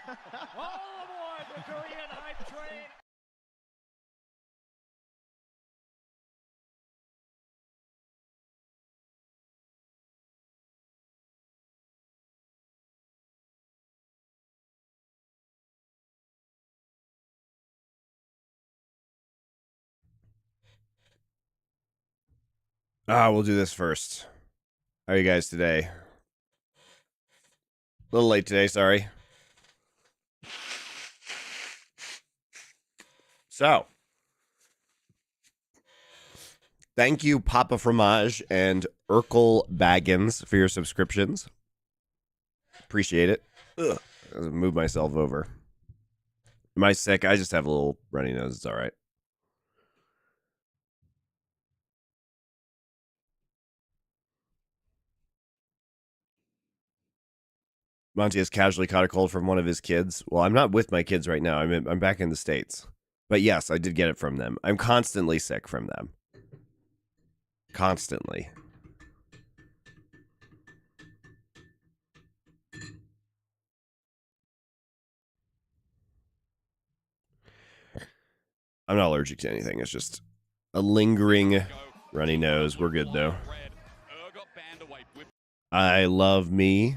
All aboard the Korean hype train. We'll do this first. How are you guys today? A little late today, sorry. So, thank you, Papa Fromage and Urkel Baggins, for your subscriptions. Appreciate it. Ugh. I move myself over. Am I sick? I just have a little runny nose. It's all right. Monty has casually caught a cold from one of his kids. Well, I'm not with my kids right now. I'm back in the States. But yes, I did get it from them. I'm constantly sick from them. Constantly. I'm not allergic to anything. It's just a lingering runny nose. We're good, though. I love me.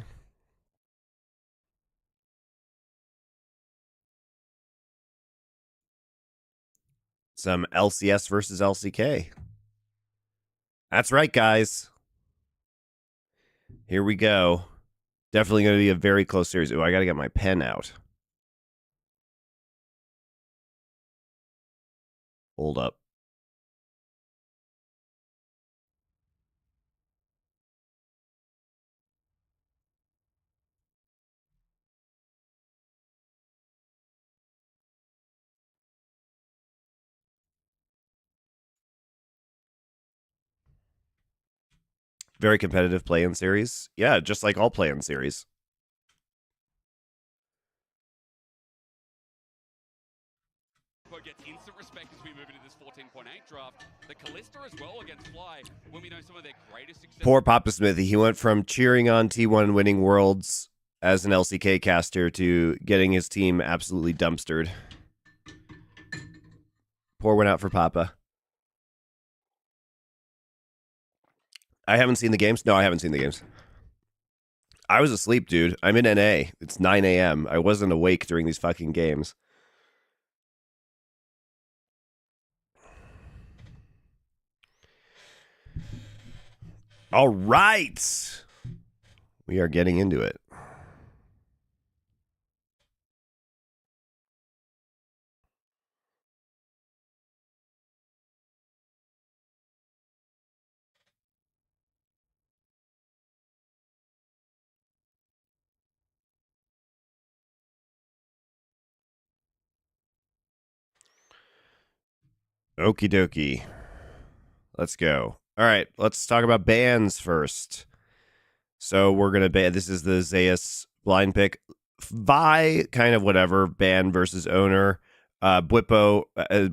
Some LCS versus LCK. That's right, guys. Here we go. Definitely going to be a very close series. Oh, I got to get my pen out. Hold up. Very competitive play-in series. Yeah, just like all play-in series. Gets instant respect as we move into this 14.8 draft. The Callista as well against Fly when we know some of their greatest success. Poor Papa Smithy. He went from cheering on T1 winning Worlds as an LCK caster to getting his team absolutely dumpstered. Poor went out for Papa. I haven't seen the games. No, I haven't seen the games. I was asleep, dude. I'm in NA. It's 9 a.m. I wasn't awake during these fucking games. All right. We are getting into it. Okie dokie. Let's go. All right, let's talk about bans first. So we're going to ban. This is the Zeus blind pick. Vi, kind of whatever, ban versus owner. Bwipo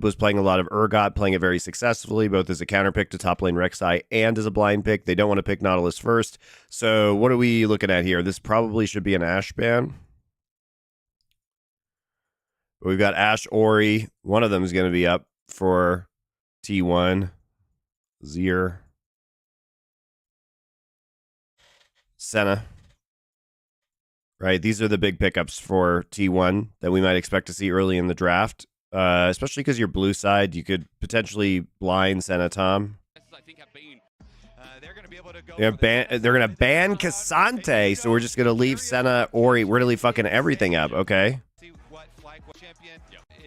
was playing a lot of Urgot, playing it very successfully, both as a counter pick to top lane Rek'Sai and as a blind pick. They don't want to pick Nautilus first. So what are we looking at here? This probably should be an Ashe ban. We've got Ashe, Ori. One of them is going to be up for T1. Zier. Senna. Right, these are the big pickups for T1 that we might expect to see early in the draft. Especially because you're blue side, you could potentially blind Senna Tom. They're gonna ban Cassante, so we're just gonna leave Senna, Ori. We're gonna leave fucking everything up, okay?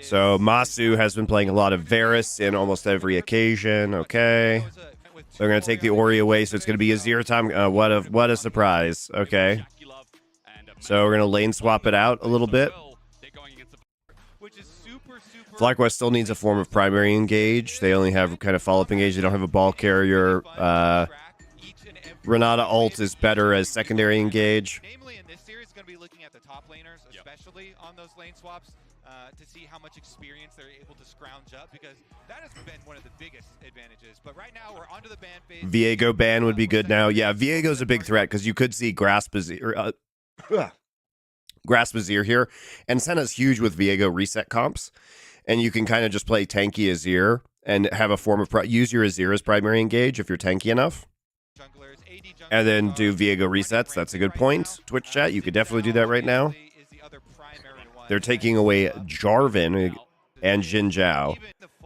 So Masu has been playing a lot of Varus in almost every occasion, okay? They're gonna take the Ori away, so it's gonna be a Zier Tom. What a surprise, okay? So we're gonna lane swap it out a little bit. FlyQuest still needs a form of primary engage. They only have kind of follow-up engage. They don't have a ball carrier. Renata ult is better as secondary engage. Namely, in this series, going to be looking at the top laners, especially on those lane swaps, to see how much experience they're able to scrounge up, because that has been one of the biggest advantages. But right now, we're onto the ban phase. Viego ban would be good now. Yeah, Viego's a big threat because you could see Grasp as Grasp Azir here. And Senna's huge with Viego reset comps. And you can kind of just play tanky Azir and have a form of use your Azir as primary engage if you're tanky enough. And then do Viego resets. That's a good point. Twitch chat, you could definitely do that right now. They're taking away Jarvan and Jin Zhao.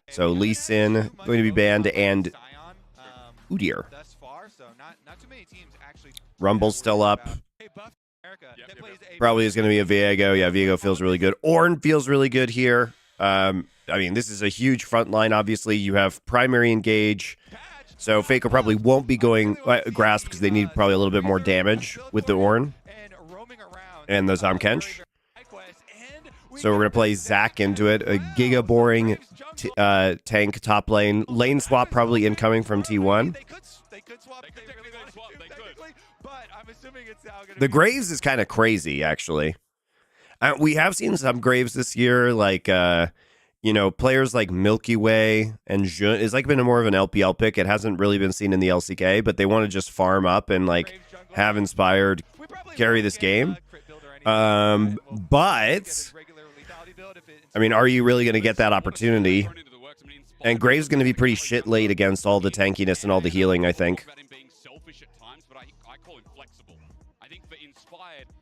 So Lee Sin going to be banned and Udyr. Rumble's still up. Probably is going to be a Viego. Yeah, Viego feels really good. Ornn feels really good here. I mean, this is a huge front line. Obviously, you have primary engage. So Faker probably won't be going Grasp because they need probably a little bit more damage with the Ornn and the Tahm Kench. So we're going to play Zac into it. A Giga boring tank top lane. Lane swap probably incoming from T1. The Graves is kind of crazy, actually. We have seen some Graves this year, like, you know, players like Milky Way and Jun. It's like been more of an LPL pick. It hasn't really been seen in the LCK, but they want to just farm up and like have Inspired carry this game. But I mean, are you really going to get that opportunity? And Graves going to be pretty shit late against all the tankiness and all the healing, I think.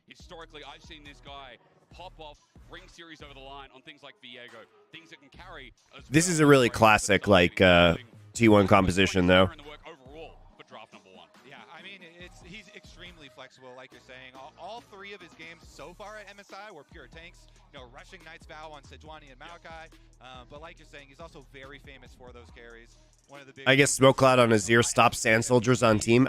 Historically, I've seen this guy pop off, bring series over the line on things like Viego, things that can carry. This is a really classic, like, T1 composition, though. Yeah, I mean, he's extremely flexible, like you're saying. All three of his games so far at MSI were pure tanks. You know, rushing Knight's Vow on Sejuani and Maokai. But like you're saying, he's also very famous for those carries. I guess Smoke Cloud on Azir stops Sand Soldiers on team.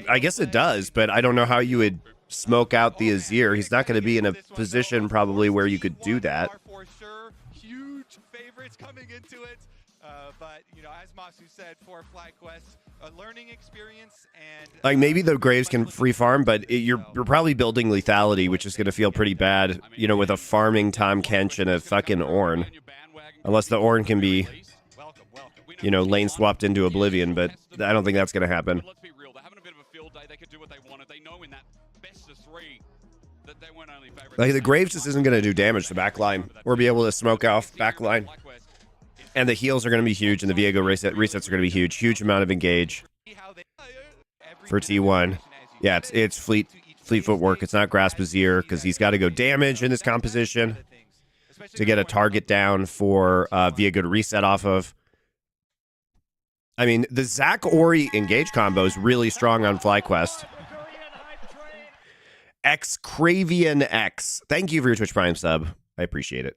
I guess it does, but I don't know how you would smoke out the Azir. He's not going to be in a position probably where you could do that. For sure, huge favorites coming into it. But, you know, as Masu said, for FlyQuest, a learning experience and... Like, maybe the Graves can free farm, but you're probably building lethality, which is going to feel pretty bad, you know, with a farming Tahm Kench and a fucking Ornn. Unless the Ornn can be, you know, lane swapped into Oblivion, but I don't think that's going to happen. Let's be real, they're having a bit of a field day. They could do what they wanted. They know in that best of three that they weren't only favorites. Like, the Graves just isn't going to do damage to backline or be able to smoke off backline. And the heals are going to be huge, and the Viego resets are going to be huge. Huge amount of engage for T1. Yeah, it's fleet footwork. It's not Grasp Azir because he's got to go damage in this composition to get a target down for Viego to reset off of. I mean, the Zac Ori engage combo is really strong on FlyQuest. X Cravian X. Thank you for your Twitch Prime sub. I appreciate it.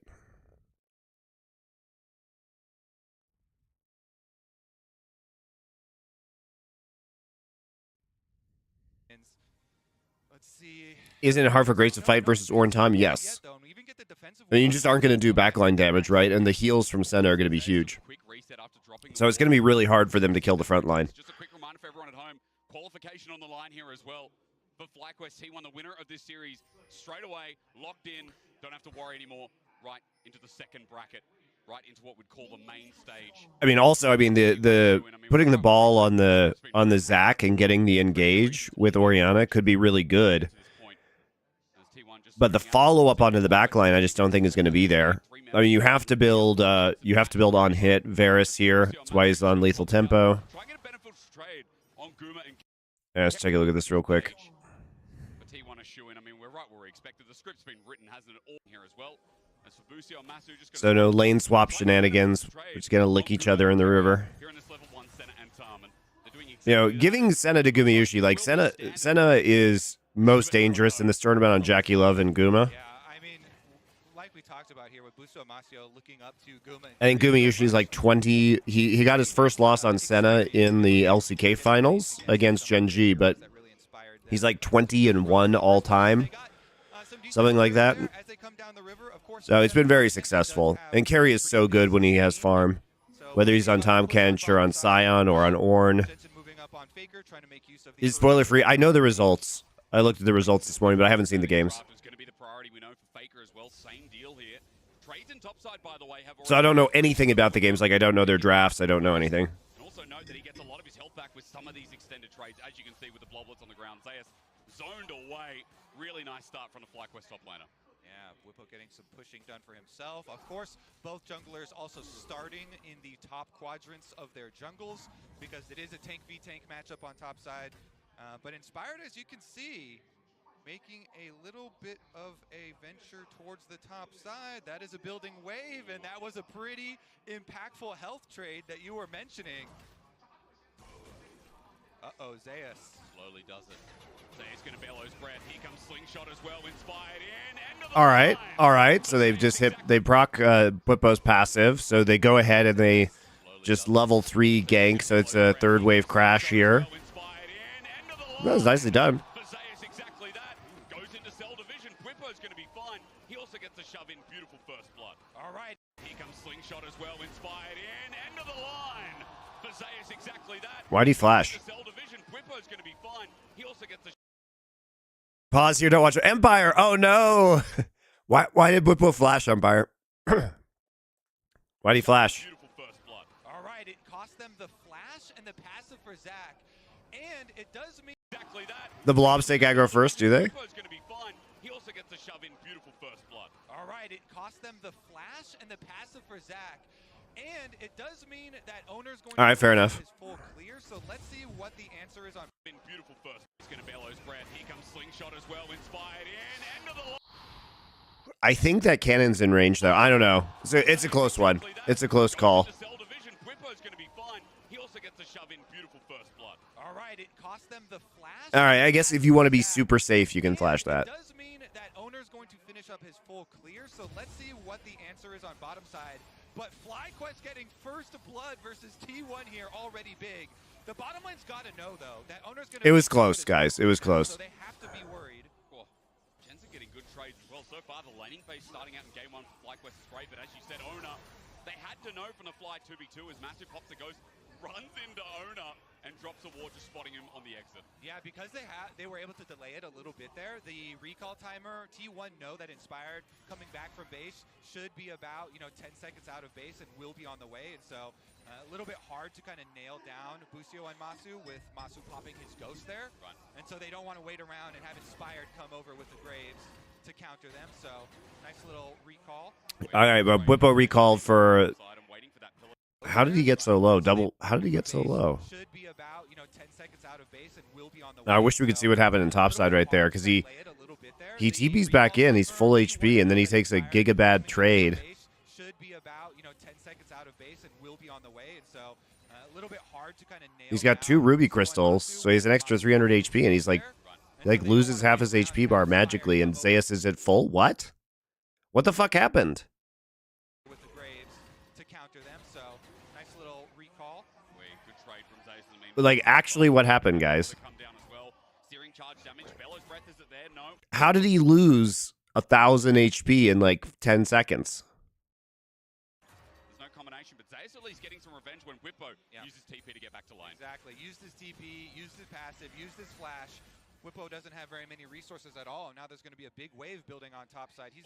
Isn't it hard for Graves to fight versus Ornn Tahm? Yes. I mean, you just aren't going to do backline damage, right? And the heals from Senna are going to be huge. So it's going to be really hard for them to kill the front line. Just a quick reminder for everyone at home, qualification on the line here as well. For FlyQuest, he won the winner of this series straight away, locked in, don't have to worry anymore, right into the second bracket, right into what we'd call the main stage. I mean, also, I mean, the putting the ball on the Zac and getting the engage with Orianna could be really good. But the follow-up onto the backline, I just don't think is going to be there. I mean, you have to build on hit Varus here. That's why he's on lethal tempo. Yeah, let's take a look at this real quick. So no lane swap shenanigans. We're just going to lick each other in the river. You know, giving Senna to Gumayushi, like Senna is most dangerous in this tournament on Jackie Love and Guma. Yeah, I mean, like we talked about here with Busto Masio looking up to Guma. I think Gumayushi is like 20. He got his first loss on Senna in the LCK finals against Genji, but he's like 20-1 all time. Something like that. So it's been very successful. And Carry is so good when he has farm. Whether he's on Tahm Kench or on Sion or on Ornn. He's spoiler free. I know the results. I looked at the results this morning, but I haven't seen the games. So I don't know anything about the games. Like, I don't know their drafts. I don't know anything. Also note that he gets a lot of his health back with some of these extended trades, as you can see with the Bloblets on the ground. Zayas zoned away. Really nice start from the FlyQuest top laner. Yeah, Whippo getting some pushing done for himself. Of course, both junglers also starting in the top quadrants of their jungles because it is a tank v tank matchup on top side. But Inspired, as you can see, making a little bit of a venture towards the top side. That is a building wave, and that was a pretty impactful health trade that you were mentioning. Uh-oh, Zeus. Slowly does it. Zeus going to bellow his breath. Here comes Slingshot as well. Inspired in. End of the All right, line. all right. So they've just hit. They proc Whippo's passive. So they go ahead and they just level 3 gank. So it's a third wave crash here. Inspired in. End of the line. That was nicely done. For Zeus, exactly that. Goes into cell division. Whippo's going to be fine. He also gets a shove in. Beautiful first blood. All right. Here comes Slingshot as well. Inspired in. End of the line. For Zeus, exactly that. Why'd he flash? Cell division. Whippo's going to be fine. He also gets a Pause here. Don't watch Empire. Oh no. Why did Whippo flash Empire? Why'd he flash? beautiful first blood. All right, it cost them the flash and the passive for Zach. And it does mean Exactly that. The blobs take aggro first, do they? Whippo's going to be fine. He also gets a shove in. Beautiful first blood. all right, it cost them the flash and the passive for Zach. And it does mean that owner's going All right, to fair have enough. his full clear. So let's see what the answer is on. In beautiful first. He's going to bellow his breath. Here comes Slingshot as well. Inspired in. End of the line. I think that cannon's in range though. I don't know. It's a close one. It's a close call. Cell division. Whippo's going to be fine. He also gets a shove in. Beautiful first blood. All right, it cost them the flash. All right, I guess if you want to be super safe, you can flash that. It does mean that owner's going to finish up his full clear. So let's see what the answer is on bottom side. But FlyQuest getting first blood versus T1 here already big. The bottom line's got to know though that owner's going to. It was close, guys. It was close. So they have to be worried. Well, Jensen getting good trades as well. So far, the laning phase starting out in game 1 for FlyQuest is great. But as you said, owner, they had to know from the fly 2v2 as Massive hops the ghost, runs into owner and drops a ward, just spotting him on the exit. Yeah, because they were able to delay it a little bit there. The recall timer, T1 know that Inspired coming back from base should be about 10 seconds out of base and will be on the way. And so a little bit hard to kind of nail down Busio and Masu with Masu popping his ghost there. Right. And so they don't want to wait around and have Inspired come over with the Graves to counter them. So nice little recall. All right, but Whippo recalled for. I'm waiting for that pillar. How did he get so low? How did he get so low? Should be about 10 seconds out of base and will be on the way. I wish we could see what happened in topside right there because he TP's back in. He's full HP and then he takes a gigabad trade. Should be about 10 seconds out of base and will be on the way. And so a little bit hard to kind of nail. He's got 2 ruby crystals, so he's an extra 300 HP and he's like loses half his HP bar magically and Zeus is at full. What? What the fuck happened? With the Graves to counter them. So nice little recall. Good trade from Zeus in the main. Like actually what happened, guys? Come down as well. Searing charge damage. Bellow's breath, is it there? No. How did he lose 1,000 HP in like 10 seconds? There's no combination, but Zeus at least getting some revenge when Whippo uses TP to get back to lane. Exactly. Used his TP, used his passive, used his flash. Whippo doesn't have very many resources at all. Now there's going to be a big wave building on top side. He's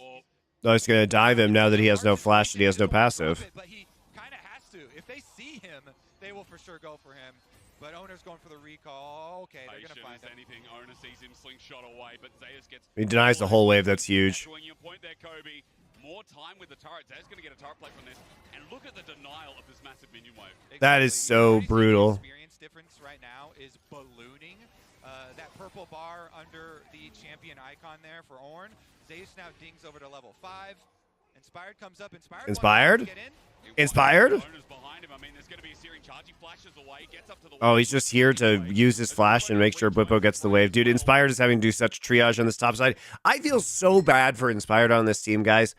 He's going to dive him now that he has no flash and he has no passive. But he kind of has to. If they see him, they will for sure go for him. But owner's going for the recall. Okay, they're going to find him. Anything. Owner sees him slingshot away, but Zeus gets. He denies the whole wave. That's huge. Echoing your point there, Kobe. More time with the turret. Zeus going to get a turret play from this. And look at the denial of this massive minion wave. That is so brutal. The experience difference right now is ballooning. That purple bar under the champion icon there for Ornn. Zeus now dings over to level 5. Inspired comes up. Inspired? Inspired? Behind him. I mean, there's going to be a searing charge. He flashes away, gets up to the Oh, he's just here to use his flash and make sure Whippo gets the wave. Dude, Inspired is having to do such triage on this top side. I feel so bad for Inspired on this team, guys.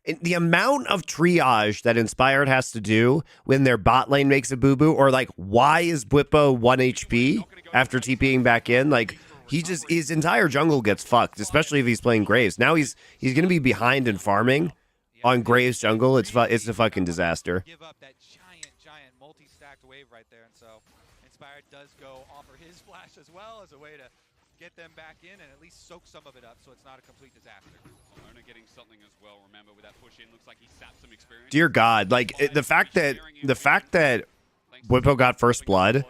The amount of triage that Inspired has to do when their bot lane makes a boo-boo, or like, why is Whippo 1 HP after TPing back in? Like, his entire jungle gets fucked, especially if he's playing Graves. Now he's going to be behind in farming on Graves jungle. It's a fucking disaster. Give up that giant multi-stacked wave right there, and so Inspired does go offer his flash as well as a way to get them back in and at least soak some of it up so it's not a complete disaster. Owner getting something as well. Remember, with that push in, looks like he sapped some experience. Dear God, like the fact that Whippo got first blood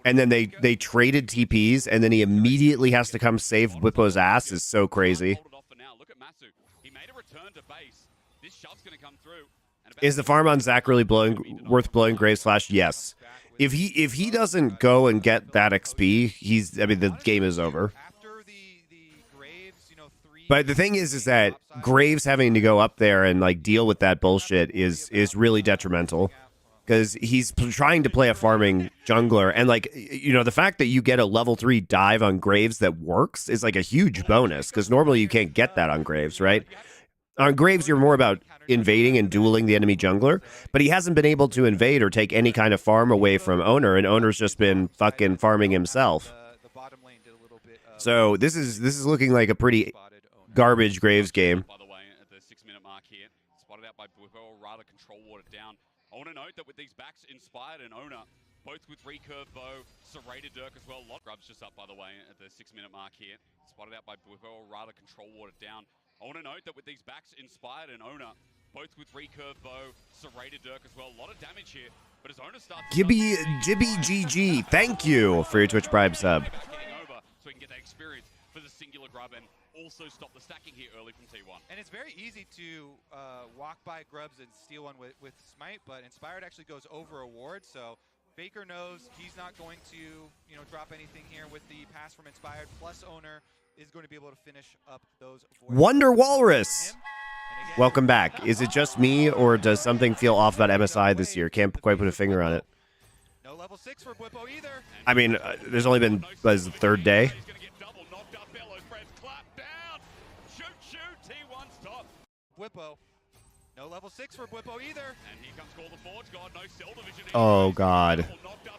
and then they traded TPs and then he immediately has to come save Whippo's ass is so crazy. Look at Masu. He made a return to base. This shove's going to come through. Is the farm on Zach really worth blowing Graves Flash? Yes. If he doesn't go and get that XP, I mean the game is over. But the thing is that Graves having to go up there and like deal with that bullshit is really detrimental, because he's trying to play a farming jungler, and like, you know, the fact that you get a level 3 dive on Graves that works is like a huge bonus, because normally you can't get that on Graves, right? On Graves, you're more about invading and dueling the enemy jungler, but he hasn't been able to invade or take any kind of farm away from Owner, and Owner's just been fucking farming himself. So this is looking like a pretty garbage Graves game. By the way, at the 6-minute mark here, spotted out by Bwippo, or rather control watered down. I want to note that with these backs, Inspired and Owner, both with recurve bow, serrated Dirk as well. Lot grubs just up, by the way, at the 6-minute mark here, spotted out by Bwippo, or rather control watered down. I want to note that with these backs, Inspired and Owner, both with recurve bow, serrated Dirk as well. A lot of damage here, but as Owner starts... Jibby GG, thank you for your Twitch Prime sub. So we can get that experience for the singular grub and also stop the stacking here early from T1. And it's very easy to walk by grubs and steal one with Smite, but Inspired actually goes over a ward, so Faker knows he's not going to, you know, drop anything here with the pass from Inspired, plus Owner is going to be able to finish up those voids. Wonder Walrus! Welcome back. Is it just me, or does something feel off about MSI this year? Can't quite put a finger on it. No level 6 for Bwippo either. I mean, there's only been, what is the third day? Bwippo. No level 6 for Bwippo either. And here comes Call the Forge God, no cell division. Oh, God.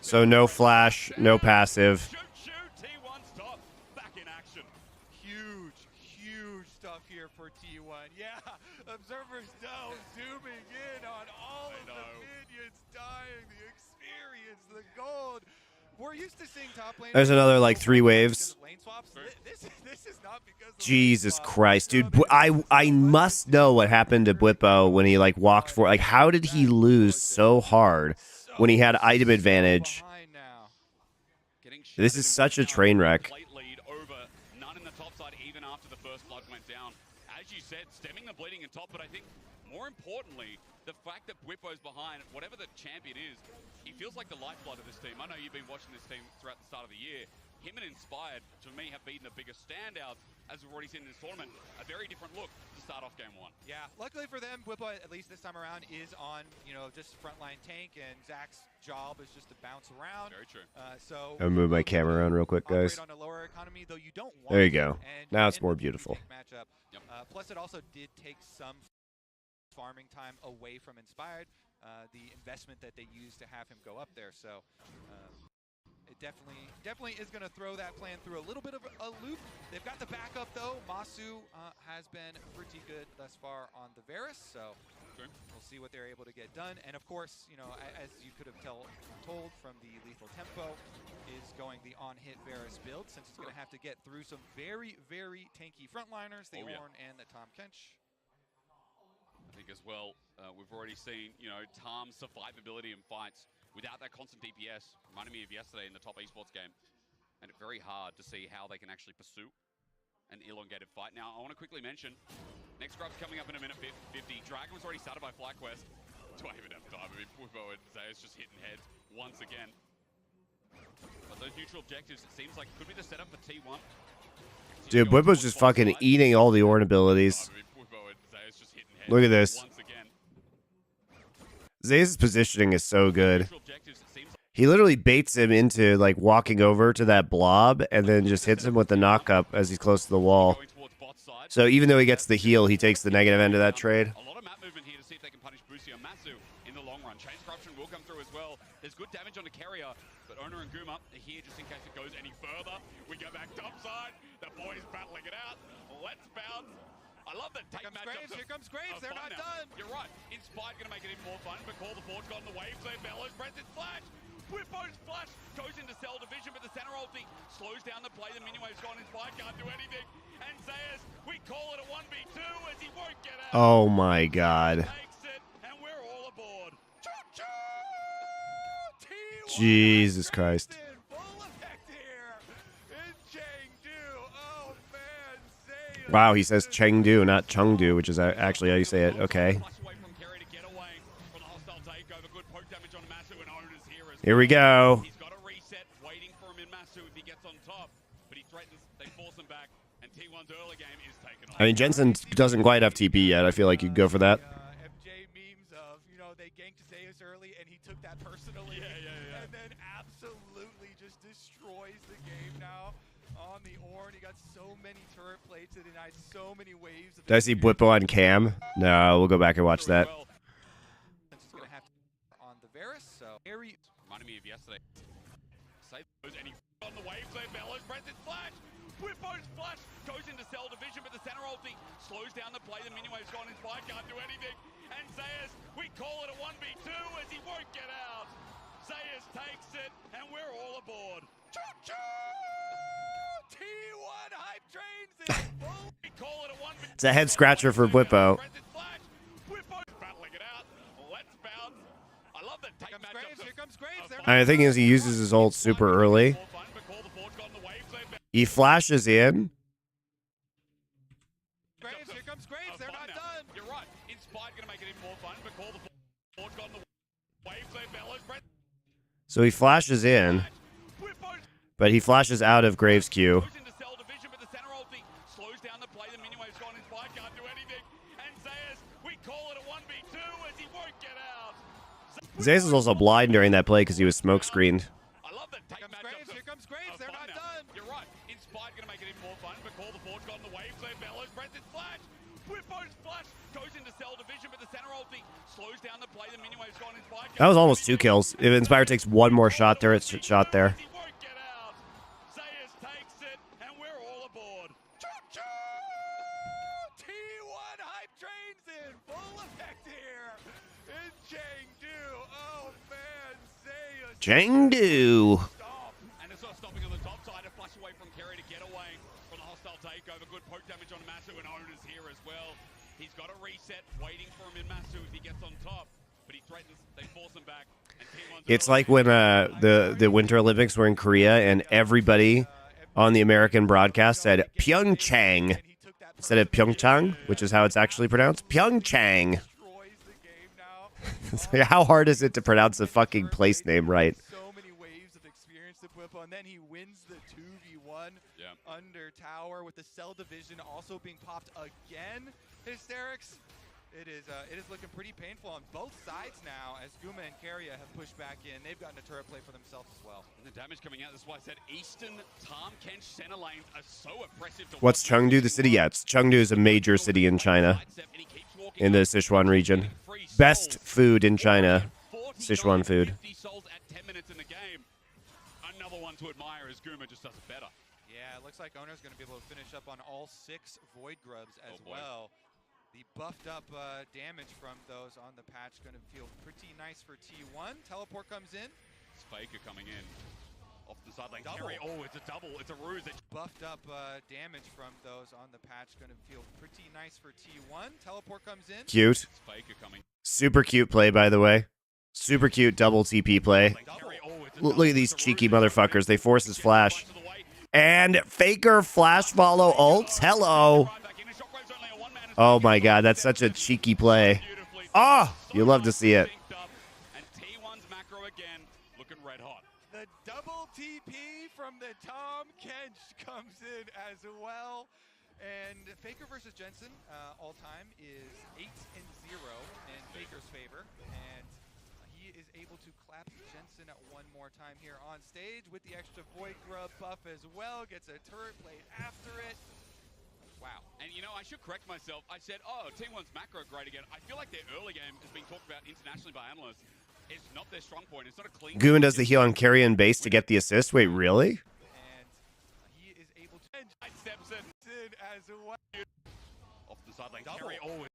So no flash, no passive. Shoot, T1 stop. Back in action. Huge stuff here for T1. Yeah, observers know, zooming in on all of the minions dying, the experience, the gold. We're used to seeing top lane. There's another, like, 3 waves. Lane swaps. This is not because Jesus Christ, dude. I must know what happened to Bwippo when he, like, walked for... Like, how did he lose so hard when he had item advantage? This is such a train wreck. None in the top side, even after the first blood went down. As you said, stemming the bleeding in top, but I think more importantly, the fact that Bwippo's behind, whatever the champion is, he feels like the lifeblood of this team. I know you've been watching this team throughout the start of the year. Him and Inspired, to me, have been the biggest standouts, as we've already seen in this tournament. A very different look to start off game 1. Yeah, luckily for them, Bwippo, at least this time around, is on, you know, just frontline tank, and Zach's job is just to bounce around. Very true. So I'll move my camera around real quick, guys. On a lower economy, though you don't want there you go. And now it's more beautiful. Matchup. Yep. Plus, it also did take some farming time away from Inspired, the investment that they used to have him go up there. So it definitely is going to throw that plan through a little bit of a loop. They've got the backup though. Masu has been pretty good thus far on the Varus, so we'll see what they're able to get done. And of course, you know, as you could have told from the lethal tempo, is going the on-hit Varus build, since it's going to have to get through some very tanky frontliners, the Ornn and the Tahm Kench. I think as well, we've already seen, you know, Tahm's survivability in fights without that constant DPS. Reminded me of yesterday in the top esports game. And it's very hard to see how they can actually pursue an elongated fight. Now, I want to quickly mention, next grub's coming up in a minute 50. Dragon was already started by FlyQuest. Do I even have time? I mean, Bwippo and Zeus just hitting heads once again. But those neutral objectives, it seems like, could be the setup for T1. Dude, Bwippo's just fucking eating all the Ornn abilities. Look at this. Zay's positioning is so good. He literally baits him into like walking over to that blob and then just hits him with the knock up as he's close to the wall. So even though he gets the heal, he takes the negative end of that trade. A lot of map movement here to see if they can punish Busio Masu in the long run. Chains Corruption will come through as well. There's good damage on the carrier, but Owner and Guma are here just in case it goes any further. We go back topside. The boys battling it out. Let's bounce. I love that take matchup. Here comes Graves. They're not done. You're right. Inspired going to make it even more fun, but Call the Forge got in the waves there. Bellows press its flash. Bwippo's flash goes into cell division, but the center ulti slows down the play. The minion wave's gone. Inspired can't do anything. And Zeus, we call it a 1v2 as he won't get out. Oh my God. Takes it, and we're all aboard. Jesus Christ. Full effect here in Chengdu. Oh man, Zeus Wow, he says Chengdu, not Chengdu, which is actually how you say it. Okay. Here we go. He's got a reset waiting for him in Masu if he gets on top, but he threatens, they force him back, and T1's early game is taken off. I mean, Jensen doesn't quite have TP yet. I feel like you'd go for that. MJ memes of, they ganked Zeus early and he took that personally. And then absolutely just destroys the game now on the Ornn. He got so many turret plates that denied so many waves. Did I see Bwipo on cam? No, we'll go back and watch that. On the Varus, so Harry reminded me of yesterday. Save those, and he on the waves there. Bellows presses flash. Bwipo's flash goes into cell division, but the center ulti slows down the play. The miniwave's gone. His fight can't do anything. And Zeus, we call it a 1v2 as he won't get out. Zeus takes it, and we're all aboard. Choo-choo! T1 hype trains in full. We call it a 1v2. It's a head scratcher for Bwipo. Bwipo's battling it out. Let's bounce. I love that take matchups. Here comes Graves. I think as he uses his ult super early, he flashes in. Graves, here comes Graves. They're not done. You're right. Inspired gonna make it even more fun, but call the board's got in the waves there. Bellows So he flashes in, but he flashes out of Graves' Q. goes into cell division, but the center ulti slows down the play. The miniwave's gone. Inspired can't do anything. And Zeus, we call it a 1v2 as he won't get out. Zeus was also blind during that play because he was smoke screened. I love that take matchups. Here comes Graves. They're not done. You're right. Inspired gonna make it even more fun, but call the board's got in the waves there. Bellows presses flash. Bwipo's flash goes into cell division, but the center ulti slows down the play. The miniwave's gone. Inspired. That was almost 2 kills. If Inspire takes one more shot there, it's shot there. He won't get out. Zeus takes it, and we're all aboard. Choo-choo! T1 hype trains in full effect here in Chengdu. Oh man, Zeus. Chengdu. Stop. And it's not stopping on the top side. A flash away from Kerry to get away from the hostile takeover. Good poke damage on Masu, and Own is here as well. He's got a reset waiting for him in Masu if he gets on top. But he threatens, they force him back. And T1's It's like when the Winter Olympics were in Korea and everybody on the American broadcast said Pyeongchang instead of Pyeongchang, which is how it's actually pronounced. Pyeongchang. Destroys the game now. It's like, how hard is it to pronounce the fucking place name right? So many waves of experience to Bwipo, and then he wins the 2v1 under tower with the cell division also being popped again. Hysterics. It is looking pretty painful on both sides now as Guma and Keria have pushed back in. They've gotten a turret play for themselves as well. And the damage coming out. That's why I said Eastern Tam-Kench center lanes are so oppressive. To What's Chengdu, the city? Yeah, Chengdu is a major city in China, in the Sichuan region. Best food in China, Sichuan food. 50 souls at 10 minutes in the game. Another one to admire as Guma just does it better. Yeah, it looks like Owner's going to be able to finish up on all 6 Void Grubs as boy. well. The buffed up damage from those on the patch going to feel pretty nice for T1. Teleport comes in. It's Faker coming in. Off the side lane. Double. Kerry, oh, it's a double. It's a ruse. Buffed up damage from those on the patch going to feel pretty nice for T1. Teleport comes in. Cute. It's Faker coming. Super cute play, by the way. Super cute double TP play. Kerry, oh, it's a Look double. at these It's a cheeky ruse. motherfuckers. They force his flash. To the way. And Faker flash follow ults. Hello. Right back in. Shockwave's only a one-man. Oh my god, that's such a cheeky play. Beautifully. Oh, you love to see it. Synced up. And T1's macro again, looking red hot. The double TP from the Tom Kench comes in as well. And Faker versus Jensen all time is 8-0 in Faker's favor. And he is able to clap Jensen one more time here on stage with the extra Void Grub buff as well. Gets a turret blade after it. Wow. And you know, I should correct myself. I said, oh, T1's macro great again. I feel like their early game has been talked about internationally by analysts. It's not their strong point. It's not a clean. Guman does the heal on carry and base to get the assist. Wait, really? And he is able to Steps in as well. off the side lane. Double. Kerry, oh,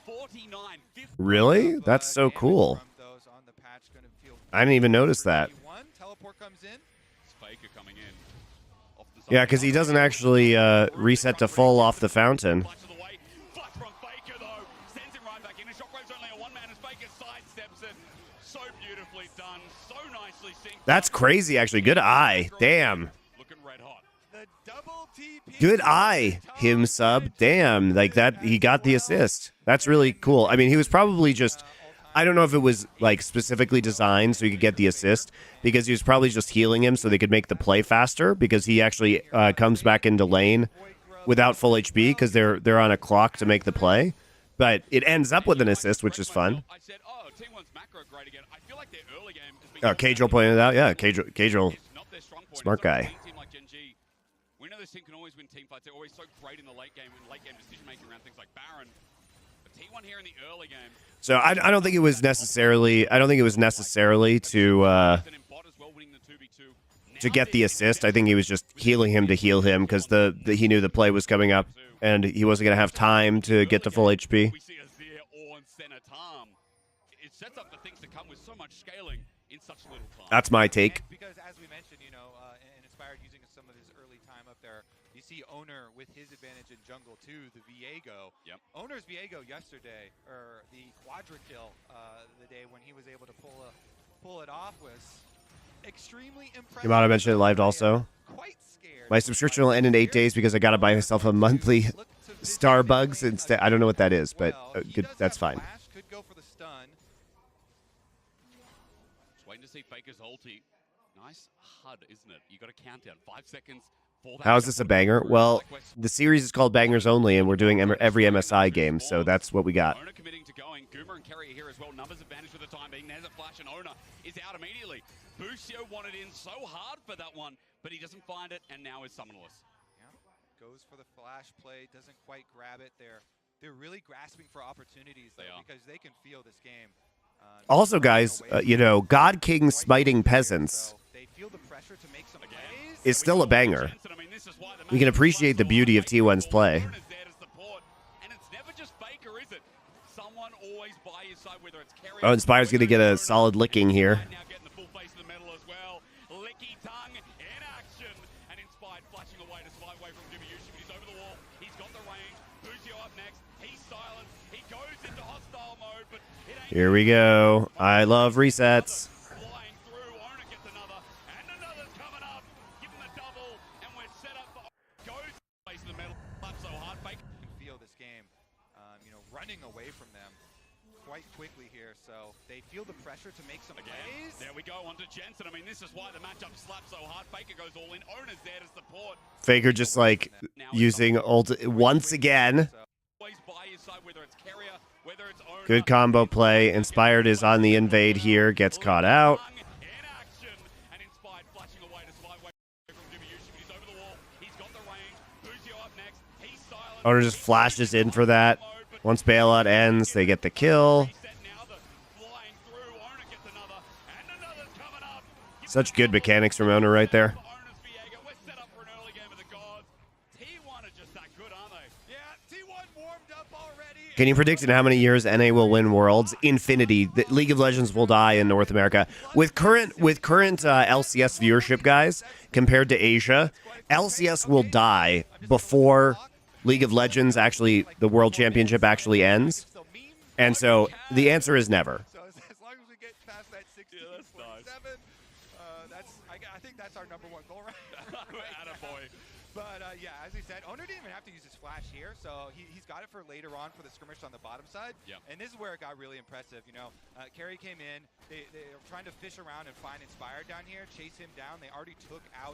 49, 50. Really? That's so Damage cool. from those on the patch gonna feel I didn't even notice that. T1. Teleport comes in. It's Faker coming in. Off the side Yeah, lane. because he doesn't actually reset to full off the fountain. Flash of the way. Flash from Faker, though. Sends him right back in. And Shockwave's only a one-man as Faker sidesteps it. So beautifully done. So nicely synced. That's crazy, actually. Good eye. Damn. Looking red hot. The double Good eye, him sub. Damn, like that. He got the assist. That's really cool. I mean, he was probably just. I don't know if it was like specifically designed so he could get the assist, because he was probably just healing him so they could make the play faster, because he actually comes back into lane without full HP because they're on a clock to make the play. But it ends up with an assist, which is fun. Oh, Cadril pointed it out. Yeah, Cadril, smart guy. We know this team can always win team fights. They're always so great in the late game decision making around things like Baron. But T1 here in the early game. So I don't think it was necessarily. I don't think it was necessarily to get the assist. I think he was just healing him to heal him because he knew the play was coming up and he wasn't going to have time to get to full HP. We see Azir on center Tom. It sets up the things to come with so much scaling in such little time. That's my take. Because as we mentioned, you know, and Inspired using some of his early time up there, you see Owner with his advantage in jungle too, the Viego. Yep. Owner's Viego yesterday, or the quadra kill the day when he was able to pull it off, was extremely impressive. You might have mentioned it live also. Quite scared. My subscription will end in 8 days because I got to buy myself a monthly Starbucks instead. I don't know what that is, but good, that's fine. Could go for the stun. Just waiting to see Faker's ulti. Nice HUD, isn't it? You got a countdown. 5 seconds. How is this a banger? Well, the series is called Bangers Only, and we're doing every MSI game, so that's what we got. Owner committing to going. Goomer and Kerry are here as well. Numbers advantage for the time being. There's a flash, and Owner is out immediately. Busio wanted in so hard for that one, but he doesn't find it, and now is summonerless. Yeah, goes for the flash play, doesn't quite grab it. They're really grasping for opportunities though, because they can feel this game. Also, guys, you know, God King smiting peasants is still a banger. We can appreciate the beauty of T1's play. Oh, Inspire's going to get a solid licking here. Here we go. I love resets. Feel this game, you know, running away from them quite quickly here. So they feel the pressure to make some plays. There we go onto Jensen. I mean, this is why the matchup slaps so hard. Faker goes all in. Owner's there to support. Faker just like using ult once again. Good combo play. Inspired is on the invade here. Gets caught out. Owner just flashes in for that. Once bailout ends, they get the kill. Such good mechanics from Owner right there. Can you predict in how many years NA will win Worlds? Infinity. The League of Legends will die in North America. With current LCS viewership, guys, compared to Asia, LCS will die before League of Legends actually, the World Championship actually ends. And so the answer is never. So as long as we get past that 16.7, I think that's our #1 goal, right? Attaboy. But yeah, as he said, Owner didn't even have to use his flash here, so he's got it for later on for the skirmish on the bottom side. Yep. And this is where it got really impressive. You know, Kerry came in, they were trying to fish around and find Inspired down here, chase him down. They already took out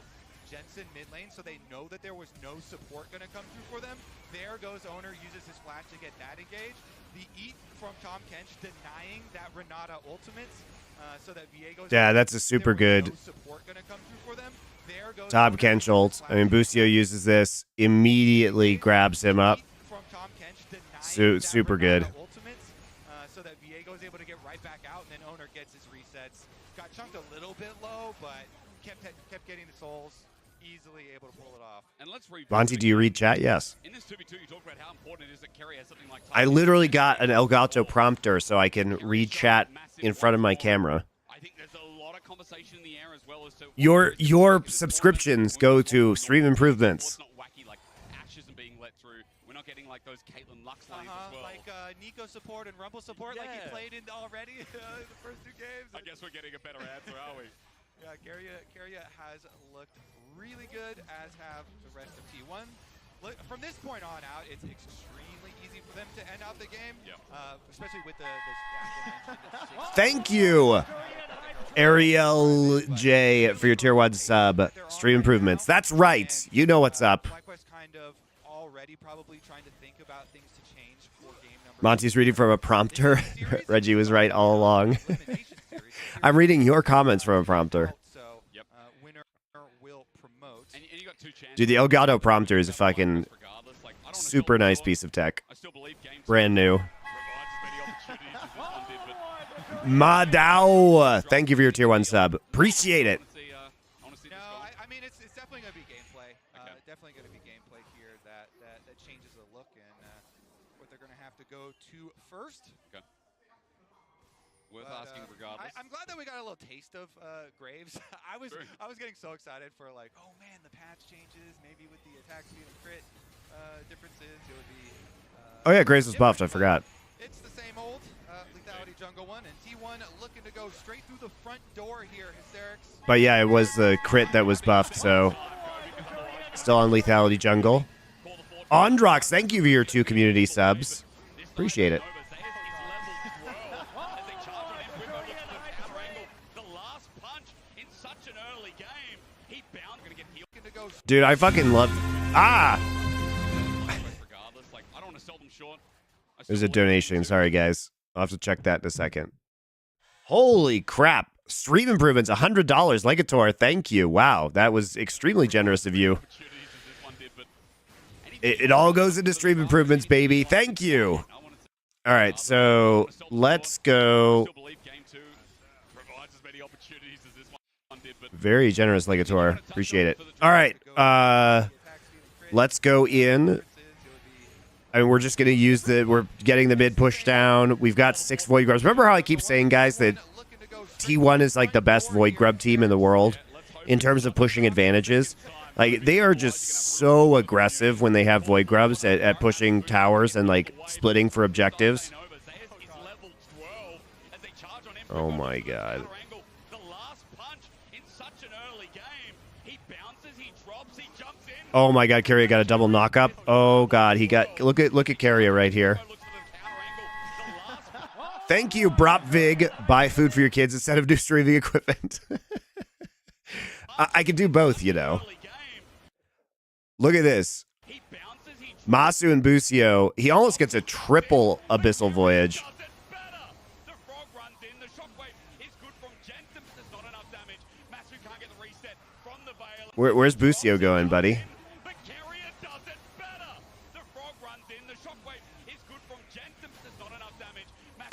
Jensen mid lane, so they know that there was no support going to come through for them. There goes Owner, uses his flash to get that engaged. The eat from Tom Kench denying that Renata ultimates, so that Viego's that's a super good no support going to come through for them. There goes Tom Kench ult. I mean, Busio uses this, immediately grabs him up. From Tom Kench denying Super that good. Renata ultimates, so that Viego's able to get right back out, and then Owner gets his resets. Got chunked a little bit low, but kept getting the souls. Easily able to pull it off. And let's Monty, do you read chat? Yes. In this 2v2, you talk about how important it is that Kerry has something like I literally got an Elgato prompter so I can read chat in front of my camera. I think there's a lot of conversation in the air as well as to Your subscriptions go to stream improvements. It's not wacky like Ash isn't being let through. We're not getting like those Caitlyn Lux lanes as well. Like Nico support and Rumble support, like he played in already the first 2 games. I guess we're getting a better answer, are we? Yeah, Carrier has looked really good, as have the rest of T1. Look, from this point on out, it's extremely easy for them to end out the game, especially with the Thank you, Ariel J, for your tier 1 sub. Stream improvements. That's right. You know what's up. FlyQuest kind of already probably trying to think about things to change for game number. Monty's reading from a prompter. Reggie was right all along. I'm reading your comments from a prompter. So, winner will promote. And you got two chances. Dude, the Elgato prompter is a fucking super nice piece of tech. I still believe game Brand new. provides as many opportunities as this one did, but Madao, thank you for your tier 1 sub. Appreciate it. I want to see No, this goal. I mean it's definitely going to be gameplay. Okay. Definitely going to be gameplay here that changes the look and what they're going to have to go to first. Okay. Worth But, asking regardless. I'm glad that we got a little taste of Graves. I was True. getting so excited for like, oh man, the patch changes. Maybe with the attack speed and crit differences, it would be. Oh yeah, Grace was buffed. I forgot. It's the same old lethality jungle one, and T1 looking to go straight through the front door here. Hysterics. But yeah, it was the crit that was buffed, so still on lethality jungle. Androx, thank you for your 2 community subs. Appreciate it. Dude, I fucking love. Ah! There's a donation. Sorry, guys. I'll have to check that in a second. Holy crap. Stream improvements, $100. Legator, thank you. Wow, that was extremely generous of you. It all goes into stream improvements, baby. Thank you. All right, so let's go. Very generous, Legator. Appreciate it. All right, let's go in. I mean, we're just going to use we're getting the mid push down. We've got 6 Void Grubs. Remember how I keep saying, guys, that T1 is like the best Void Grub team in the world in terms of pushing advantages? Like, they are just so aggressive when they have Void Grubs at pushing towers and, like, splitting for objectives. Oh, my God. Oh my God, Carrier got a double knock up. Oh God, he got look at Carrier right here. Thank you, Bropvig. Buy food for your kids instead of new streaming equipment. I can do both, you know. Look at this. Masu and Busio. He almost gets a triple Abyssal Voyage. Where's Busio going, buddy?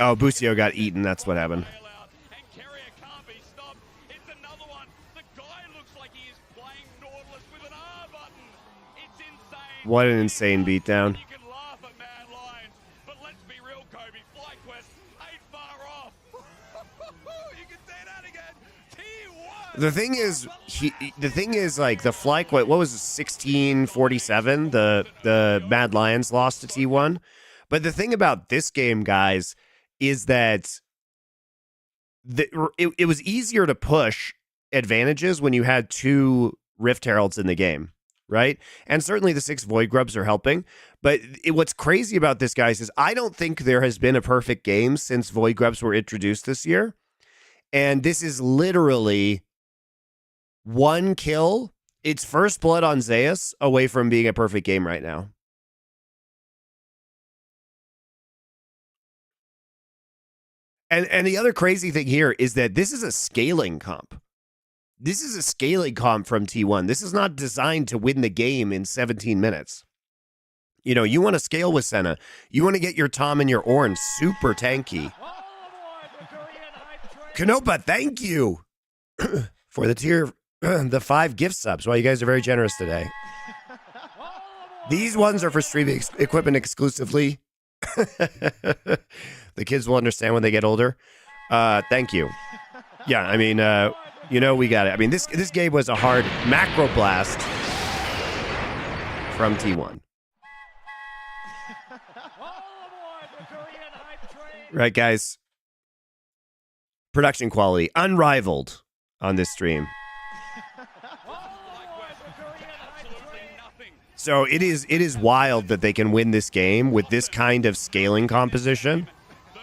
Oh, Busio got eaten. That's what happened. What an insane beatdown. The thing is, like, the flight, what was it, 1647? The Mad Lions lost to T1. But the thing about this game, guys, is that it was easier to push advantages when you had 2 Rift Heralds in the game, right? And certainly the 6 Void Grubs are helping. But what's crazy about this, guys, is I don't think there has been a perfect game since Void Grubs were introduced this year. And this is literally 1 kill. It's first blood on Zeus away from being a perfect game right now. And the other crazy thing here is that this is a scaling comp. This is a scaling comp from T1. This is not designed to win the game in 17 minutes. You know, you want to scale with Senna. You want to get your Tom and your Ornn super tanky. Kanopa, thank you for the 5 gift subs. Well, you guys are very generous today. These ones are for streaming equipment exclusively. The kids will understand when they get older. Thank you. Yeah, I mean, you know, we got it. I mean, this game was a hard macro blast from T1. Right, guys. Production quality, unrivaled. on this stream. Absolutely nothing. So it is wild that they can win this game with this kind of scaling composition. 13-1.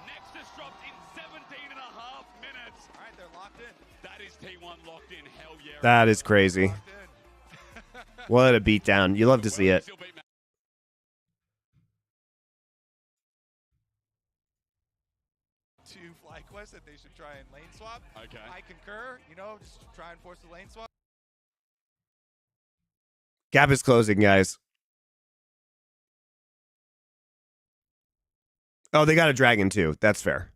Nexus dropped in 17.5 minutes. All right, they're locked in. That is T1 locked in. Hell yeah. That is crazy. Locked in. What a beatdown. You love to see it. Still beat Ma- To FlyQuest that they should try and lane swap. Okay. I concur. You know, just try and force the lane swap. Gap is closing, guys. Oh, they got a dragon too. That's fair.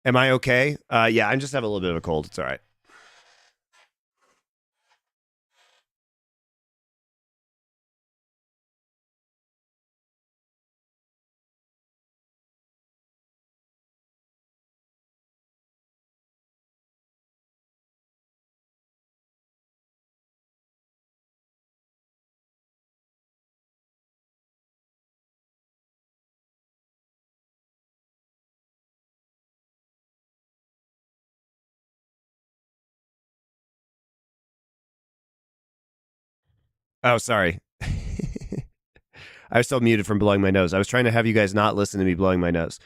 Am I okay? Yeah, I just have a little bit of a cold. It's all right. Oh, sorry. I was still muted from blowing my nose. I was trying to have you guys not listen to me blowing my nose.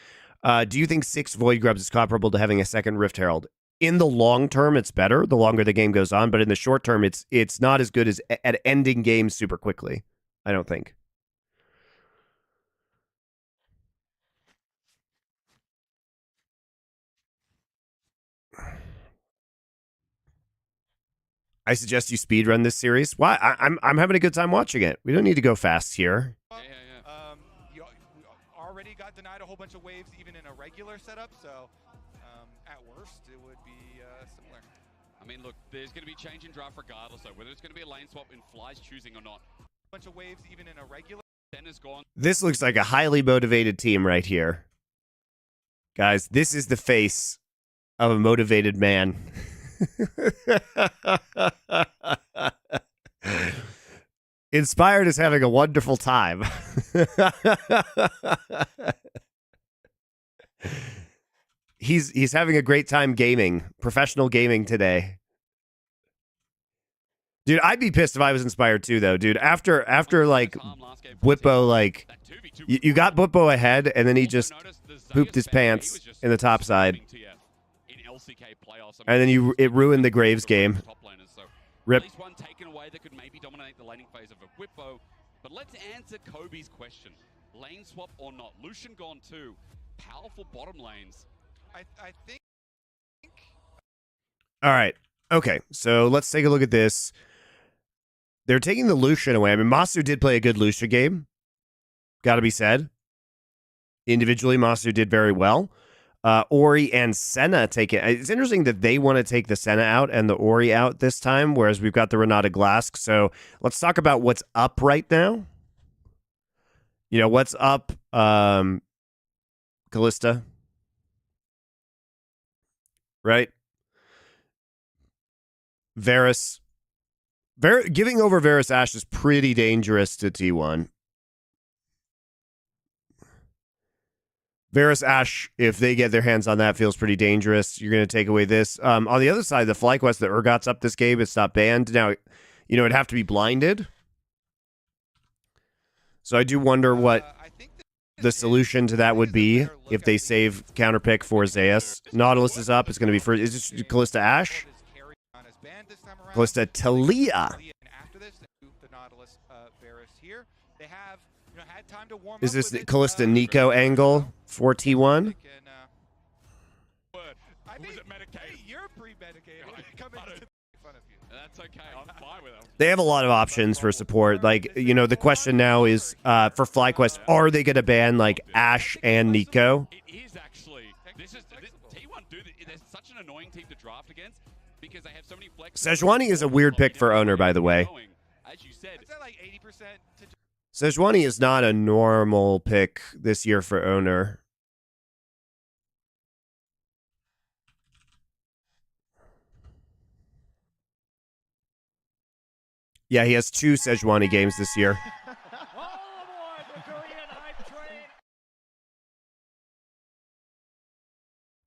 Do you think 6 Void Grubs is comparable to having a second Rift Herald? In the long term, it's better the longer the game goes on, but in the short term, it's not as good as at ending games super quickly, I don't think. I suggest you speedrun this series. Why? I'm having a good time watching it. We don't need to go fast here. Yeah. We already got denied a whole bunch of waves even in a regular setup, so at worst it would be similar. I mean, look, there's going to be change in draft regardless, though. Whether it's going to be a lane swap in Fly's choosing or not. Bunch of waves even in a regular. Senna's gone. This looks like a highly motivated team right here. Guys, this is the face of a motivated man. Inspired is having a wonderful time. He's having a great time gaming, professional gaming today. Dude, I'd be pissed if I was inspired too, though, dude. After like Whippo, like you got Whippo ahead, and then he just pooped his pants in the top side, and then it ruined the Graves game. Rip. At least one taken away that could maybe dominate the laning phase of a Whippo. But let's answer Kobe's question: lane swap or not? Lucian gone too. Powerful bottom lanes. I think. All right. Okay. So let's take a look at this. They're taking the Lucian away. I mean, Masu did play a good Lucian game. Got to be said. Individually, Masu did very well. Ori and Senna take it. It's interesting that they want to take the Senna out and the Ori out this time, whereas we've got the Renata Glask. So let's talk about what's up right now. You know, what's up, Callista? Right? Varus. Giving over Varus Ashe is pretty dangerous to T1. Varus Ashe, if they get their hands on that, feels pretty dangerous. You're going to take away this. On the other side, the FlyQuest, the Urgot's up this game. It's not banned. Now, you know, it'd have to be blinded. So I do wonder what the solution to that would be if they save counterpick for Zeus. Nautilus is up. It's going to be for... Is this Callista Ashe? Callista Talia. Is this the Callista Nico angle for T1? You're pre-medicated. That's okay. I'm fine with them. They have a lot of options for support. Like, you know, the question now is for FlyQuest, are they going to ban like Ashe and Nico? It is actually. This T1 there's such an annoying team to draft against because they have so many flex. Sejuani is a weird pick for owner, by the way. As you said, Is that like 80% to Sejuani is not a normal pick this year for owner. Yeah, he has 2 Sejuani games this year. All aboard the Korean hype train.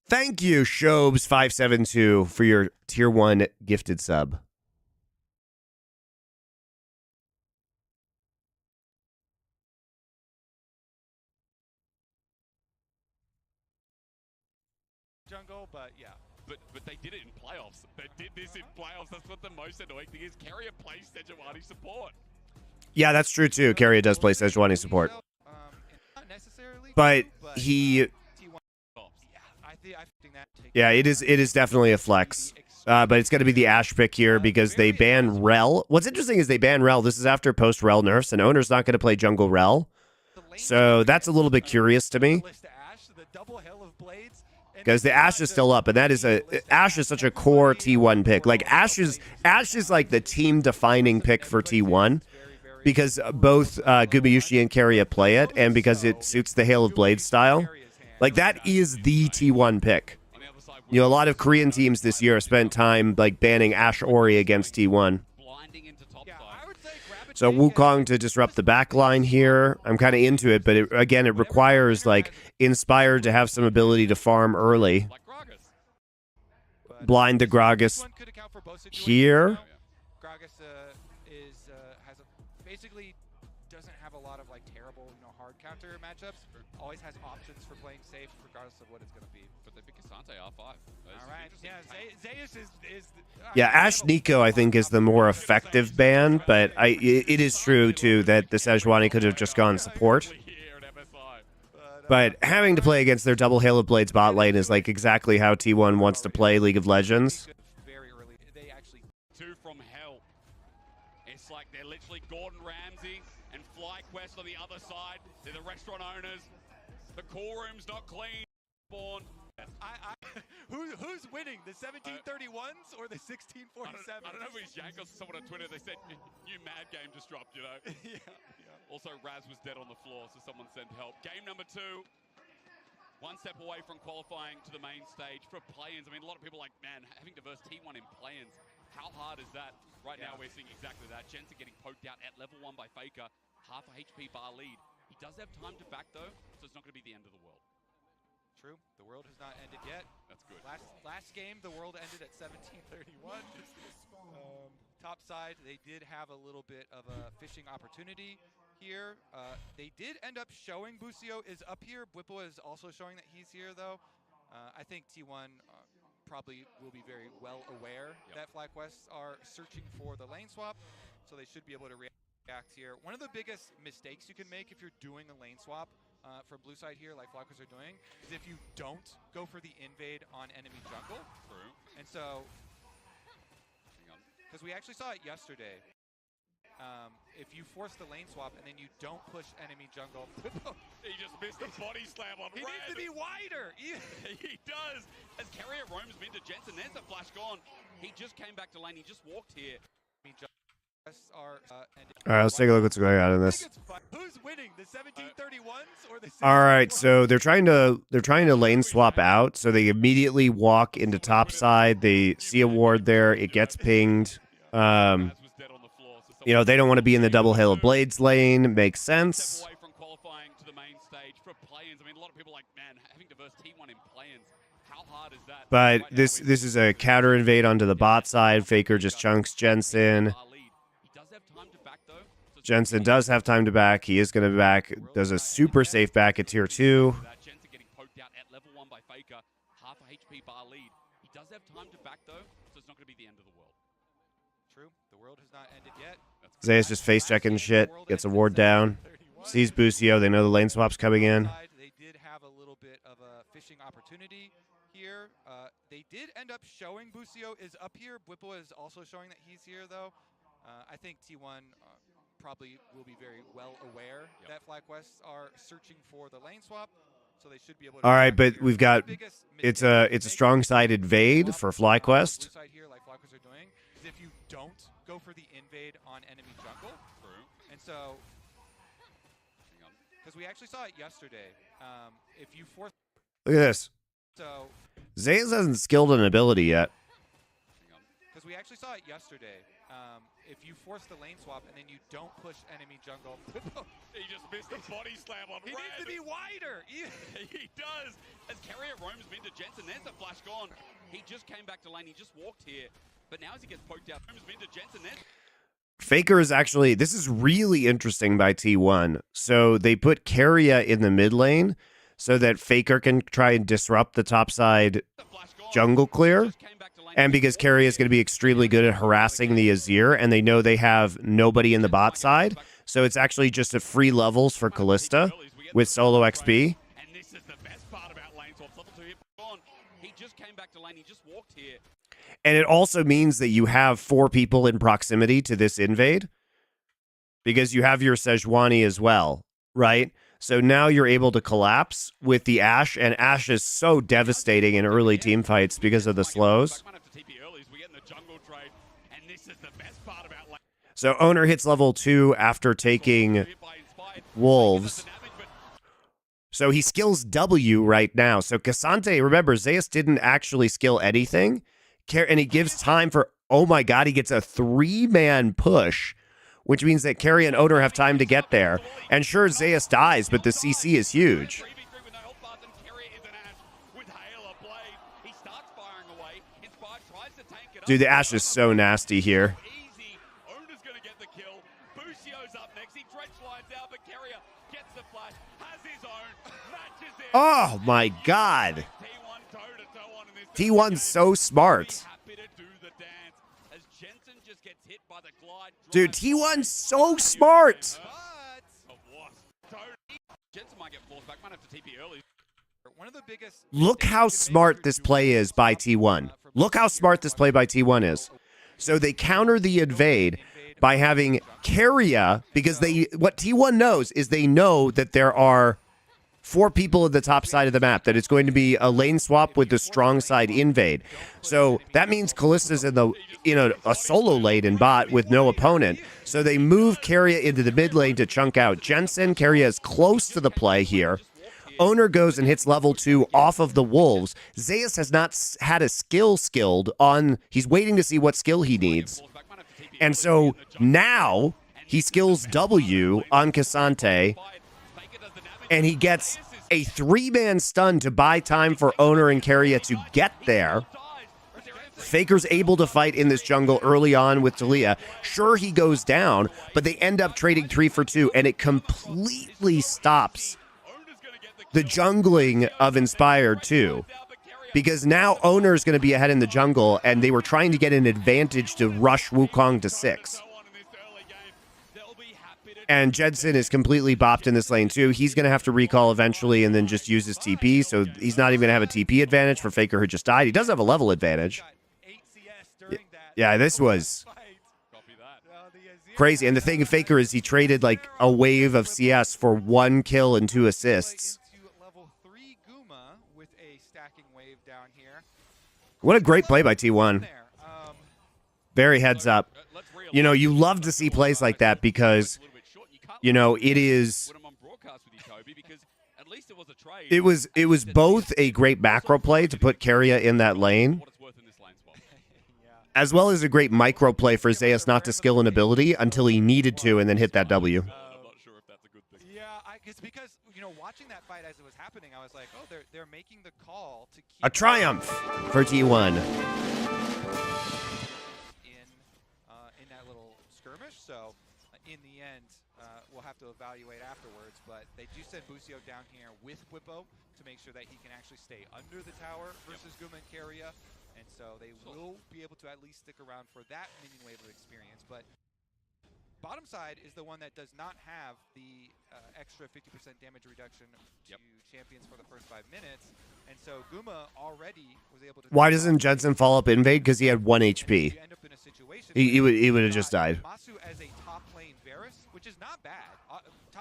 Thank you, Shobes572, for your tier 1 gifted sub. Jungle, but yeah. But they did it in playoffs. They did this in playoffs. That's what the most annoying thing is. Carrier plays Sejuani support. Yeah, that's true too. Carrier does play Sejuani support. Not necessarily, But but he... T1 I think that takes Yeah, it is definitely a flex. But it's going to be the Ashe pick here because they ban Rel. What's interesting is they ban Rel. This is after post-Rel nerfs, and Owner's not going to play jungle Rel. So that's a little bit curious to me. Because the Ashe is still up, and that is Ashe is such a core T1 pick. Like Ashe is like the team-defining pick for T1 because both Gumayushi and Keria play it, and because it suits the Hail of Blades style. Like that is the T1 pick. You know, a lot of Korean teams this year spent time like banning Ashe Ori against T1. So Wukong to disrupt the backline here. I'm kind of into it, but again, it requires like Inspired to have some ability to farm early. Blind the Gragas here. Gragas basically doesn't have a lot of like terrible, hard counter matchups. Always has options for playing safe, regardless of what it's going to be. But they pick Asante R5. All right, yeah, Zeus is Yeah, Ashe Nico I think is the more effective ban, but it is true too that the Sejuani could have just gone support. But having to play against their double Hail of Blades bot lane is like exactly how T1 wants to play League of Legends. very early. They actually 2 from hell. It's like they're literally Gordon Ramsay and FlyQuest on the other side. They're the restaurant owners. The cool room's not clean. Born. Who's winning, the 1731s or the 1647s? I don't know if it was Yank or someone on Twitter. They said, new Mad Game just dropped, yeah. Also, Raz was dead on the floor, so someone sent help. Game number 2. 1 step away from qualifying to the main stage for play-ins. I mean, a lot of people are like, man, having to verse T1 in play-ins, how hard is that? Right now, we're seeing exactly that. Jensen getting poked out at level 1 by Faker. Half a HP bar lead. He does have time to back, though, so it's not going to be the end of the world. True. The world has not ended yet. That's good. Last game, the world ended at 1731. Top side, they did have a little bit of a fishing opportunity here. They did end up showing Busio is up here. Bwipo is also showing that he's here, though. I think T1 probably will be very well aware that FlyQuest are searching for the lane swap, so they should be able to react here. One of the biggest mistakes you can make if you're doing a lane swap from blue side here, like FlyQuest are doing, is if you don't go for the invade on enemy jungle. True. And so, because we actually saw it yesterday, if you force the lane swap and then you don't push enemy jungle, He just missed a body slam on he needs to be wider. He does. As Carrier roams mid to Jensen, there's a flash gone. He just came back to lane. He just walked here. All right, let's take a look what's going on in this. Who's winning, the 1731s or the All right, so they're trying to lane swap out, so they immediately walk into top side. They see a ward there, it gets pinged. You know, they don't want to be in the double Hail of Blades lane. Makes sense. Away from qualifying to the main stage for play-ins. I mean, a lot of people are like, man, having to verse T1 in play-ins, how hard is that? But this is a counter invade onto the bot side. Faker just chunks Jensen. Jensen does have time to back. He is going to back. Does a super safe back at tier 2. Jensen getting poked out at level 1 by Faker. Half a HP bar lead. He does have time to back though, so it's not going to be the end of the world. True. The world has not ended yet. Zayas just face checking shit. Gets a ward down. Sees Busio. They know the lane swap's coming in. They did have a little bit of a fishing opportunity here. They did end up showing Busio is up here. Bwipo is also showing that he's here, though. I think T1 probably will be very well aware that FlyQuest are searching for the lane swap, so they should be able to. All right, but we've got it's a strong side invade for FlyQuest. Blue side here, like FlyQuest are doing, is if you don't go for the invade on enemy jungle. True. And so, because we actually saw it yesterday, if you force. Look at this. So. Zayas hasn't skilled an ability yet. because we actually saw it yesterday. If you force the lane swap and then you don't push enemy jungle, He just missed a body slam on he Red. needs to be wider. He does. As Carrier roams mid to Jensen, there's a flash gone. He just came back to lane. He just walked here. But now as he gets poked out, roams mid to Jensen, there's Faker is actually, this is really interesting by T1. So they put Keria in the mid lane so that Faker can try and disrupt the top side the flash gone. jungle clear. Just came back to lane. And because Keria is going to be extremely good at harassing the Azir, and they know they have nobody in the bot side, so it's actually just a free levels for Callista with solo XP. And this is the best part about lane swaps. Level 2 hit gone. He just came back to lane. He just walked here. And it also means that you have 4 people in proximity to this invade because you have your Sejuani as well, right? So now you're able to collapse with the Ashe, and Ashe is so devastating in early team fights because of the slows. Might have to TP early as we get in the jungle trade. And this is the best part about lane. So Owner hits level 2 after taking Hit by Inspired. Wolves. Damage, but So he skills W right now. So Cassante, remember, Zeus didn't actually skill anything. And he gives time for, oh my god, he gets a 3-man push, which means that Carry and Owner have time to get there. And sure, Zeus dies, but the CC is huge. 3v3 with no health bars, and Carrier is an Ashe with Hail a blade. He starts firing away. Inspired tries to tank it up. Dude, the Ashe is so nasty here. Easy. Owner's going to get the kill. Bucio's up next. He dredge lines out, but Carrier gets the flash, has his own, matches it. Oh my god. T1 toe-to-toe on in this. T1's so smart. Happy to do the dance as Jensen just gets hit by the glide. Dude, T1's so smart. Of what? Jensen might get forced back. Might have to TP early. One of the biggest. Look how smart this play is by T1. Look how smart this play by T1 is. So they counter the invade by having Keria, because what T1 knows is they know that there are 4 people at the top side of the map, that it's going to be a lane swap with the strong side invade. So that means Callista's in a solo lane in bot with no opponent. So they move Keria into the mid lane to chunk out Jensen. Keria is close to the play here. Owner goes and hits level 2 off of the Wolves. Zeus has not had a skilled on. He's waiting to see what skill he needs. And so now he skills W on Cassante, and he gets a 3-man stun to buy time for Owner and Keria to get there. Faker's able to fight in this jungle early on with Talia. Sure, he goes down, but they end up trading 3 for 2, and it completely stops the jungling of Inspired too. Because now Owner's going to be ahead in the jungle, and they were trying to get an advantage to rush Wukong to 6. And Jensen is completely bopped in this lane too. He's going to have to recall eventually and then just use his TP. So he's not even going to have a TP advantage for Faker, who just died. He does have a level advantage. Yeah, this was crazy. And the thing with Faker is he traded like a wave of CS for 1 kill and 2 assists. What a great play by T1. Very heads up. You know, you love to see plays like that because, you know, it was both a great macro play to put Keria in that lane, as well as a great micro play for Zeus not to skill an ability until he needed to and then hit that W. I'm not sure if that's a good thing. Yeah, it's because, you know, watching that fight as it was happening, I was like, oh, they're making the call to keep A triumph for T1. In that little skirmish. So in the end, we'll have to evaluate afterwards. But they do send Bucio down here with Whippo to make sure that he can actually stay under the tower versus Guma and Keria. And so they will be able to at least stick around for that minion wave of experience. But bottom side is the one that does not have the extra 50% damage reduction to champions for the first 5 minutes. And so Guma already was able to... Why doesn't Jensen follow up invade? Because he had 1 HP. You end up in a situation He would have just died. Masu as a top lane Varus, which is not bad.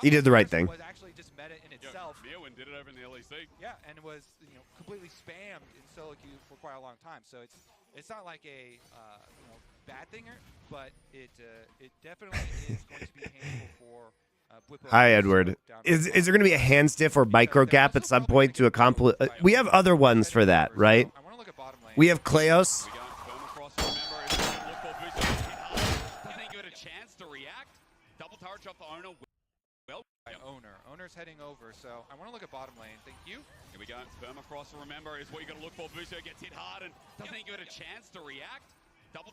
He did the right thing. Was actually just meta in itself. Neowin did it over in the LEC. Yeah, and was completely spammed in solo queue for quite a long time. So it's not like a bad thing, but it definitely is going to be painful for. Hi, Edward. Is there going to be a hand stiff or micro gap at some point to accomplish? We have other ones for that, right? I want to look at bottom lane. We have Kleos. We got Permafrost, remember, Owner's heading over, so I want to look at bottom lane. Thank you. Here we go. Permafrost, remember, is what you got to look for. Busio gets hit hard and doesn't even give it a chance to react.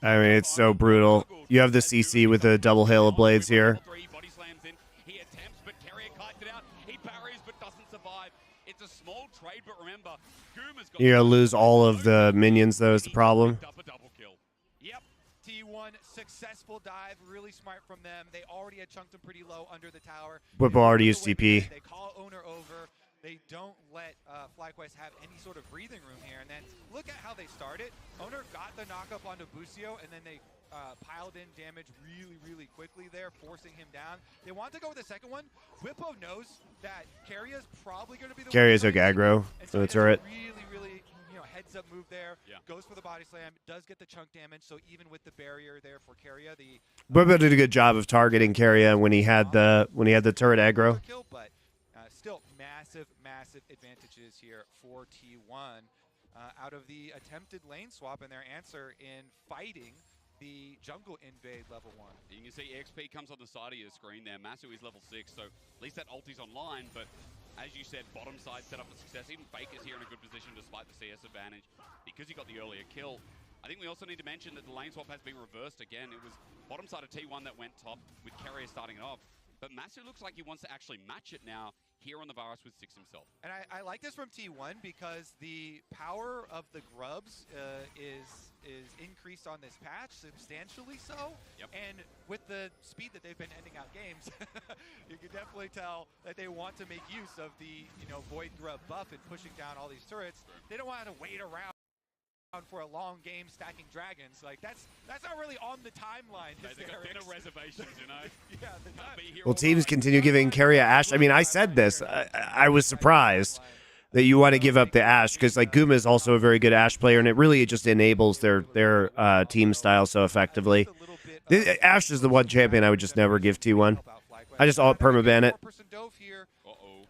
I mean, it's so brutal. You have the CC with a double hail of blades here. Body slams in. He attempts, but Carrier kites it out. He parries, but doesn't survive. It's a small trade, but remember, Guma's got... You're going to lose all of the minions, though, is the problem. Double kill. Yep. T1, successful dive, really smart from them. They already had chunked him pretty low under the tower. Whip already used TP. They call Owner over. They don't let FlyQuest have any sort of breathing room here. And then look at how they started. Owner got the knockup onto Busio, and then they piled in damage really, really quickly there, forcing him down. They want to go with the second one. Whippo knows that Carria's probably going to be the Carria's like aggro for the turret. Really, heads up move there. Yeah. Goes for the body slam. Does get the chunk damage. So even with the barrier there for Carria, the Whippo did a good job of targeting Carria when he had the turret aggro. kill, but still massive advantages here for T1 out of the attempted lane swap and their answer in fighting the jungle invade level 1. You can see XP comes on the side of your screen there. Masu is level 6, so at least that ulti's online, but as you said, bottom side set up for success. Even Faker's here in a good position despite the CS advantage because he got the earlier kill. I think we also need to mention that the lane swap has been reversed again. It was bottom side of T1 that went top with Carrier starting it off. But Masu looks like he wants to actually match it now here on the Varus with 6 himself. And I like this from T1 because the power of the grubs is increased on this patch, substantially so. Yep. And with the speed that they've been ending out games, you can definitely tell that they want to make use of the Void Grub buff and pushing down all these turrets. They don't want to wait around for a long game stacking dragons. Like that's not really on the timeline. They've got dinner reservations, Yeah, Well, teams continue giving Carria Ashe. I mean, I said this. I was surprised that you want to give up the Ashe because like Guma is also a very good Ashe player, and it really just enables their team style so effectively. Ashe is the one champion I would just never give T1. I just alt permaban it.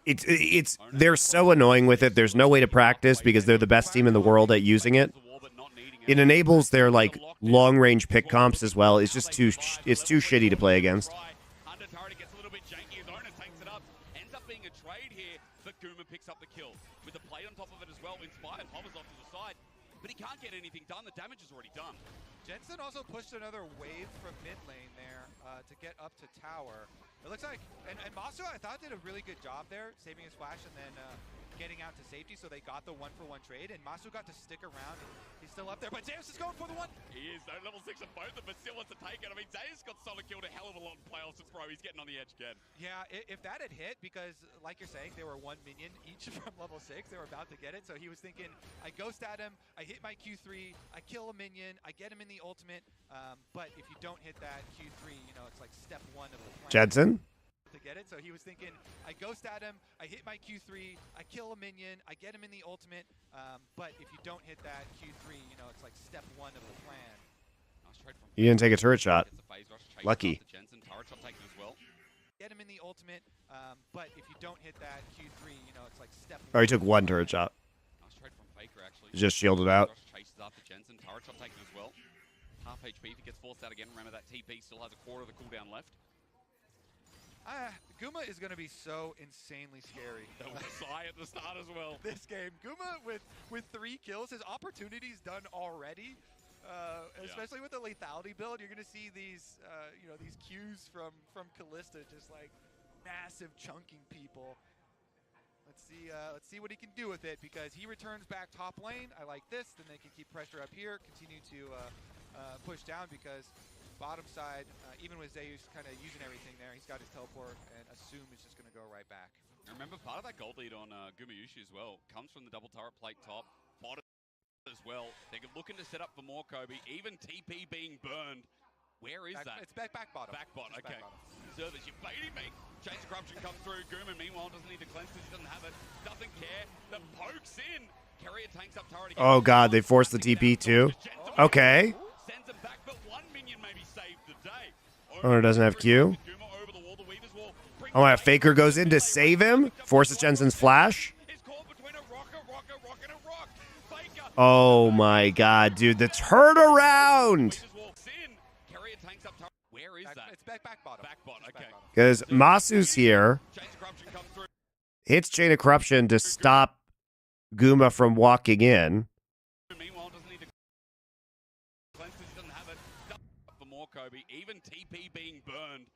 It's they're so annoying with it. There's no way to practice because they're the best team in the world at using it. It enables their like long range pick comps as well. It's just too shitty to play against. Under turret gets a little bit janky. His owner takes it up. Ends up being a trade here, but Guma picks up the kill with the plate on top of it as well. Inspired hovers off to the side, but he can't get anything done. The damage is already done. Jensen also pushed another wave from mid lane there to get up to tower. It looks like, and Masu I thought did a really good job there, saving his flash and then getting out to safety, so they got the 1-for-1 trade, and Masu got to stick around. He's still up there, but Zeus is going for the one. He is, though, level 6 of both of them, but still wants to take it. I mean, Zeus got solid killed a hell of a lot in playoffs, bro. He's getting on the edge again. Yeah, if that had hit, because like you're saying, they were 1 minion each from level 6. They were about to get it, so he was thinking, I ghost at him, I hit my Q3, I kill a minion, I get him in the ultimate, but if you don't hit that Q3, it's like step 1 of the plan. Jensen? To get it, so he was thinking, I ghost at him, I hit my Q3, I kill a minion, I get him in the ultimate, but if you don't hit that Q3, it's like step 1 of the plan. Nice trade from You didn't take a turret shot. Lucky. Jensen, turret shot taken as well. Get him in the ultimate, but if you don't hit that Q3, it's like step 1. Oh, he took one turret shot. Nice trade from Faker, actually. Just shielded out. Chases after Jensen, turret shot taken as well. Half HP if he gets forced out again. Remember that TP still has a quarter of the cooldown left. Guma is going to be so insanely scary. There was a sigh at the start as well. This game, Guma with 3 kills, his opportunities done already. Especially with the lethality build, you're going to see these, these Qs from Kalista just like massive chunking people. Let's see what he can do with it because he returns back top lane. I like this. Then they can keep pressure up here, continue to push down because bottom side, even with Zeus kind of using everything there, he's got his teleport and assume it's just going to go right back. And remember, part of that gold lead on Gumayushi as well comes from the double turret plate top, bottom as well. They're looking to set up for more Kobe, even TP being burned. Where is that? It's back bottom. Back bot, Just okay. back bottom. Service, you're baiting me. Chains of Corruption comes through. Guma, meanwhile, doesn't need to cleanse because he doesn't have it. Doesn't care. The pokes in. Carrier tanks up turret again. Oh god, they forced the TP too. Okay. Sends him back, but one minion maybe saved the day. Owner doesn't have Q. Oh my, Faker goes in to save him. Forces Jensen's flash. Oh my god, dude, the turnaround! Where is that? It's back bottom. Back bot, okay. Because Masu's here. hits Chain of Corruption to stop Guma from walking in. Meanwhile, doesn't need to cleanse because he doesn't have it. For more Kobe, even TP being burned.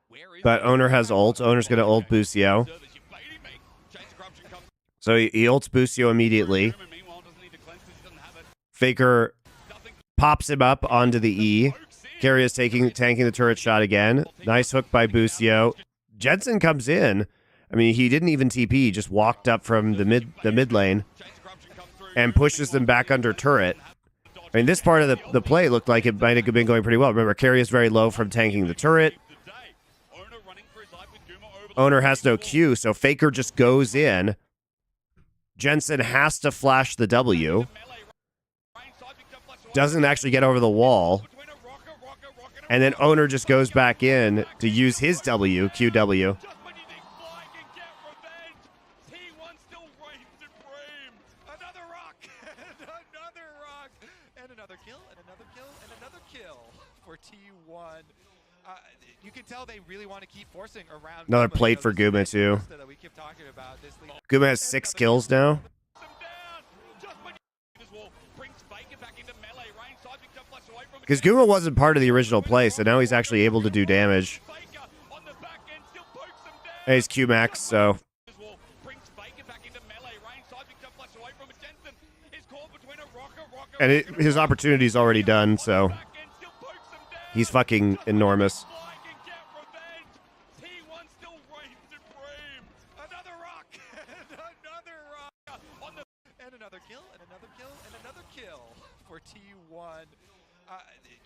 Where is But Owner has ult. Owner's going to ult Busio. So he ults Busio immediately. Faker pops him up onto the E. Carry is tanking the turret shot again. Nice hook by Busio. Jensen comes in. I mean, he didn't even TP. He just walked up from the mid lane and pushes them back under turret. I mean, this part of the play looked like it might have been going pretty well. Remember, Carry is very low from tanking the turret. Owner has no Q, so Faker just goes in. Jensen has to flash the W. Doesn't actually get over the wall. And then Owner just goes back in to use his W, QW. You can tell they really want to keep forcing around. Another plate for Guma, too. Guma has 6 kills now. Because Guma wasn't part of the original play, so now he's actually able to do damage. And he's Q-Max, so... And his opportunity's already done, so... He's fucking enormous.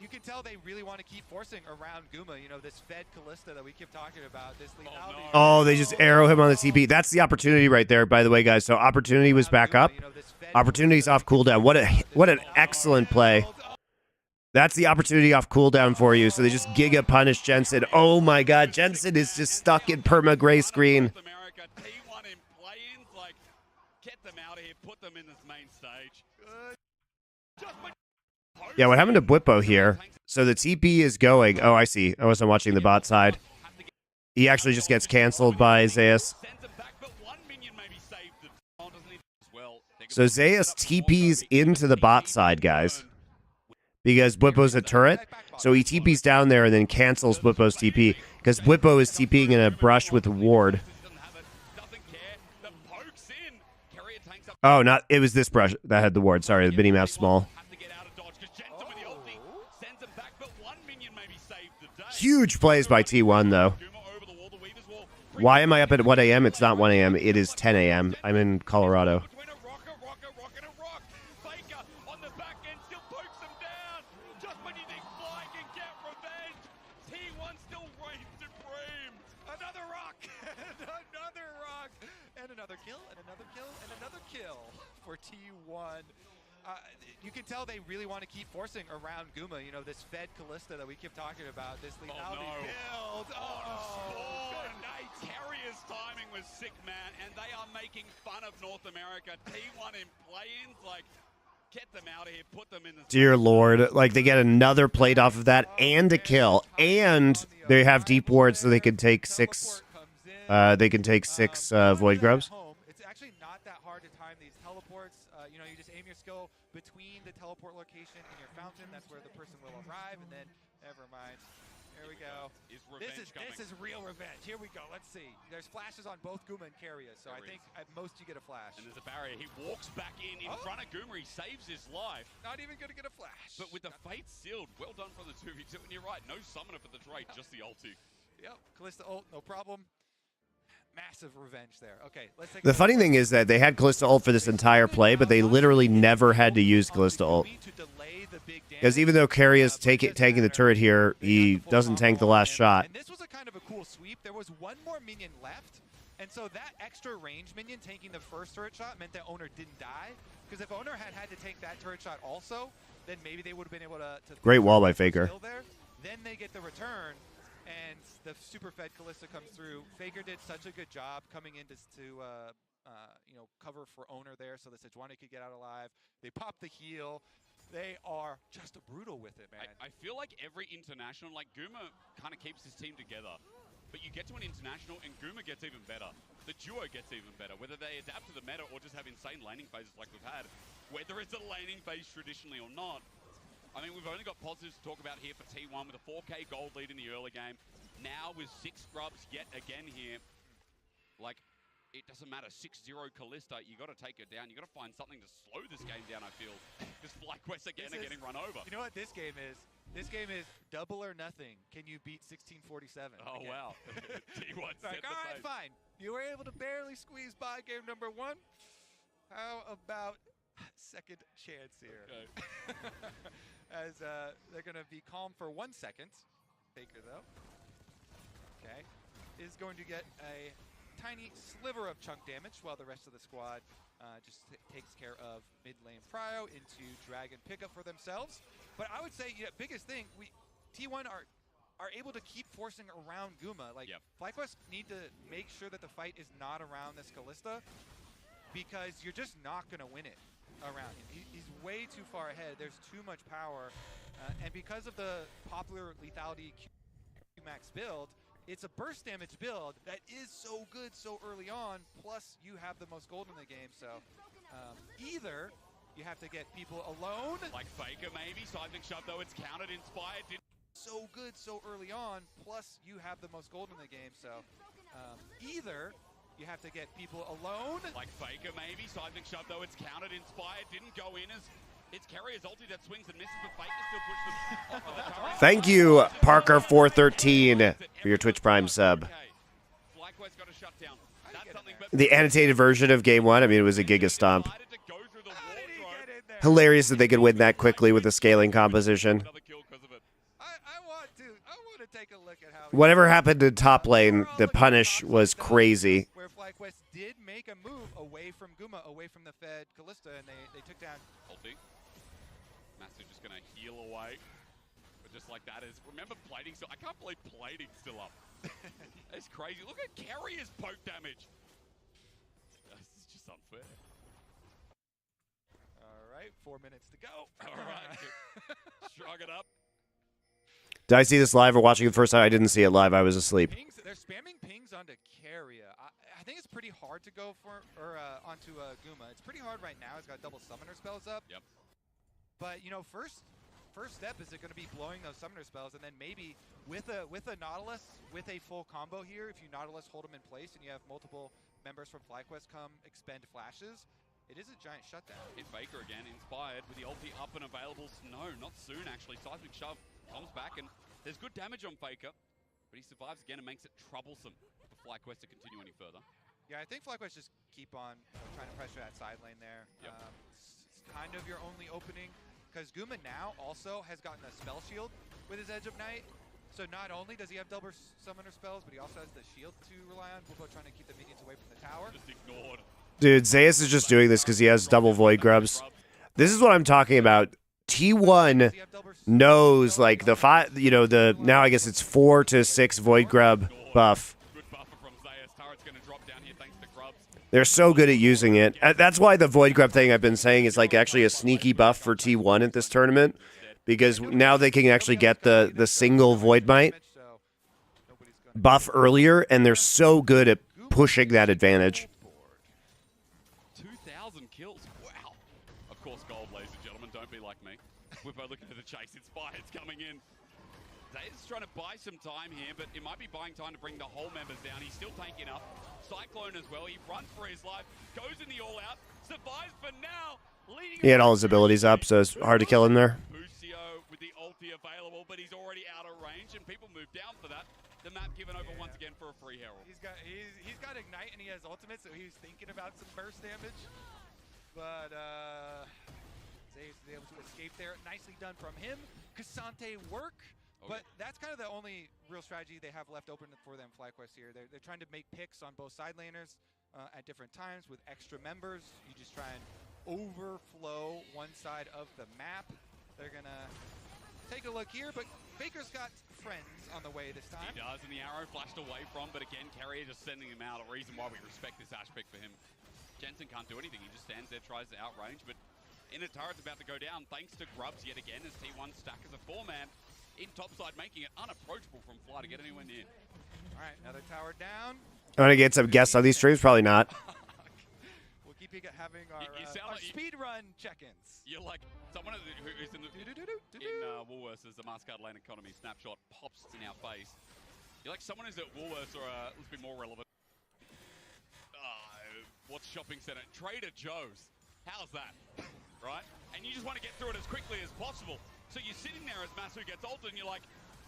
You can tell they really want to keep forcing around Guma, you know, this Fed Callista that we keep talking about, this lethality. Oh, they just arrow him on the TP. That's the opportunity right there, by the way, guys. So opportunity was back up. Opportunity's off cooldown. What an excellent play. That's the opportunity off cooldown for you. So they just Giga punish Jensen. Oh my god, Jensen is just stuck in perma gray screen. Yeah, what happened to Bwipo here? So the TP is going. Oh, I see. I wasn't watching the bot side. He actually just gets canceled by Zeus. So Zeus TPs into the bot side, guys. Because Bwipo's a turret. So he TPs down there and then cancels Bwipo's TP. Because Bwipo is TPing in a brush with a ward. Oh, it was this brush that had the ward. Sorry, the mini map's small. Huge plays by T1, though. Why am I up at 1 a.m.? It's not 1 a.m. It is 10 a.m. I'm in Colorado. For T1. You can tell they really want to keep forcing around Guma, you know, this Fed Callista that we keep talking about, this lethality build. Good night. Terrier's timing was sick, man, and they are making fun of North America. T1 in play-ins, like, get them out of here, put them in the... Dear Lord, like, they get another plate off of that and a kill, and they have deep wards so they can take 6, Void Grubs. It's actually not that hard to time these teleports. You know, you just aim your skill between the teleport location and your fountain. That's where the person will arrive, and then, never mind. There we go. This is real revenge. Here we go. Let's see. There's flashes on both Guma and Karius, so I think at most you get a flash. And there's a barrier. He walks back in front of Guma. He saves his life. Not even going to get a flash. But with the fate sealed, well done from the 2v2. And you're right, no summoner for the Drake, just the ulti. Yep, Callista ult, no problem. Massive revenge there. Okay, let's take the funny thing is that they had Callista ult for this entire play, but they literally never had to use Callista ult. Because even though Carry is tanking the turret here, he doesn't tank the last shot. And this was a kind of a cool sweep. There was one more minion left, and so that extra range minion tanking the first turret shot meant that Owner didn't die. Because if Owner had to tank that turret shot also, then maybe they would have been able to great wall by Faker. Then they get the return. And the super fed Callista comes through. Faker did such a good job coming in to you know, cover for Owner there so that Sejuani could get out alive. They pop the heal. They are just brutal with it, man. I feel like every international, like Guma kind of keeps his team together. but you get to an international and Guma gets even better. The duo gets even better, whether they adapt to the meta or just have insane laning phases like we've had. Whether it's a laning phase traditionally or not, I mean, we've only got positives to talk about here for T1 with a 4K gold lead in the early game. Now with 6 scrubs yet again here. Like, it doesn't matter, 6-0 Kalista, you got to take it down. You got to find something to slow this game down, I feel. Because FlyQuest again are getting run over. You know what this game is? This game is double or nothing. Can you beat 1647? Oh, again? wow. T1 like, all right, fine. You were able to barely squeeze by game number 1. How about second chance here? Okay. As they're going to be calm for 1 second. Faker, though. Okay. Is going to get a tiny sliver of chunk damage while the rest of the squad just takes care of mid lane prio into dragon pickup for themselves. But I would say, biggest thing, T1 are able to keep forcing around Guma. Like, FlyQuest need to make sure that the fight is not around this Kalista, because you're just not going to win it around him. He's way too far ahead. There's too much power. And because of the popular lethality Climax build, it's a burst damage build that is so good so early on, plus you have the most gold in the game. So either you have to get people alone. Like Faker maybe, seismic shove though, it's countered, inspired. So good so early on, plus you have the most gold in the game. So either you have to get people alone. Like Faker maybe, seismic shove though, it's countered, inspired, didn't go in as it's Carrier's ulti that swings and misses, but Faker still pushes them off of the turret. Thank you, Parker413, for your Twitch Prime sub. FlyQuest got a shutdown. That's something, but The annotated version of Game 1, I mean, it was a Giga Stomp. Hilarious that they could win that quickly with a scaling composition. I want to take a look at how Whatever happened in top lane, the punish was crazy. Where FlyQuest did make a move away from Guma, away from the Fed Kalista, and they took down ulti. Master just gonna heal away. But just like that is, remember plating still, I can't believe plating's still up. It's crazy. Look at Carrier's poke damage. This is just unfair. All right, 4 minutes to go. All right, shrug it up. Did I see this live or watching it the first time? I didn't see it live. I was asleep. Pings, they're spamming pings onto Carrier. I think it's pretty hard to go for onto Guma. It's pretty hard right now. He's got double summoner spells up. Yep. But first step is it going to be blowing those summoner spells, and then maybe with a Nautilus with a full combo here, if you Nautilus hold them in place and you have multiple members from FlyQuest come expend flashes, it is a giant shutdown. Hit Faker again, inspired with the ulti up and available. No, not soon actually. Seismic shove comes back and there's good damage on Faker, but he survives again and makes it troublesome for FlyQuest to continue any further. Yeah, I think FlyQuest just keep on trying to pressure that side lane there. Yep. It's kind of your only opening, because Guma now also has gotten a spell shield with his Edge of Night. So not only does he have double summoner spells, but he also has the shield to rely on. People are trying to keep the minions away from the tower. Just ignored. Dude, Zeus is just doing this because he has double Void Grubs. This is what I'm talking about. T1 knows, like, the now I guess it's 4 to 6 Void Grub buff. Good buffer from Zeus. Turret's gonna drop down here thanks to Grubs. They're so good at using it. That's why the Void Grub thing I've been saying is like actually a sneaky buff for T1 at this tournament, because now they can actually get the single Void Might buff earlier, and they're so good at pushing that advantage. 2,000 kills. Wow. Of course, gold, ladies and gentlemen. Don't be like me. We're both looking for the chase. Inspired's coming in. Zeus is trying to buy some time here, but it might be buying time to bring the whole members down. He's still tanking up. Cyclone as well. He runs for his life, goes in the all-out, survives for now. He had all his abilities up, so it's hard to kill him there. Busio with the ulti available, but he's already out of range, and people move down for that. The map given over once again for a free herald. He's got Ignite and he has ultimate, so he's thinking about some burst damage. But Zeus is able to escape there. Nicely done from him. Cassante work. But that's kind of the only real strategy they have left open for them, FlyQuest here. They're trying to make picks on both side laners at different times with extra members. You just try and overflow one side of the map. They're going to take a look here, but Baker's got friends on the way this time. He does, and the arrow flashed away from, but again, Carrier just sending him out. A reason why we respect this Ash pick for him. Jensen can't do anything. He just stands there, tries to outrange, but in the turret's about to go down thanks to Grubs yet again as T1 stack as a 4-man in topside, making it unapproachable from Fly to get anywhere near. All right, another tower down. I'm gonna get some guests on these streams. Probably not. We'll keep having our, sound our like speed run check-ins. You're like someone who's in Woolworths as the Mascot Lane economy snapshot pops in our face. You're like someone who's at Woolworths or let's be more relevant. What's shopping center? Trader Joe's. How's that? Right? And you just want to get through it as quickly as possible. So you're sitting there as Masu gets ulted and you're like,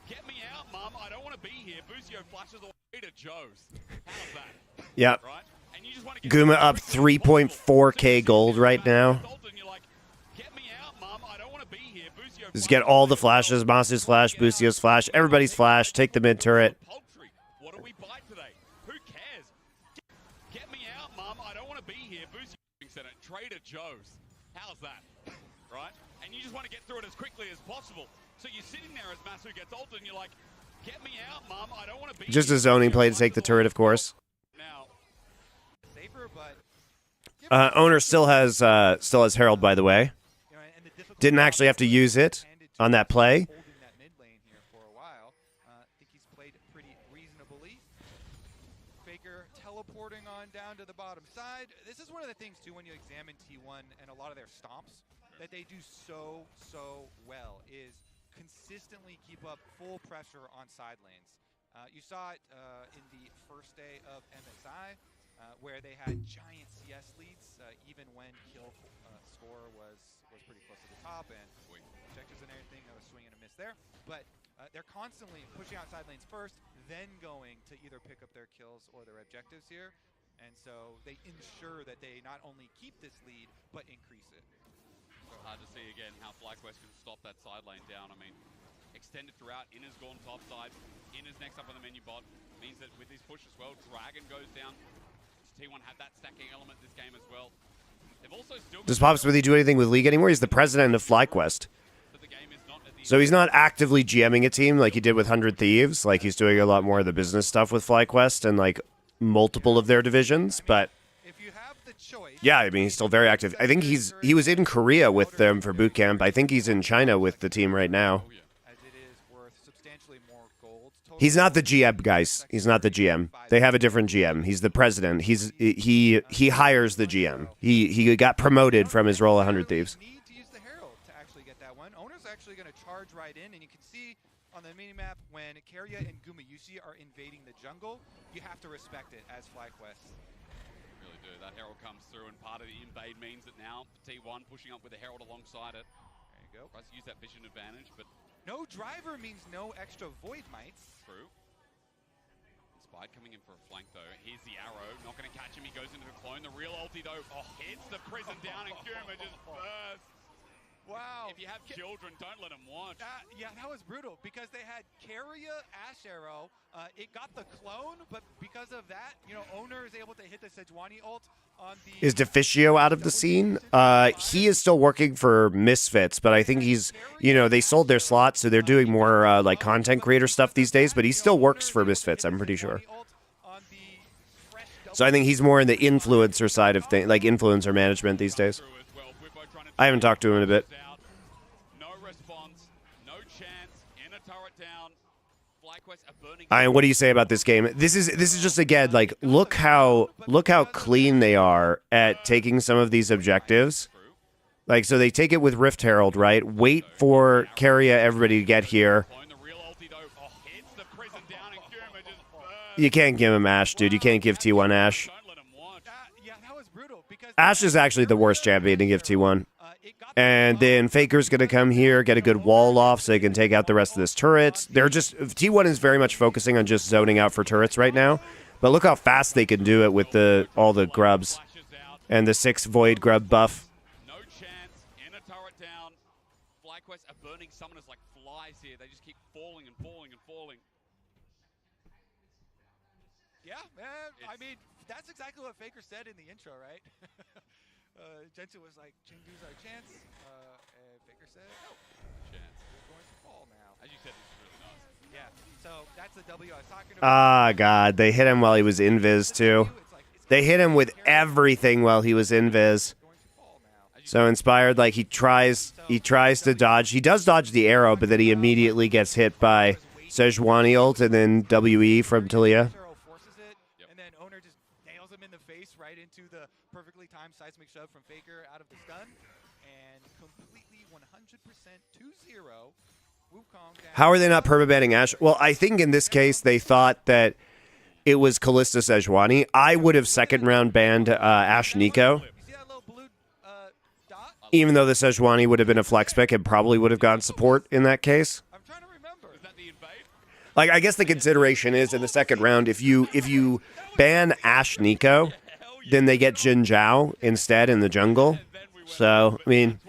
get me out, Mum. I don't want to be here. Busio flashes all Trader Joe's. How's that? Yep. Right? And you just want to get Guma up 3.4k gold right now. Just get all the flashes. Masu's flash, Busio's flash, everybody's flash. Take the mid turret. What do we buy today? Who cares? Get me out, Mum. I don't want to be here. Busio center. Trader Joe's. How's that? Right? And you just want to get through it as quickly as possible. So you're sitting there as Masu gets ulted and you're like, get me out, Mum. I don't want to be Just here. a zoning play to take the turret, of course. Now, Safer, but Owner still has Herald, by the way. Didn't actually have to use it on that play. Holding that mid lane here for a while. I think he's played pretty reasonably. Faker teleporting on down to the bottom side. This is one of the things too when you examine T1 and a lot of their stomps that they do so well is consistently keep up full pressure on side lanes. You saw it in the first day of MSI where they had giant CS leads even when kill score was pretty close to the top and objectives and everything. That was swing and a miss there. But they're constantly pushing out side lanes first, then going to either pick up their kills or their objectives here. And so they ensure that they not only keep this lead, but increase it. So hard to see again how FlyQuest can stop that side lane down. I mean, extended throughout. Inner's gone top side. Inner's next up on the menu bot. Means that with this push as well, Dragon goes down. T1 had that stacking element this game as well. They've also still Does Pops Smithy do anything with League anymore? He's the president of FlyQuest. So he's not actively GMing a team like he did with 100 Thieves. Like he's doing a lot more of the business stuff with FlyQuest and like multiple of their divisions. But yeah, I mean, he's still very active. I think he was in Korea with them for boot camp. I think he's in China with the team right now. He's not the GM, guys. He's not the GM. They have a different GM. He's the president. He hires the GM. He got promoted from his role at 100 Thieves. Need to use the Herald to actually get that one. Owner's actually going to charge right in, and you can see on the minimap when Keria and Gumayusi are invading the jungle, you have to respect it as FlyQuest. Really do. That Herald comes through, and part of the invade means that now T1 pushing up with the Herald alongside it. There you go. Tries to use that vision advantage, but no driver means no extra void mites. True. Spide coming in for a flank though. Here's the arrow. Not going to catch him. He goes into the clone. The real ulti though hits the prison down, and Kuma just bursts. Wow. If you have children, don't let them watch. Yeah, that was brutal because they had Keria, Ash Arrow. It got the clone, but because of that, Owner is able to hit the Sejuani ult on the... Is Deficio out of the scene? He is still working for Misfits, but I think he's, they sold their slots, so they're doing more like content creator stuff these days, but he still works for Misfits, I'm pretty sure. So I think he's more in the influencer side of things, like influencer management these days. I haven't talked to him in a bit. No response, no chance, in a turret down. FlyQuest are burning. Ian, what do you say about this game? This is just again like look how clean they are at taking some of these objectives. Like so they take it with Rift Herald, right? Wait for Keria everybody to get here. You can't give him Ash, dude. You can't give T1 Ash. Ash is actually the worst champion to give T1. And then Faker's going to come here, get a good wall off so they can take out the rest of this turret. T1 is very much focusing on just zoning out for turrets right now. But look how fast they can do it with all the grubs and the 6 Void grub buff. No chance, in a turret down. FlyQuest are burning summoners like flies here. They just keep falling and falling and falling. Yeah, man. I mean, that's exactly what Faker said in the intro, right? Jensen was like, Chengdu's our chance. And Faker said, no. Chance. We're going to fall now. As you said, this is really nice. Yeah, so that's the W I was talking about. Ah, God. They hit him while he was invis, too. They hit him with everything while he was invis. So Inspired, like, he tries to dodge. He does dodge the arrow, but then he immediately gets hit by Sejuani ult and then WE from Talia. Forces it, and then Owner just nails him in the face right into the perfectly timed seismic shove from Faker out of the stun, and completely 100% 2-0. Wukong down. How are they not permabanning Ashe? Well, I think in this case they thought that it was Kalista Sejuani. I would have second round banned Ashe Nico. You see that little blue dot? Even though the Sejuani would have been a flex pick, it probably would have gotten support in that case. I'm trying to remember. Is that the invade? Like, I guess the consideration is in the second round, if you ban Ashe Nico, then they get Jin Zhao instead in the jungle. So, I mean,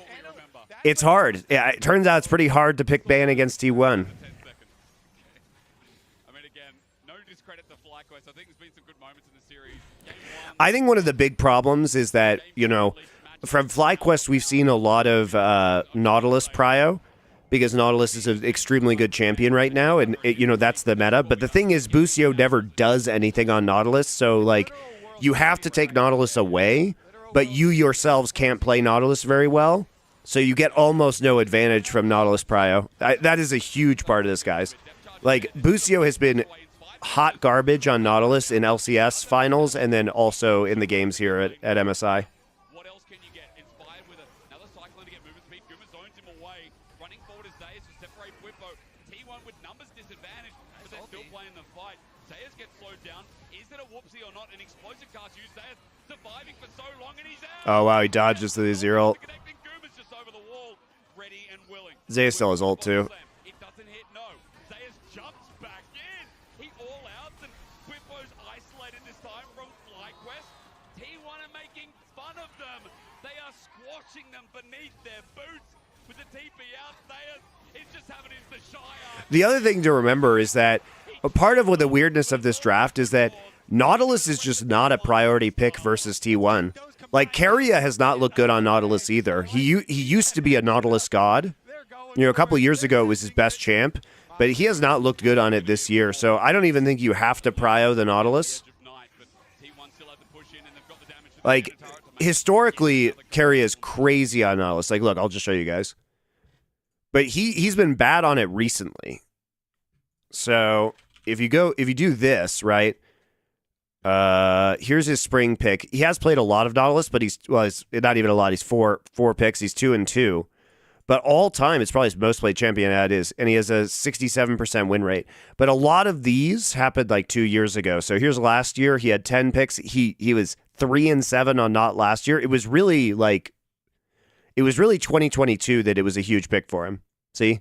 it's hard. Yeah, it turns out it's pretty hard to pick ban against T1. 10 seconds. I mean, again, no discredit to FlyQuest. I think there's been some good moments in the series. Game one, I think one of the big problems is that, you know, from FlyQuest, we've seen a lot of Nautilus prio, because Nautilus is an extremely good champion right now, and, you know, that's the meta. But the thing is, Busio never does anything on Nautilus, so, like, you have to take Nautilus away, but you yourselves can't play Nautilus very well, so you get almost no advantage from Nautilus prio. That is a huge part of this, guys. Like, Busio has been hot garbage on Nautilus in LCS finals, and then also in the games here at MSI. what else can you get? Inspired with another cyclone to get movement speed. Guma zones him away. Running forward is Zayas to separate Whippo. T1 with numbers disadvantage, but they're still playing the fight. Zayas gets slowed down. Is it a whoopsie or not? An explosive cast used. Zayas surviving for so long, and he's out. Oh, wow, he dodges the zero. Connecting Guma's just over the wall, ready and willing. Zayas still has ult, too. It doesn't hit, no. Zayas jumps back in. He all outs, and Whippo's isolated this time from FlyQuest. T1 are making fun of them. They are squashing them beneath their boots. With the TP out, Zayas is just having his the Shire. The other thing to remember is that a part of what the weirdness of this draft is that Nautilus is just not a priority pick versus T1. Like, Keria has not looked good on Nautilus either. He used to be a Nautilus god. You know, a couple of years ago it was his best champ, but he has not looked good on it this year. So I don't even think you have to prio the Nautilus. Like, historically, Keria is crazy on Nautilus. Like, look, I'll just show you guys. But he's been bad on it recently. So if you do this, right? Here's his spring pick. He has played a lot of Nautilus, but he's not even a lot. He's four picks. He's 2-2. But all time, it's probably his most played champion that is, and he has a 67% win rate. But a lot of these happened like 2 years ago. So here's last year. He had 10 picks. He was 3-7 on not last year. It was really 2022 that it was a huge pick for him. See?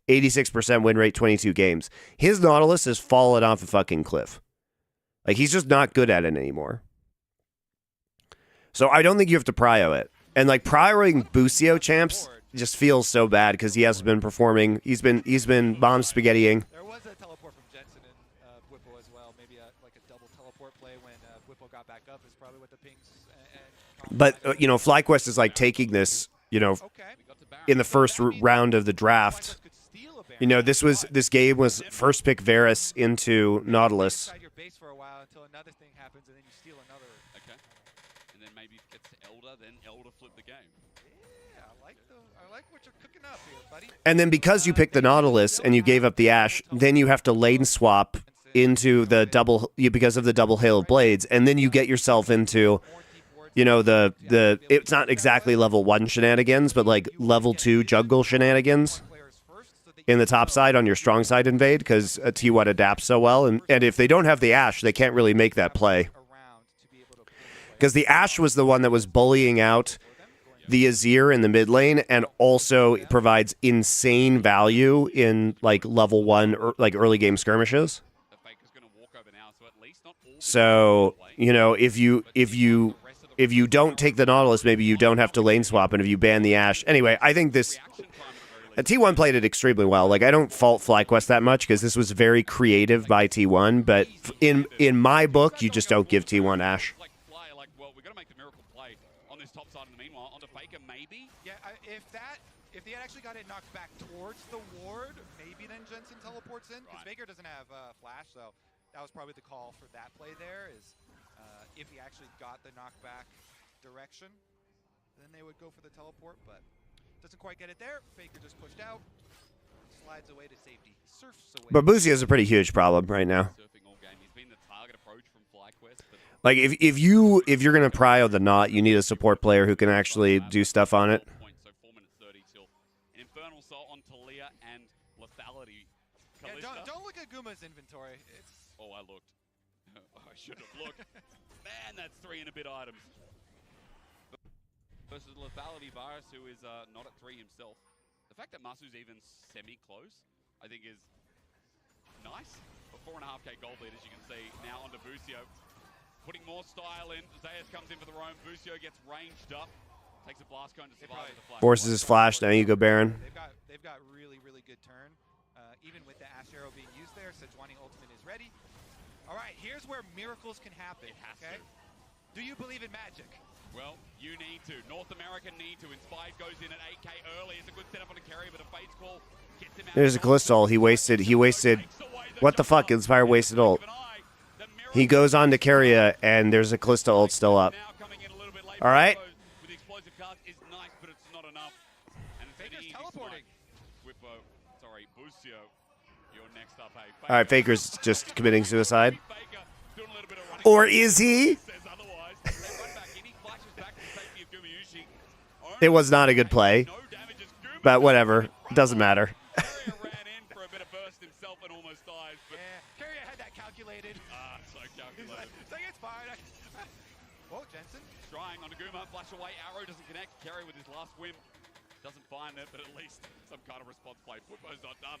86% win rate, 22 games. His Nautilus has fallen off a fucking cliff. Like, he's just not good at it anymore. So I don't think you have to prio it. And, like, prioring Busio champs just feels so bad because he hasn't been performing. He's been bomb spaghettiing. There was a teleport from Jensen and Whippo as well. Maybe like a double teleport play when Whippo got back up is probably what the pings and But, you know, FlyQuest is, like, taking this, you know, in the first round of the draft. You know, this game was first pick Varus into Nautilus. inside your base for a while until another thing happens, and then you steal another. Okay. And then maybe it gets to Elder, then Elder flip the game. Yeah, I like what you're cooking up here, buddy. And then because you picked the Nautilus and you gave up the Ashe, then you have to lane swap into the double because of the double hail of blades, and then you get yourself into, you know, the it's not exactly level 1 shenanigans, but like level 2 jungle shenanigans in the top side on your strong side invade, because T1 adapts so well, and if they don't have the Ashe, they can't really make that play. Because the Ashe was the one that was bullying out the Azir in the mid lane, and also provides insane value in like level 1 or like early game skirmishes. So, you know, if you don't take the Nautilus, maybe you don't have to lane swap, and if you ban the Ashe, anyway, I think this. T1 played it extremely well. Like, I don't fault FlyQuest that much because this was very creative by T1, but in my book, you just don't give T1 Ashe. Well, we got to make the miracle play on this top side in the meanwhile. Onto Faker, maybe? Yeah, if they had actually got it knocked back towards the ward, maybe then Jensen teleports in, because Faker doesn't have flash, so that was probably the call for that play there, is if he actually got the knockback direction, then they would go for the teleport, but doesn't quite get it there. Faker just pushed out. slides away to safety, surfs away. But Bucio is a pretty huge problem right now. Surfing all game. He's been the target approach from FlyQuest, but Like if you're gonna prio the knot, you need a support player who can actually do stuff on it. Points, so 4 minutes 30 till an infernal assault on Talia and lethality. Yeah, Kalista. don't look at Guma's inventory. It's Oh, I looked. I should have looked. Man, that's 3 and a bit items. Versus lethality virus, who is not at 3 himself. The fact that Masu's even semi-close, I think, is nice. But 4.5k gold lead, as you can see. Now onto Bucio. Putting more style in. Zayas comes in for the roam. Bucio gets ranged up. Takes a blast cone to survive with the flash. Forces his flash. Now you go Baron. they've got really good turn. Even with the Ash Arrow being used there, Sejuani ultimate is ready. All right, here's where miracles can happen. It has okay? to. Do you believe in magic? Well, you need to. North America need to. Inspired goes in at 8k early. It's a good setup on a carry, but a Fate's Call gets him out. There's a Callisto. He wasted. What the fuck? Inspire wasted ult. He goes on to Carria, and there's a Callisto ult still up. All right. With the explosive cards is nice, but it's not enough. And it's an Faker's easy teleporting. swipe. Sorry, Bucio. You're next up, hey. All right, Faker's just committing suicide. Faker doing a little bit of running. Or is he? Says otherwise. They run back in, he flashes back to the safety of Gumayushi. It was not a good play, No damage as Guma but whatever. Doesn't matter. Carrier ran in for a bit of burst himself and almost dies. But Yeah, Carrier had that calculated. so He's calculated. like, it's fine. Whoa, Jensen. Trying onto Guma, flash away, arrow doesn't connect. Carry with his last whim. Doesn't find it, but at least some kind of response play. Football's not done.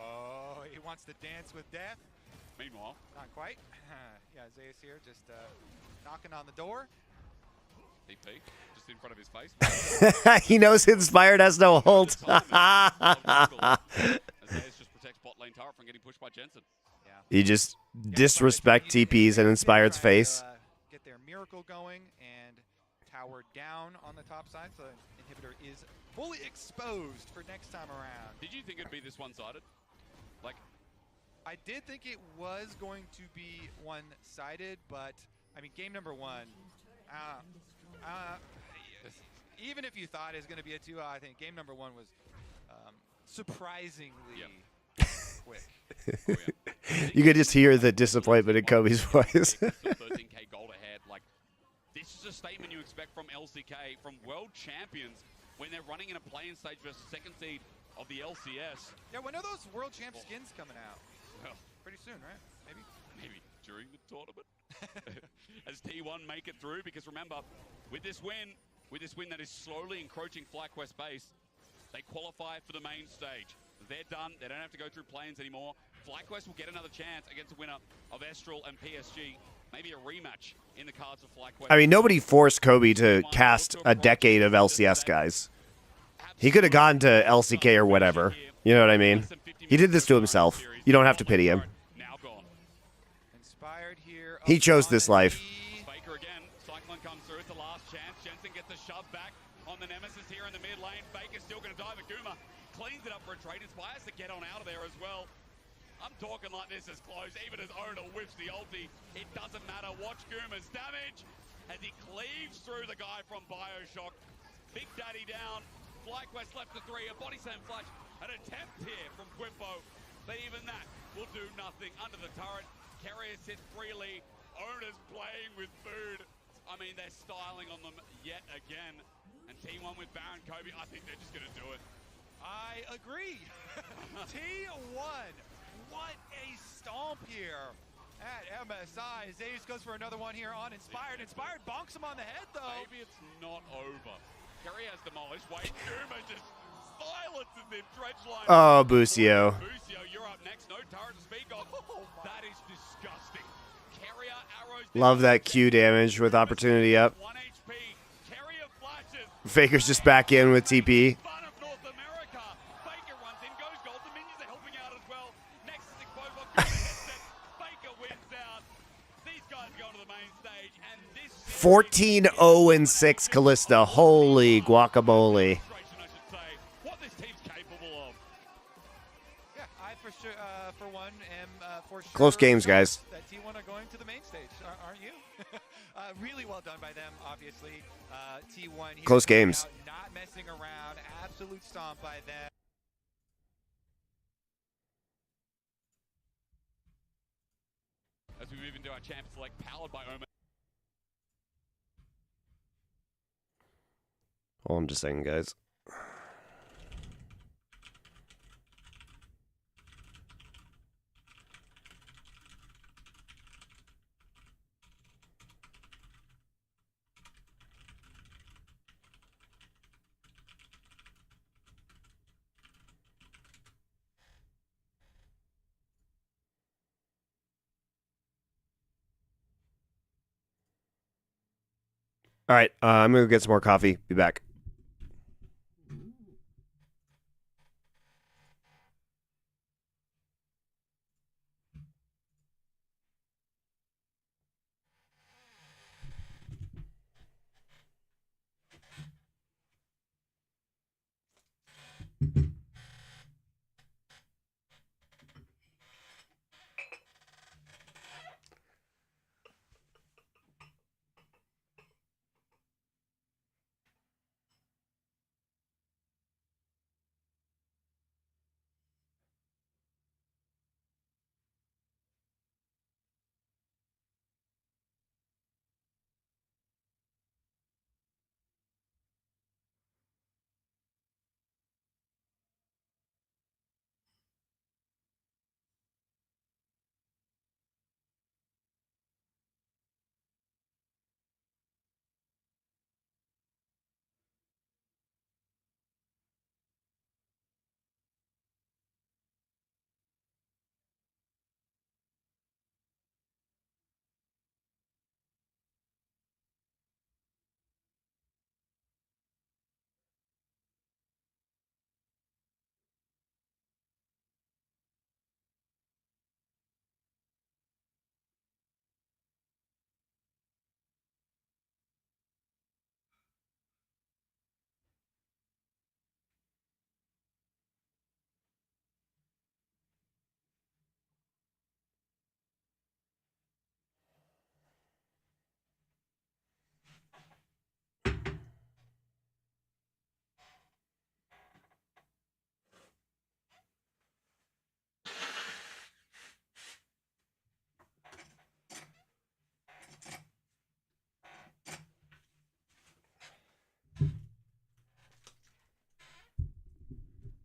Oh, he wants to dance with death. Meanwhile, Not quite. Yeah, Zayas here just knocking on the door. DP, just in front of his face. He knows Inspired has no ult. Azayas just protects bot lane tower from getting pushed by Jensen. Yeah. You just disrespect TPs and Inspired's Trying to, face. Get their miracle going and tower down on the top side, so inhibitor is fully exposed for next time around. Did you think it'd be this one-sided? Like, I did think it was going to be one-sided, but I mean, game number one. Even if you thought it was going to be a 2, I think game number one was surprisingly quick. oh yeah. You could just hear the disappointment in Kobe's voice. Still 13k gold ahead. Like, this is a statement you expect from LCK, from world champions, when they're running in a play-in stage versus second seed of the LCS. Yeah, when are those world champ skins coming out? Well, Pretty soon, right? Maybe. maybe during the tournament. As T1 make it through, because remember, with this win that is slowly encroaching FlyQuest base, they qualify for the main stage. They're done. They don't have to go through play-ins anymore. FlyQuest will get another chance against the winner of Estral and PSG. Maybe a rematch in the cards of FlyQuest. I mean, nobody forced Kobe to cast a decade of LCS guys. He could have gone to LCK or whatever. You know what I mean? He did this to himself. You don't have to pity him. Now gone. Inspired here. He up chose on this the life. knee. Faker again. Cyclone comes through. It's the last chance. Jensen gets a shove back on the Nemesis here in the mid lane. Faker's still going to dive at Guma. Cleans it up for a trade. Inspires to get on out of there as well. I'm talking like this is close. Even as Owner whiffs the ulti, it doesn't matter. Watch Guma's damage as he cleaves through the guy from Bioshock. Big Daddy down. FlyQuest left to 3. A body slam flash. An attempt here from Quimpo. But even that will do nothing under the turret. Carrier sits freely. Owner's playing with food. I mean, they're styling on them yet again. And T1 with Baron Kobe, I think they're just going to do it. I agree. T1. What a stomp here at MSI. Zayas goes for another one here on Inspired. Inspired bonks him on the head, though. Maybe it's not over. Kerry has demolished. Wait, Guma just silences him. Dredge line. Oh, Bucio. Bucio, you're up next. No turret to speak of. That is disgusting. Carrier arrows. Love that Q damage with opportunity up. 1 HP. Carrier flashes. Faker's just back in with TP. Fun of North America. Faker runs in, goes gold. The minions are helping out as well. Next is exposed on Guma gets it. Faker wins out. These guys go to the main stage, and this 14-0-6 Callista. Holy guacamole. I should say, what this team's capable of. Yeah, I for sure, for one, for sure Close games, guys. that T1 are going to the main stage, aren't you? Really well done by them, obviously. T1 here Close games. out, not messing around. Absolute stomp by them. As we move into our champ select, powered by Omen. Hold on just a second, guys. All right, I'm going to get some more coffee. Be back.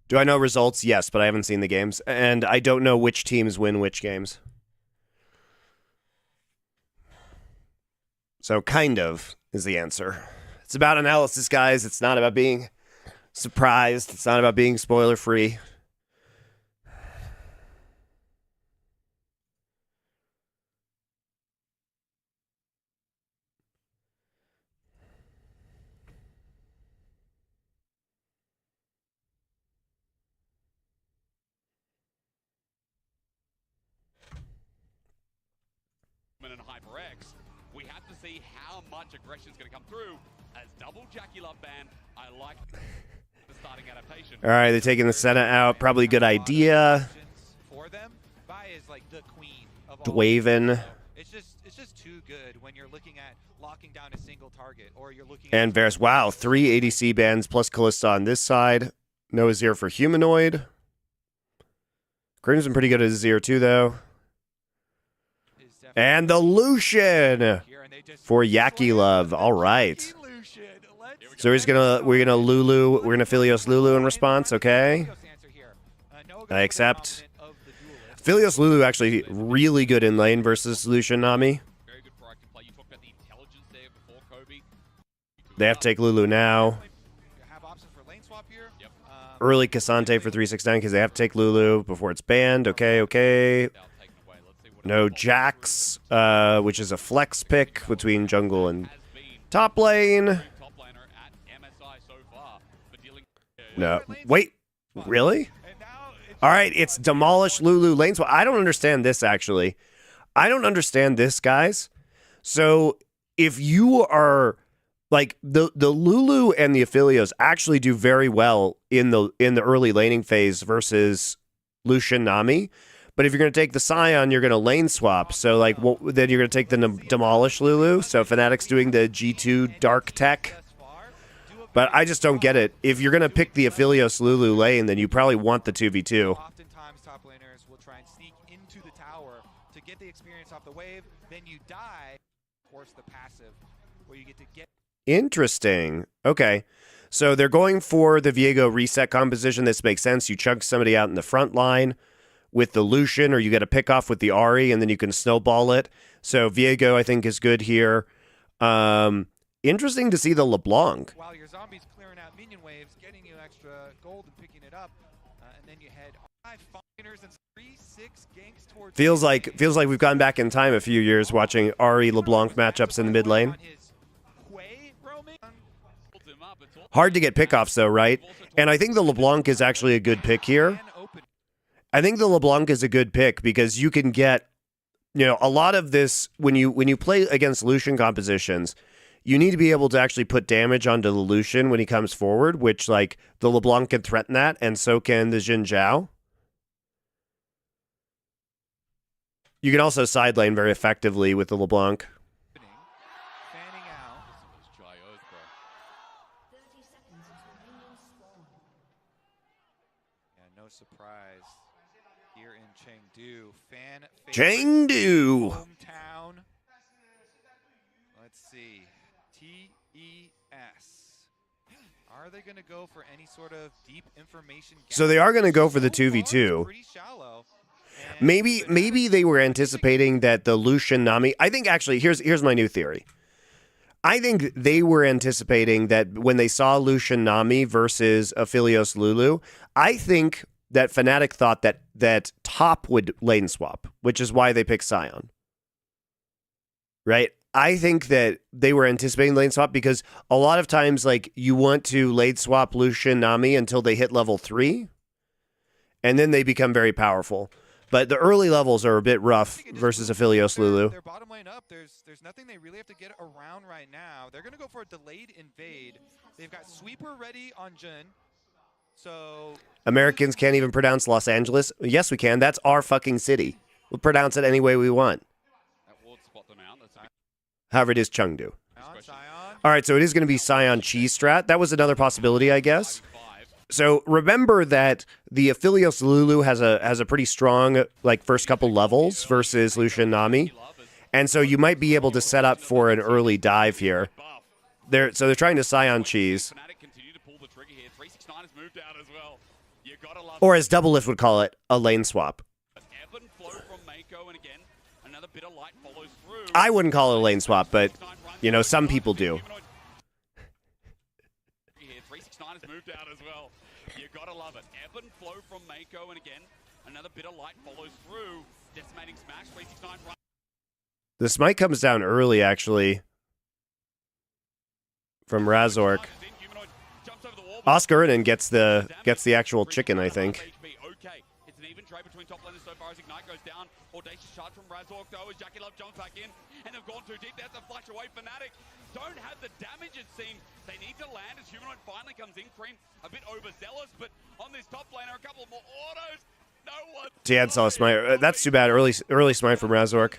Do I know results? Yes, but I haven't seen the games. And I don't know which teams win which games. So kind of is the answer. It's about analysis, guys. It's not about being surprised. It's not about being spoiler-free. And HyperX, we have to see how much aggression is going to come through as double Jackie Love ban. I like the starting adaptation. All right, they're taking the Senna out. Probably a good idea. For them, Vi is like the queen of all. Dwaven. It's just too good when you're looking at locking down a single target, or you're looking And at Varus. Wow, 3 ADC bans plus Callista on this side. No Azir for Humanoid. Crimson pretty good at Azir too, though. And the Lucian for Yaki Love. All right. So we're gonna Lulu, we're gonna Philios Lulu in response, okay? I accept. Philios Lulu actually really good in lane versus Lucian Nami. Very good proactive play. You talked about the intelligence there before, Kobe. They have to take Lulu now. have options for lane swap here. Yep. Early Cassante for 369 because they have to take Lulu before it's banned. Okay, okay. No Jax, which is a flex pick between jungle and top lane. Top laner at MSI so far for dealing. No, wait, really? All right, it's demolish Lulu lane swap. I don't understand this, actually. I don't understand this, guys. So if you are like the Lulu and the Aphelios actually do very well in the early laning phase versus Lucian Nami. But if you're going to take the Scion, you're going to lane swap. So, like, then you're going to take the Demolish Lulu. So Fnatic's doing the G2 Dark Tech. But I just don't get it. If you're going to pick the Aphelios Lulu lane, then you probably want the 2v2. Oftentimes, top laners will try and sneak into the tower to get the experience off the wave. Then you die. Force the passive, where you get to get. Interesting. Okay. So they're going for the Viego reset composition. This makes sense. You chunk somebody out in the front line with the Lucian, or you get a pick off with the Ahri, and then you can snowball it. So Viego, I think, is good here. Interesting to see the LeBlanc. While your zombies clearing out minion waves, getting you extra gold and picking it up, and then you head 5 fighters and 3-6 ganks towards. Feels like we've gone back in time a few years watching Ahri LeBlanc matchups in the mid lane. Hard to get pickoffs though, right? And I think the LeBlanc is actually a good pick here. I think the LeBlanc is a good pick because you can get, a lot of this when you play against Lucian compositions, you need to be able to actually put damage onto the Lucian when he comes forward, which like the LeBlanc can threaten that, and so can the Xin Zhao. You can also side lane very effectively with the LeBlanc. No surprise here in Chengdu. Chengdu. Hometown. Let's see. TES. Are they going to go for any sort of deep information? So they are going to go for the 2v2. Pretty shallow. Maybe they were anticipating that the Lucian Nami. I think actually here's my new theory. I think they were anticipating that when they saw Lucian Nami versus Aphelios Lulu, I think that Fnatic thought that top would lane swap, which is why they picked Scion. Right? I think that they were anticipating lane swap because a lot of times, like, you want to lane swap Lucian Nami until they hit level 3, and then they become very powerful. But the early levels are a bit rough versus Aphelios Lulu. Their bottom lane up, there's nothing they really have to get around right now. They're going to go for a delayed invade. They've got Sweeper ready on Jhin. So Americans can't even pronounce Los Angeles. Yes, we can. That's our fucking city. We'll pronounce it any way we want. However, it is Chengdu. All right, so it is going to be Scion cheese strat. That was another possibility, I guess. So remember that the Aphelios Lulu has a pretty strong like first couple levels versus Lucian Nami, and so you might be able to set up for an early dive here. They're trying to Scion cheese, or as Double Lift would call it, a lane swap. I wouldn't call it a lane swap, but some people do. From Mako, and again, another bit of light follows through. Decimating smash, 369 run. The smite comes down early, actually, from Razork. Oscar and gets the actual chicken, I think. It's an even trade between top laners so far as Ignite goes down. Audacious charge from Razork, though, as Jackie Love jumps back in, and they've gone too deep. That's a flash away. Fnatic don't have the damage, it seems. They need to land as Humanoid finally comes in. Cream a bit overzealous, but on this top laner, a couple more autos. No one. TES saw a smite. That's too bad. Early smite from Razork.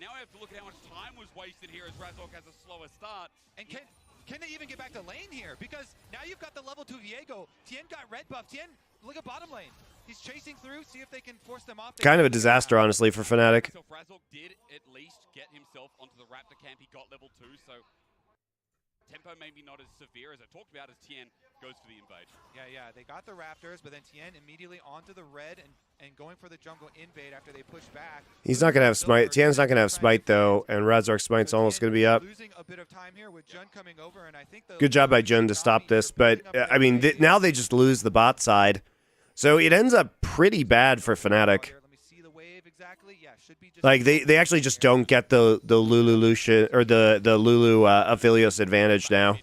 Now we have to look at how much time was wasted here as Razork has a slower start. And can they even get back to lane here? Because now you've got the level 2 Viego. Tien got red buff. Tien, look at bottom lane. He's chasing through, see if they can force them off. Kind of a disaster, honestly, for Fnatic. So Razork did at least get himself onto the Raptor camp. He got level 2, so tempo maybe not as severe as I talked about as Tien goes for the invade. Yeah, they got the Raptors, but then Tien immediately onto the red and going for the jungle invade after they push back. He's not going to have smite. Tien's not going to have smite, though, and Razork's smite's almost going to be up. Losing a bit of time here with Jhin coming over, and I think good job by Jhin to stop this, but, I mean, now they just lose the bot side. So it ends up pretty bad for Fnatic. Like they actually just don't get the Lulu Lucian or the Lulu Aphelios advantage now.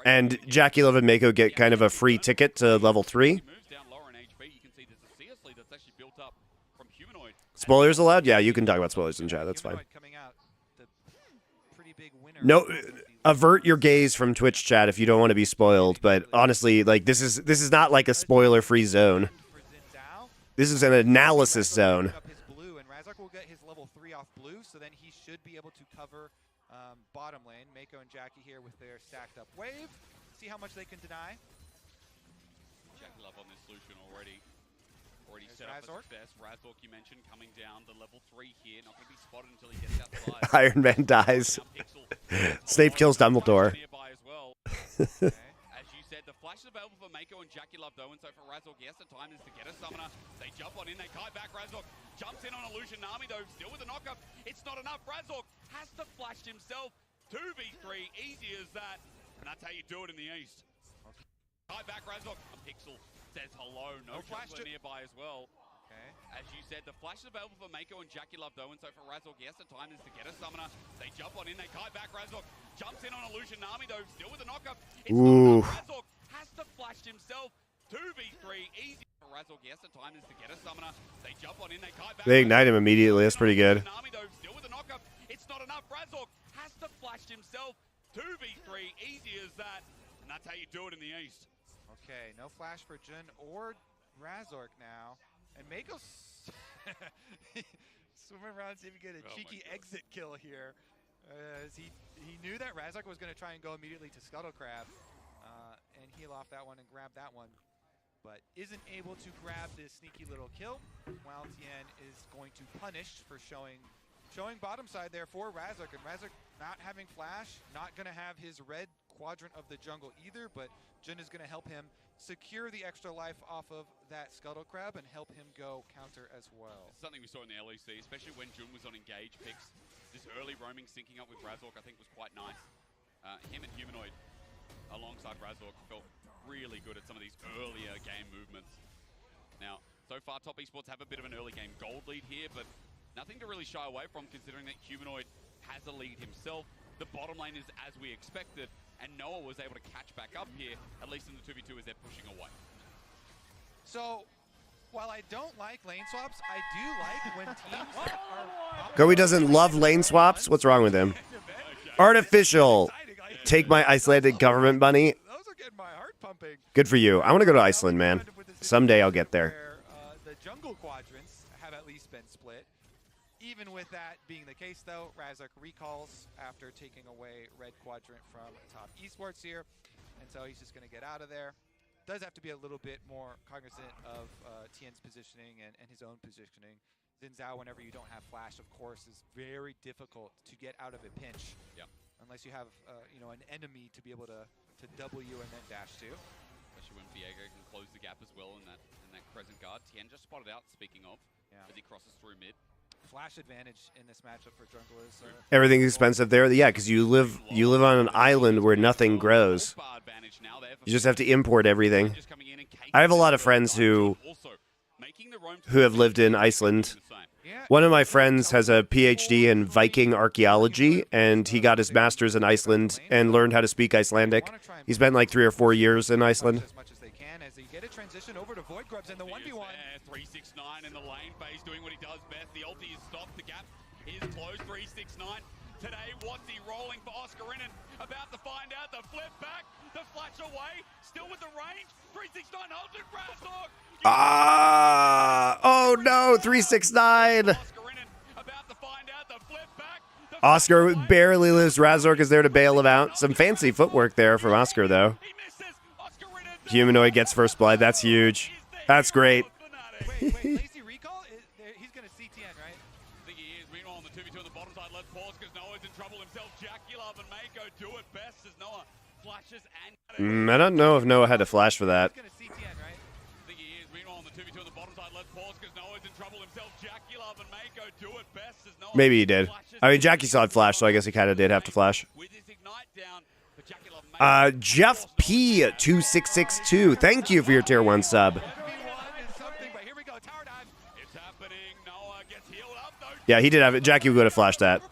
And Jackie Love and Mako get kind of a free ticket to level 3. Spoilers allowed? Yeah, you can talk about spoilers in chat. That's fine. No, avert your gaze from Twitch chat if you don't want to be spoiled. But honestly, like this is not like a spoiler-free zone. This is an analysis zone. Up his blue, and Razak will get his level 3 off blue, so then he should be able to cover bottom lane. Mako and Jackie here with their stacked up wave. See how much they can deny. Jackie Love on this solution already. Already There's set up for Razork. success. Razork, you mentioned, coming down the level 3 here. Not going to be spotted until he gets outside. Iron Man dies. Now Pixel. Snape kills Dumbledore. Nearby as well. Okay. As you said, the flash is available for Mako and Jackie Love though, and so for Razork, yes, the time is to get a summoner. They jump on in, they kite back. Razork jumps in on Illusion Nami though, still with a knockup. It's not enough. Razork has to flash himself. 2v3, easy as that. And that's how you do it in the East. Kite back, Razork. Pixel says hello. No flash jungler nearby as well. Okay. As you said, the flash is available for Mako and Jackie Love though, and so for Razork, yes, the time is to get a summoner. They jump on in, they kite back. Razork jumps in on Illusion Nami though, still with a knockup. It's Ooh. not enough. Razork has to flash himself. 2v3, easy for Razork, yes, the time is to get a summoner. They jump on in, they kite back. They ignite him immediately. That's pretty good. Nami though, still with a knockup. It's not enough. Razork has to flash himself. 2v3, easy as that. And that's how you do it in the East. Okay, no flash for Jun or Razork now. And Mako's swimming around, see if he can get a cheeky exit kill here. As he knew that Razork was going to try and go immediately to Scuttle Crab and heal off that one and grab that one, but isn't able to grab this sneaky little kill, while Tien is going to punish for showing bottom side there for Razork, and Razork not having flash, not going to have his red quadrant of the jungle either, but Jun is going to help him secure the extra life off of that Scuttle Crab and help him go counter as well. Something we saw in the LEC, especially when Jun was on engage picks. This early roaming syncing up with Razork, I think, was quite nice. Him and Humanoid alongside Razork felt really good at some of these earlier game movements. Now, so far, Top Esports have a bit of an early game gold lead here, but nothing to really shy away from, considering that Humanoid has a lead himself. The bottom lane is as we expected, and Noah was able to catch back up here, at least in the 2v2 as they're pushing away. So, while I don't like lane swaps, I do like when teams are... Goey doesn't love lane swaps? What's wrong with him? Artificial. Take my Icelandic government money. Those are getting my heart pumping. Good for you. I want to go to Iceland, man. Someday I'll get there. The jungle quadrants have at least been split. Even with that being the case, though, Razork recalls after taking away red quadrant from Top Esports here, and so he's just going to get out of there. Does have to be a little bit more cognizant of Tien's positioning and his own positioning. Xin Zhao, whenever you don't have flash, of course, is very difficult to get out of a pinch. Yeah. Unless you have, an enemy to be able to W and then dash to. Especially when Viego can close the gap as well in that crescent guard. Tien just spotted out, speaking of, as he crosses through mid. Flash advantage in this matchup for junglers. Everything's expensive there. Yeah, because you live on an island where nothing grows. You just have to import everything. I have a lot of friends who have lived in Iceland. One of my friends has a PhD in Viking archaeology, and he got his master's in Iceland and learned how to speak Icelandic. He spent like 3 or 4 years in Iceland. As much as they can as they get a transition over to Void Grubs in the 1v1. 369 in the lane phase doing what he does best. The ulti is stopped. The gap is closed. 369. Today, what's he rolling for Oscar Innen? About to find out. The flip back. The flash away. Still with the range. 369 holds it. Razork. Oh no, 369. Oscar barely lives. Razork is there to bail him out. Some fancy footwork there from Oscar, though. Humanoid gets first blood. That's huge. That's great. Wait, Lazy recall? He's going to see Tien, right? I think he is. Meanwhile, on the 2v2 on the bottom side, let's pause because Noah's in trouble himself. Jackie Love and Mako do it best as Noah flashes and... I don't know if Noah had to flash for that. He's going to see Tien, right? I think he is. Meanwhile, on the 2v2 on the bottom side, let's pause because Noah's in trouble himself. Jackie Love and Mako do it best as Noah... Maybe he did. I mean, Jackie saw it flash, so I guess he kind of did have to flash. With his ignite down, but Jackie Love... Jeff P2662. Thank you for your tier 1 sub. Yeah, he did have it. Jackie would have flashed that.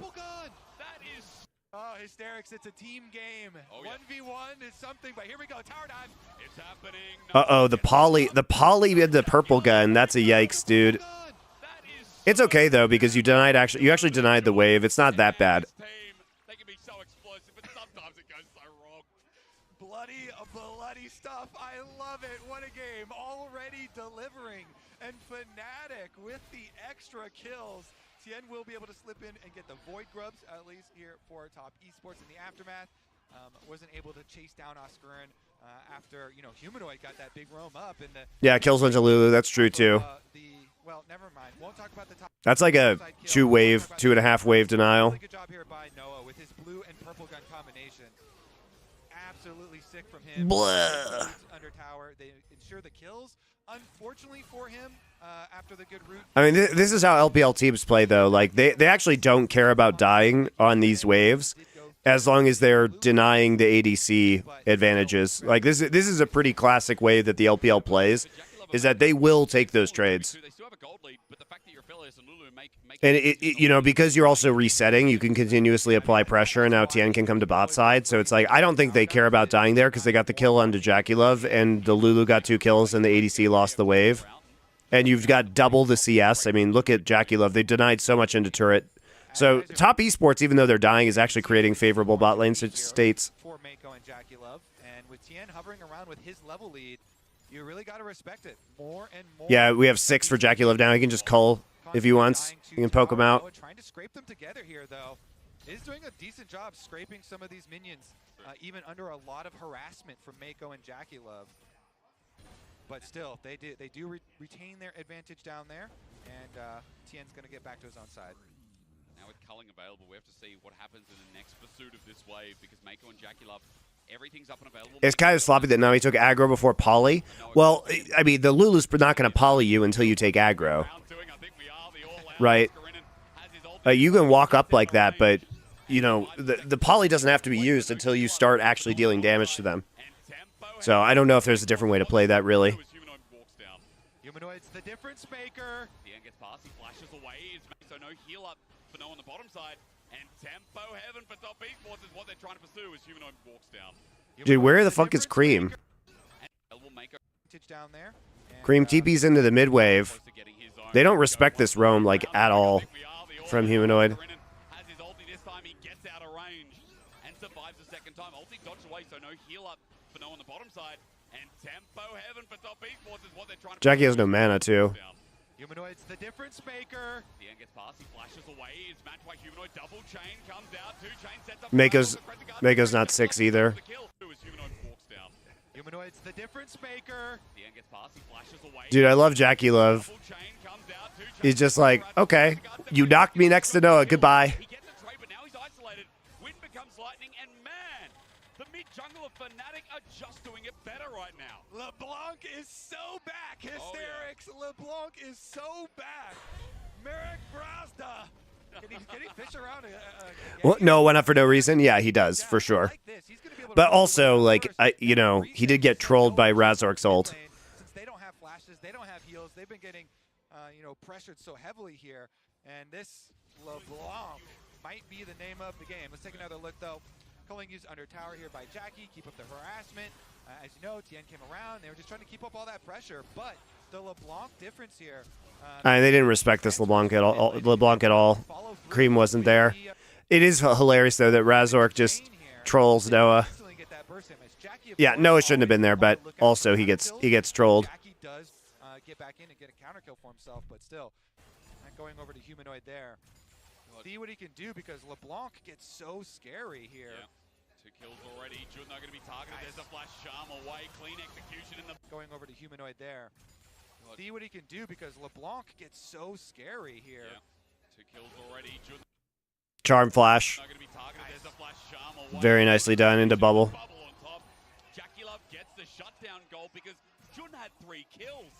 Oh, hysterics. It's a team game. 1v1 is something, but here we go. Tower dive. It's happening. Uh-oh, the poly with the purple gun. That's a yikes, dude. It's okay, though, because you actually denied the wave. It's not that bad. They can be so explosive, but sometimes it goes so wrong. Bloody stuff. I love it. What a game. Already delivering. And Fnatic with the extra kills. Tien will be able to slip in and get the Void Grubs, at least here for top esports in the aftermath. Wasn't able to chase down Oscarin after, Humanoid got that big roam up. And Yeah, kills into Lulu. That's true, too. Well, never mind. Won't talk about the top. That's like a 2.5 wave denial. Really good job here by Noah with his blue and purple gun combination. Absolutely sick from him. Blah. Under tower, they ensure the kills. Unfortunately for him, after the good route. I mean, this is how LPL teams play, though. Like, they actually don't care about dying on these waves as long as they're denying the ADC advantages. Like, this is a pretty classic way that the LPL plays, is that they will take those trades. And, because you're also resetting, you can continuously apply pressure, and now Tien can come to bot side. So it's like, I don't think they care about dying there because they got the kill onto JackieLove, and the Lulu got 2 kills, and the ADC lost the wave. And you've got double the CS. I mean, look at JackieLove. They denied so much into turret. So top esports, even though they're dying, is actually creating favorable bot lane states. For Mako and JackieLove, and with Tien hovering around with his level lead, you really got to respect it more and more. Yeah, we have 6 for JackieLove now. He can just cull if he wants. You can poke him out. Trying to scrape them together here, though. Is doing a decent job scraping some of these minions, even under a lot of harassment from Mako and JackieLove. But still, they do retain their advantage down there, and Tien's going to get back to his own side. Now with culling available, we have to see what happens in the next pursuit of this wave, because Mako and JackieLove, everything's up and available. It's kind of sloppy that now he took aggro before poly. Well, I mean, the Lulu's not going to poly you until you take aggro. Right. You can walk up like that, but, the poly doesn't have to be used until you start actually dealing damage to them. So I don't know if there's a different way to play that, really. Humanoid's the difference maker. The end gets past, he flashes away, so no heal up for no on the bottom side. And tempo heaven for top esports is what they're trying to pursue as Humanoid walks down. Dude, where the fuck is Cream? Down there. Cream TP's into the mid wave. They don't respect this roam, like, at all from Humanoid. Has his ulti this time, he gets out of range and survives the second time. Ulti dodged away, so no heal up for no on the bottom side. And tempo heaven for top esports is what they're trying to Jackie has no mana, too. Humanoid's the difference maker. The end gets past, he flashes away. It's matched by Humanoid. Double chain comes out. 2 chain sets up. Mako's not 6 either. Humanoid's the difference maker. The end gets past, he flashes away. Dude, I love JackieLove. He's just like, okay, you knocked me next to Noah. Goodbye. He gets a trade, but now he's isolated. Wind becomes lightning, and man, the mid jungle of Fnatic are just doing it better right now. LeBlanc is so back. Hysterics. Oh, yeah. LeBlanc is so back. Merrick Brazda. Can he fish around? Well, no, went up for no reason. Yeah, he does, for sure. But also, like, he did get trolled by Razork's ult. Since they don't have flashes, they don't have heals, they've been getting, pressured so heavily here. And this LeBlanc might be the name of the game. Let's take another look, though. Culling used under tower here by Jackie. Keep up the harassment. As you know, Tien came around. They were just trying to keep up all that pressure. But the LeBlanc difference here. They didn't respect this LeBlanc at all. Cream wasn't there. It is hilarious, though, that Razork just trolls Noah. Yeah, Noah shouldn't have been there, but also he gets trolled. Jackie does get back in and get a counter kill for himself, but still, going over to Humanoid there. See what he can do, because LeBlanc gets so scary here. Yeah. 2 kills already. Jun not going to be targeted. Nice. There's a flash charm away. Clean execution in the... Going over to Humanoid there. See what he can do, because LeBlanc gets so scary here. Yeah. 2 kills already. Jun Charm flash. not going to be targeted. There's a flash charm away. Very nicely done into bubble. On top. JackieLove gets the shutdown goal because Jun had 3 kills.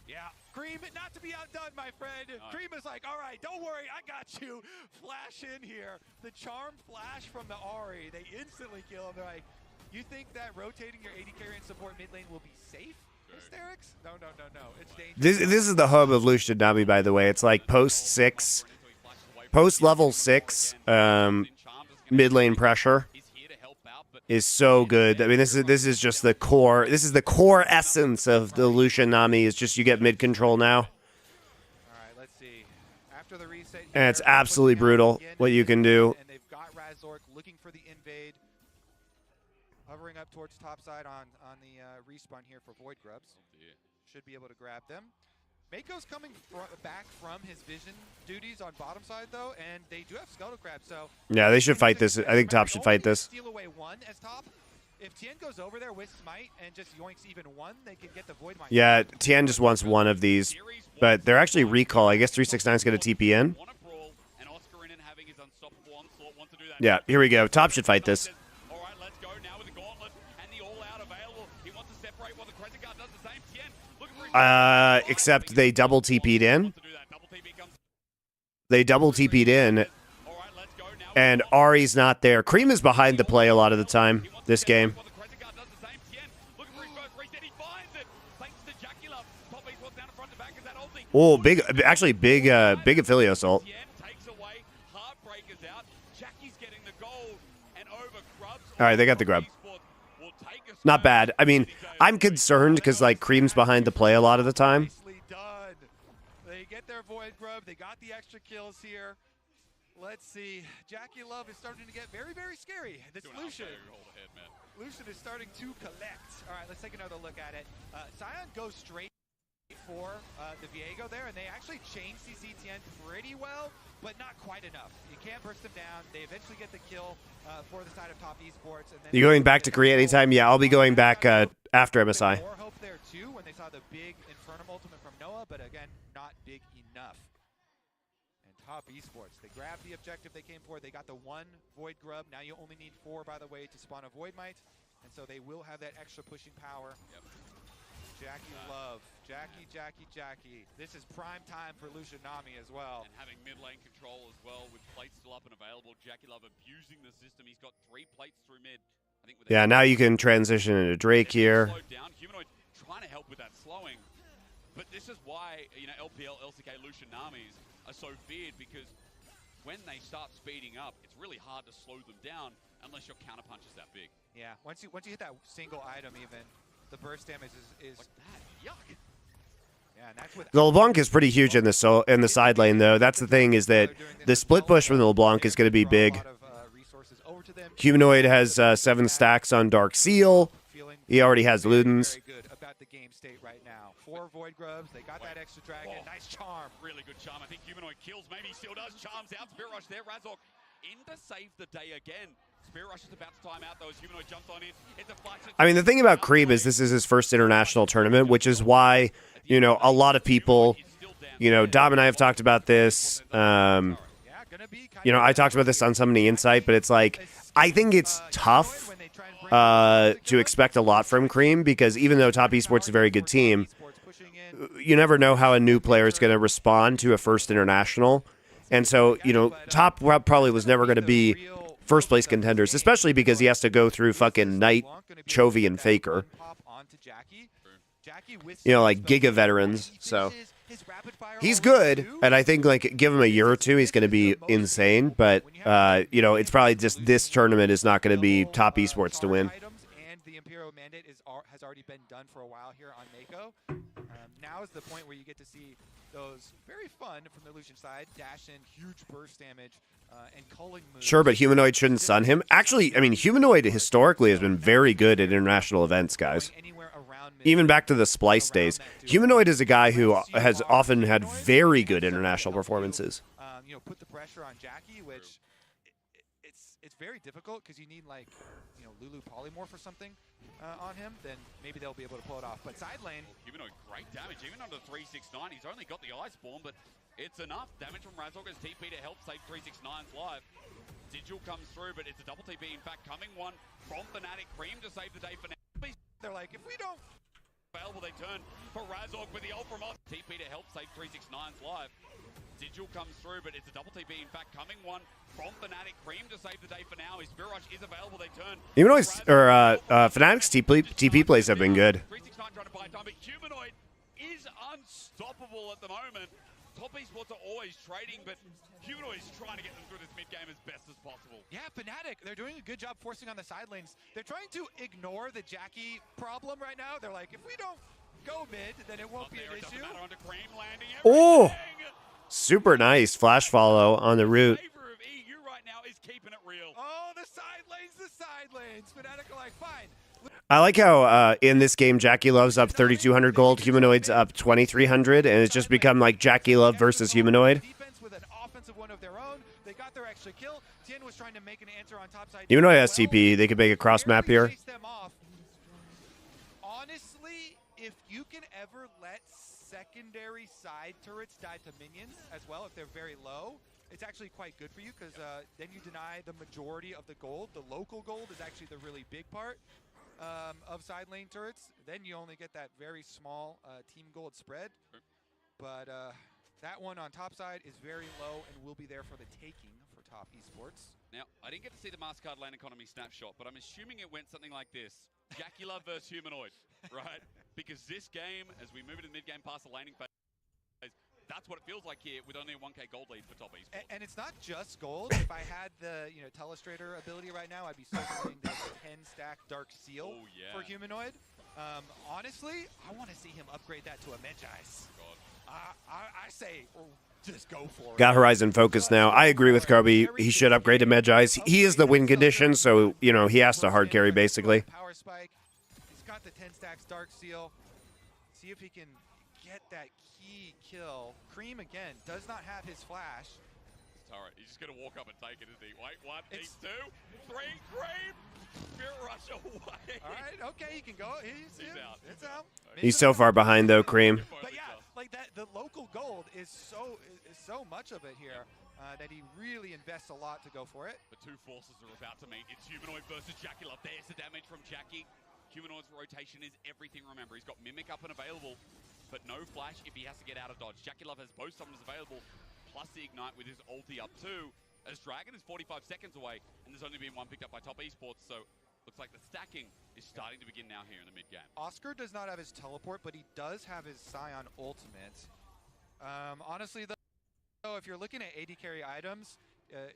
Yeah, Cream not to be outdone, my friend. No. Cream is like, all right, don't worry, I got you. Flash in here. The charm flash from the Ahri. They instantly kill him. They're like, you think that rotating your AD carry and support mid lane will be safe? Hysterics? No. It's dangerous. This is the hub of Lucian Nami, by the way. It's like post level 6, mid lane pressure is so good. I mean, this is just the core. This is the core essence of the Lucian Nami. Is just you get mid control now. All right, let's see. After the reset, and it's absolutely brutal what you can do. And they've got Razork looking for the invade, hovering up towards top side on the respawn here for Void Grubs. Should be able to grab them. Mako's coming back from his vision duties on bottom side, though, and they do have Scuttle Crab, so... Yeah, they should fight this. I think top should fight this. Steal away one as top. If Tien goes over there with Smite and just yoinks even one, they can get the Void Mine. Yeah, Tien just wants one of these, but they're actually recall. I guess 369 is going to TP in. Yeah, here we go. Top should fight this. Except they double TP'd in. They double TP'd in, and Ari's not there. Cream is behind the play a lot of the time this game. Oh, big, actually big affiliate assault. All right, they got the grub. Not bad. I mean, I'm concerned because like Cream's behind the play a lot of the time. Nicely done. They get their Void Grub. They got the extra kills here. Let's see. Jackie Love is starting to get very, very scary. This Lucian. Lucian is starting to collect. All right, let's take another look at it. Sion goes straight for the Viego there, and they actually chain CC Tien pretty well, but not quite enough. You can't burst them down. They eventually get the kill for the side of top esports. And then You going back to Korea anytime? Yeah, I'll be going back after MSI. More hope there too when they saw the big Infernum ultimate from Noah, but again, not big enough. And top esports, they grabbed the objective they came for. They got the one Void Grub. Now you only need 4, by the way, to spawn a Void Mite, and so they will have that extra pushing power. Yep. Jackie Love, Jackie. This is prime time for Lucian Nami as well. And having mid lane control as well, with plates still up and available. Jackie Love abusing the system. He's got 3 plates through mid. I think with Yeah, now you can transition into Drake here. Down. Humanoid trying to help with that slowing. But this is why, you know, LPL, LCK, Lucian Namis are so feared, because when they start speeding up, it's really hard to slow them down unless your counterpunch is that big. Yeah, once you hit that single item even, the burst damage is like that. Yuck. Yeah, and that's with The LeBlanc is pretty huge in the side lane, though. That's the thing, is that the split push from the LeBlanc is going to be big. Humanoid has 7 stacks on Dark Seal. He already has Ludens. Very good about the game state right now. 4 Void Grubs. They got that extra dragon. Nice charm. Really good charm. I think Humanoid kills. Maybe he still does. Charms out. Spirit Rush there. Razork in to save the day again. Spirit Rush is about to time out, though, as Humanoid jumps on in. It's a flash. I mean, the thing about Cream is this is his first international tournament, which is why, you know, a lot of people, you know, Dom and I have talked about this. You know, I talked about this on Some of the Insight, but it's like, I think it's tough to expect a lot from Cream, because even though Top Esports is a very good team, you never know how a new player is going to respond to a first international. And so, you know, Top probably was never going to be first place contenders, especially because he has to go through fucking Knight, Chovy, and Faker. You know, like Giga veterans. So he's good, and I think like give him a year or two, he's going to be insane. But you know, it's probably just this tournament is not going to be Top Esports to win. And the Imperial Mandate has already been done for a while here on Mako. Now is the point where you get to see those very fun from the Lucian side, dash in, huge burst damage, and culling moves. Sure, but Humanoid shouldn't stun him. Actually, I mean, Humanoid historically has been very good at international events, guys. Even back to the Splice days. Humanoid is a guy who has often had very good international performances. You know, put the pressure on Jackie, which it's very difficult, because you need, like, you know, Lulu Polymorph or something on him, then maybe they'll be able to pull it off. But side lane, Humanoid, great damage, even under 369. He's only got the Iceborne, but it's enough damage from Razork as TP to help save 369's life. Sigil comes through, but it's a double TP. In fact, coming one from Fnatic. Cream to save the day for now. they're like, if we don't Available, they turn for Razork with the ult from off. TP to help save 369's life. Sigil comes through, but it's a double TP. In fact, coming one from Fnatic. Cream to save the day for now. His Spirit Rush is available. They turn. Humanoid's Fnatic's TP plays have been good. 369 trying to buy time, but Humanoid is unstoppable at the moment. Top esports are always trading, but Humanoid is trying to get them through this mid game as best as possible. Yeah, Fnatic, they're doing a good job forcing on the side lanes. They're trying to ignore the Jackie problem right now. They're like, if we don't go mid, then it won't be an issue. Oh, super nice flash follow on the route. right now is keeping it real. Oh, the side lanes. Fnatic are like, fine. I like how in this game Jackie Love's up 3,200 gold, Humanoid's up 2,300, and it's just become like Jackie Love versus Humanoid. Defense with an offensive one of their own. They got their extra kill. Tien was trying to make an answer on top side. Humanoid has TP. They could make a cross map here. Chase them off. Honestly, if you can ever let secondary side turrets die to minions as well, if they're very low, it's actually quite good for you because then you deny the majority of the gold. The local gold is actually the really big part of side lane turrets. Then you only get that very small team gold spread. But that one on top side is very low and will be there for the taking for top esports. Now, I didn't get to see the MasterCard lane economy snapshot, but I'm assuming it went something like this. Jackie Love versus Humanoid, right? Because this game, as we move into the mid-game past the laning phase, that's what it feels like here with only a 1k gold lead for top esports. And it's not just gold. If I had the Telestrator ability right now, I'd be circling the 10-stack Dark Seal for Humanoid. Honestly, I want to see him upgrade that to a Medjai's. I say, just go for it. Got Horizon focused now. I agree with Kobe. He should upgrade to Medjai's. He is the win condition, so, he has to hard carry, basically. Power spike. He's got the 10 stacks Dark Seal. See if he can get that key kill. Cream, again, does not have his flash. Alright, he's just going to walk up and take it, isn't he? Wait, 1, he's 2, 3, Cream! Spirit Rush away! Alright, okay, he can go. He's out. It's out. He's so far behind, though, Cream. But yeah, like that, the local gold is so much of it here that he really invests a lot to go for it. The two forces are about to meet. It's Humanoid versus Jackie Love. There's the damage from Jackie. Humanoid's rotation is everything, remember. He's got Mimic up and available, but no flash if he has to get out of dodge. Jackie Love has both summons available, plus the Ignite with his ulti up too, as Dragon is 45 seconds away, and there's only been one picked up by top esports, so looks like the stacking is starting to begin now here in the mid-game. Oscar does not have his teleport, but he does have his Scion ultimate. Honestly, though, if you're looking at AD carry items,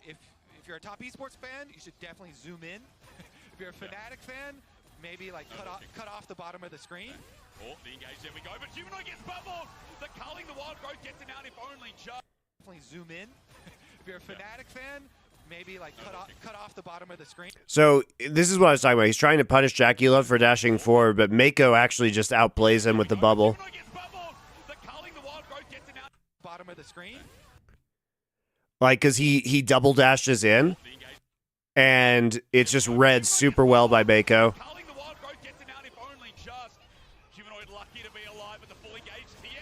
if you're a top esports fan, you should definitely zoom in. If you're a Fnatic fan, maybe like cut off the bottom of the screen. Oh, the engage, there we go, but Humanoid gets bubbled! The culling, the wild growth gets him out if only just. Definitely zoom in. If you're a Fnatic fan, maybe like cut off the bottom of the screen. So this is what I was talking about. He's trying to punish Jackie Love for dashing forward, but Mako actually just outplays him with the bubble. Humanoid gets bubbled! The culling, the wild growth gets him out. Bottom of the screen. Like, because he double dashes in, and it's just read super well by Mako.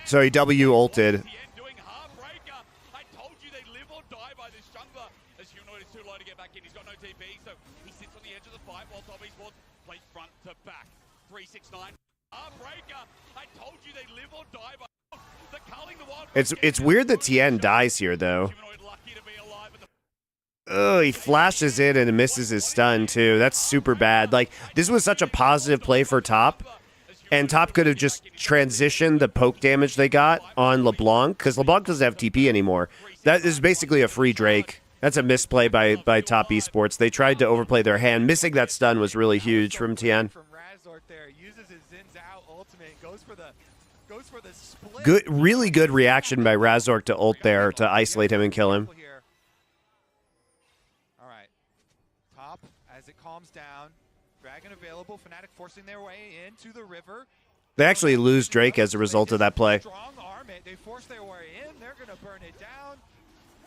So he W ulted. Doing Heartbreaker. I told you they live or die by this jungler. As Humanoid is too low to get back in. He's got no TP, so he sits on the edge of the fight while top esports plays front to back. 369. Heartbreaker. I told you they live or die by the culling, the wild. It's weird that Tien dies here though. Humanoid lucky to be alive. Oh, he flashes in and misses his stun too. That's super bad. Like, this was such a positive play for top. And top could have just transitioned the poke damage they got on LeBlanc, because LeBlanc doesn't have TP anymore. That is basically a free Drake. That's a misplay by top esports. They tried to overplay their hand. Missing that stun was really huge from Tien. From Razork there, uses his Zin's out ultimate, goes for the split. Good, really good reaction by Razork to ult there to isolate him and kill him. All right, top as it calms down. Dragon available, Fnatic forcing their way into the river. They actually lose Drake as a result of that play. Strong arm it. They force their way in. They're going to burn it down.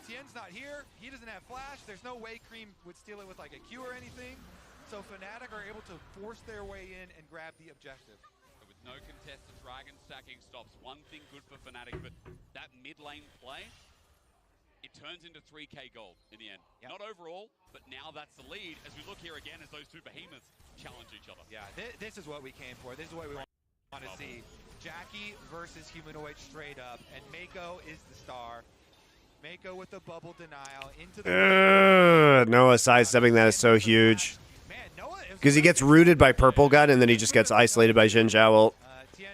Tien's not here. He doesn't have flash. There's no way Cream would steal it with like a Q or anything. So Fnatic are able to force their way in and grab the objective. With no contest, the Dragon stacking stops. One thing good for Fnatic, but that mid lane play, it turns into 3k gold in the end. Yep. Not overall, but now that's the lead as we look here again as those two behemoths challenge each other. Yeah, this is what we came for. This is what we want to see. Jackie versus Humanoid straight up, and Mako is the star. Mako with the bubble denial into the... Noah sidestepping that is so huge. Because he gets rooted by Purple Gun, and then he just gets isolated by Xin Zhao ult. Tien,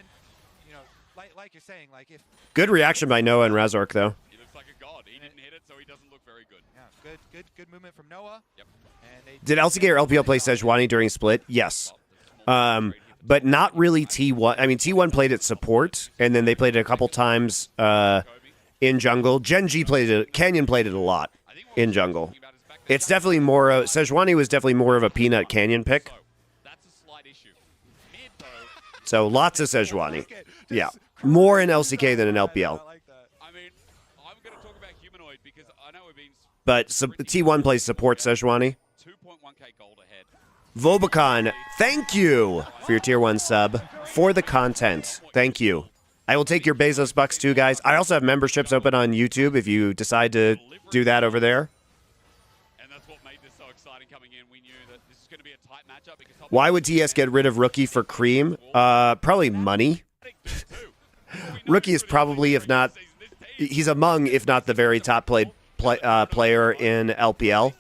like you're saying, like if... Good reaction by Noah and Razork, though. He looks like a god. He didn't hit it, so he doesn't look very good. Yeah, good movement from Noah. Yep. And Did LCK or LPL play Sejuani during split? Yes. But not really T1. I mean, T1 played it support, and then they played it a couple times in jungle. Gen G played it. Canyon played it a lot in jungle. It's definitely more. Sejuani was definitely more of a Peanut Canyon pick. That's a slight issue. Mid, though, So lots of Sejuani. Yeah, more in LCK than in LPL. I mean, I'm going to talk about Humanoid because I know we've been But T1 plays support Sejuani. 2.1k gold ahead. Vobicon, thank you for your tier 1 sub. For the content, thank you. I will take your Bezos bucks too, guys. I also have memberships open on YouTube if you decide to do that over there. And that's what made this so exciting coming in. We knew that this is going to be a tight matchup because Why would TS get rid of Rookie for Cream? Probably money. Rookie is probably, if not, he's among, if not the very top player in LPL.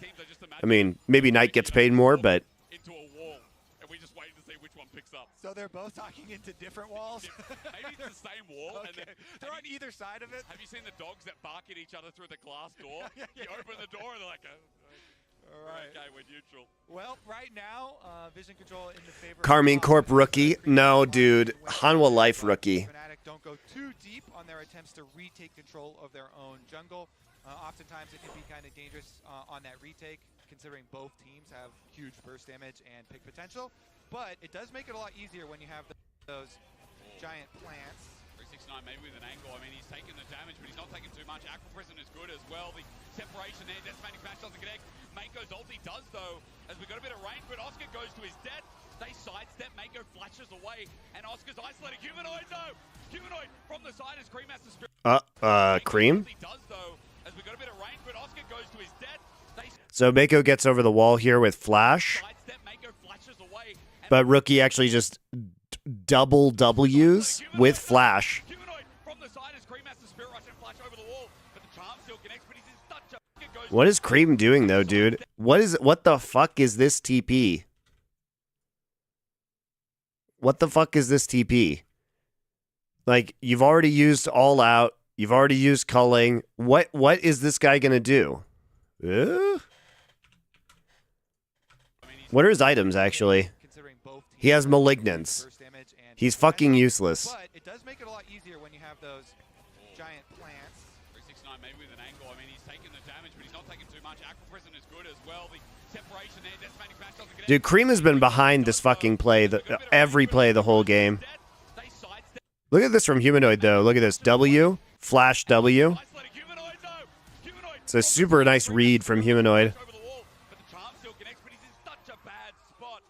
I mean, maybe Knight gets paid more, but into a wall, and we just waiting to see which one picks up. So they're both talking into different walls? Maybe it's the same wall. And Okay. then, They're on either side of it? have you seen the dogs that bark at each other through the glass door? You open the door and they're like, All right. okay, we're neutral. Well, right now, vision control in the favor of Carmine Fnatic. Corp Rookie? No, dude. Hanwha Life Rookie. Fnatic don't go too deep on their attempts to retake control of their own jungle. Oftentimes it can be kind of dangerous on that retake, considering both teams have huge burst damage and pick potential. But it does make it a lot easier when you have those giant plants. 369 maybe with an angle. I mean, he's taking the damage, but he's not taking too much. Aqua Prison is good as well. The separation there, Decimating Smash doesn't connect. Mako's ulti does, though, as we got a bit of range, but Oscar goes to his death. They sidestep, Mako flashes away, and Oscar's isolated. Humanoid, though! Humanoid from the side as Cream has to strip. Cream? He does, though, as we got a bit of range, but Oscar goes to his death. They So Mako gets over the wall here with Flash, sidestep, Mako flashes away. And but Rookie actually just double W's with Flash. Humanoid from the side as Cream has to Spirit Rush and flash over the wall, but the charm still connects, but he's in such a goes. What is Cream doing though, dude? What the fuck is this TP? What the fuck is this TP? Like, you've already used All Out, you've already used Culling. What is this guy gonna do? What are his items actually? Considering both He has teams Malignance. burst damage and He's pick fucking potential. useless. But it does make it a lot easier when you have those giant plants. 369 maybe with an angle. I mean, he's taking the damage, but he's not taking too much. Aqua Prison is good as well. The separation there, Decimating Smash doesn't connect. Dude, Cream has been behind this fucking play, every play the whole game. They sidestep. Look at this from Humanoid though. Look at this. W, Flash W. Isolated Humanoid, though. Humanoid It's a super nice read from Humanoid. over the wall, but the charm still connects, but he's in such a bad spot.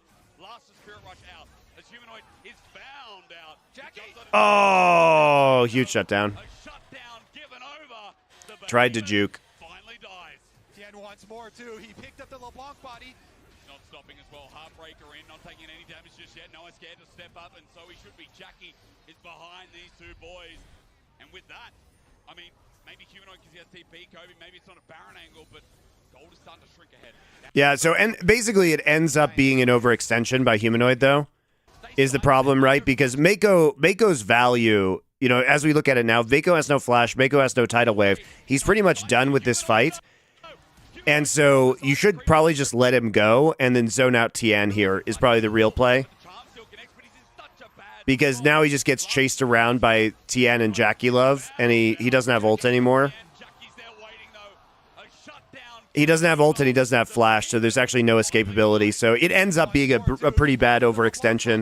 Last of Spirit Rush out as Humanoid is found out. Jackie! Oh, huge shutdown. A shutdown given over. The Tried to behemoth juke. finally dies. Tien wants more too. He picked up the LeBlanc body. Not stopping as well. Heartbreaker in, not taking any damage just yet. No one's scared to step up, and so he should be. Jackie is behind these two boys. And with that, I mean, maybe Humanoid because he has TP, Kobe, maybe it's not a Baron angle, but gold is starting to shrink ahead. Yeah, so and basically it ends up being an overextension by Humanoid though, is the problem, right? Because Mako's value, you know, as we look at it now, Mako has no flash, Mako has no tidal wave. He's pretty much done with this fight. And so you should probably just let him go and then zone out Tien here is probably the real play. Charm still connects, but he's in such a bad Because now he just gets chased around by Tien and Jackie Love, and he doesn't have ult anymore. Jackie's there waiting, though. A shutdown. He doesn't have ult and he doesn't have flash, so there's actually no escapability. So it ends up being a pretty bad overextension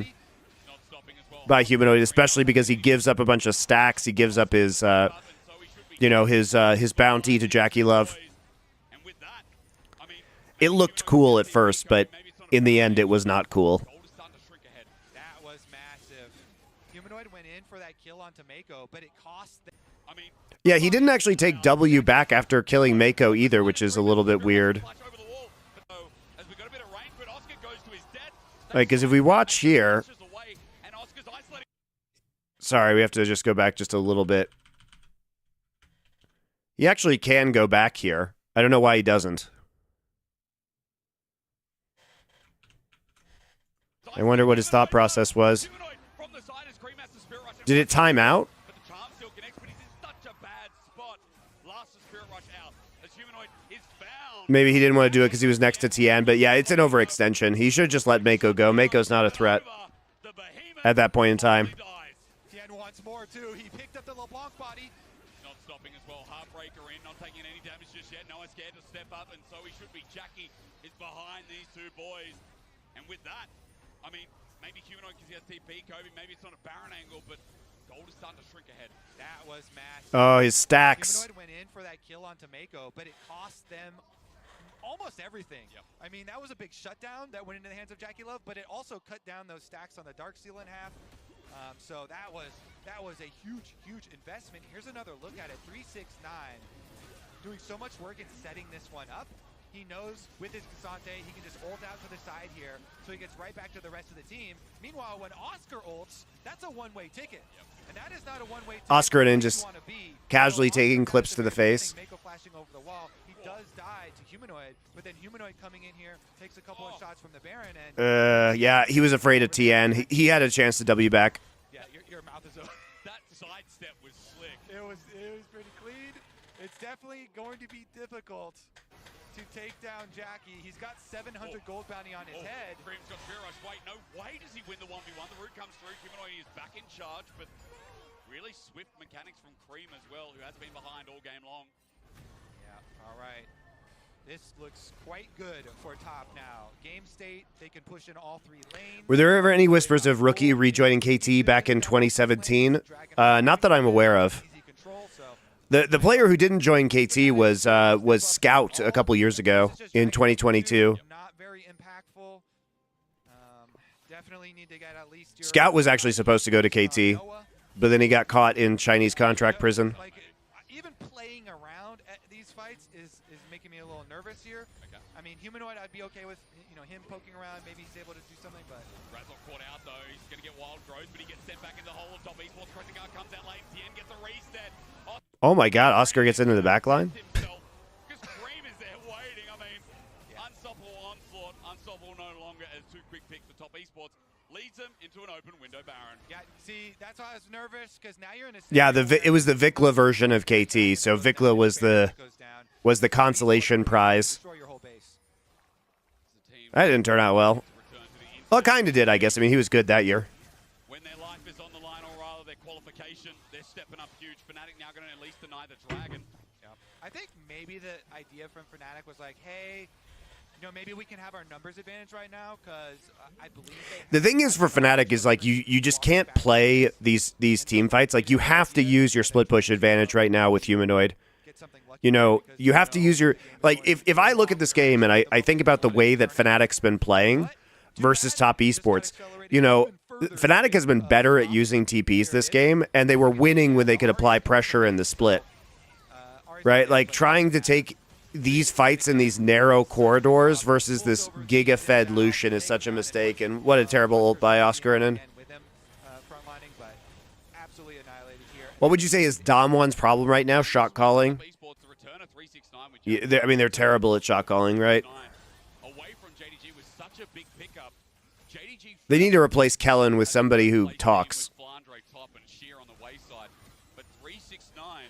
Not stopping as well. by Humanoid, especially because he gives up a bunch of stacks. He gives up his, you know, his bounty to Jackie Love. And with that, I mean, It looked cool at first, but in the end, it was not cool. gold is starting to shrink ahead. That was massive. Humanoid went in for that kill onto Mako, but it cost them. I mean, Yeah, he didn't actually take W back after killing Mako either, which is a little bit weird. flash over the wall. But, as we got a bit of range, but Oscar goes to his death. Like, because if we watch here, Flashes away, and Oscar's isolating. sorry, we have to just go back just a little bit. He actually can go back here. I don't know why he doesn't. I wonder what his thought process was. Humanoid from the side as Cream has to Spirit Rush and Did it time out? but the charm still connects, but he's in such a bad spot. Last of Spirit Rush out as Humanoid is found. Maybe he didn't want to do it because he was next to Tien, but yeah, it's an overextension. He should just let Mako go. Mako's not a threat The behemoth at that point in time. dies. Tien wants more too. He picked up the LeBlanc body. Not stopping as well. Heartbreaker in, not taking any damage just yet. No one's scared to step up, and so he should be. Jackie is behind these two boys. And with that, I mean, maybe Humanoid because he has TP, Kobe, maybe it's not a Baron angle, but Gold is starting to shrink ahead. That was massive. Oh, his stacks. Humanoid went in for that kill on Tomeko, but it cost them almost everything. Yep. I mean, that was a big shutdown that went into the hands of Jackie Love, but it also cut down those stacks on the Darksteel in half. So that was a huge investment. Here's another look at it. 369, doing so much work in setting this one up. He knows with his Cassante, he can just ult out to the side here, so he gets right back to the rest of the team. Meanwhile, when Oscar ults, that's a one-way ticket. Yep. And that is not a one-way ticket. Oscar and where just you wanna be. casually So Oscar taking does clips the to the very face. thing, Mako flashing over the wall. He does die to Humanoid, but then Humanoid coming in here takes a couple of shots from the Baron, and Yeah, he was afraid of TN. He had a chance to W back. yeah, your mouth is open. That sidestep was slick. It was pretty clean. It's definitely going to be difficult to take down Jackie. He's got 700 gold bounty on his head. Cream's got Spirit Rush. Wait, no way does he win the 1v1. The root comes through. Humanoid is back in charge, but really swift mechanics from Cream as well, who has been behind all game long. Yeah, all right. This looks quite good for top now. Game state, they can push in all 3 lanes. Were there ever any whispers of Rookie rejoining KT back in 2017? Not that I'm aware of. Easy control, so The player who didn't join KT was Scout a couple years ago in 2022. not very impactful. Definitely need to get at least your Scout was actually supposed to go to KT, Noah. but then he got caught in Chinese contract prison. Like, even playing around at these fights is making me a little nervous here. Okay. I mean, Humanoid, I'd be okay with him poking around. Maybe he's able to do something, but Razzle caught out though. He's going to get wild growth, but he gets sent back in the hole of top esports. Crescent Guard comes out late. Tien gets a reset. Oh my God, Oscar gets into the back line. Because Cream is there waiting. I mean, unstoppable onslaught. Unstoppable no longer as 2 quick picks for top esports. Leads them into an open window Baron. yeah, see, that's why I was nervous, because now you're in a Yeah, scenario it was the Vikla version of KT, so Vikla was the consolation prize. Destroy your whole base. The team That didn't turn out well. return to the inside. Well, kind of did, I guess. I mean, he was good that year. When their life is on the line, or rather their qualification, they're stepping up huge. Fnatic now going to at least deny the Dragon. Yeah. I think maybe the idea from Fnatic was like, hey, maybe we can have our numbers advantage right now, because I believe they The thing is for Fnatic is like you just can't play these team fights. Like you have to use your split push advantage right now with Humanoid. get something lucky. You have to use your like if I look at this game and I think about the way that Fnatic's been playing versus top esports, Fnatic has been better at using TPs this game, and they were winning when they could apply pressure in the split. Right? Like trying to take these fights in these narrow corridors versus this giga-fed Lucian is such a mistake, and what a terrible ult by Oscar and With them frontlining, but absolutely annihilated here. What would you say is Dom1's problem right now? Shot calling? Top esports, the return of 369 with Yeah, they're terrible at shot calling, right? Away from JDG was such a big pickup. JDG They need to replace Kellen with somebody who talks. with Flandre top and Sheer on the wayside, but 369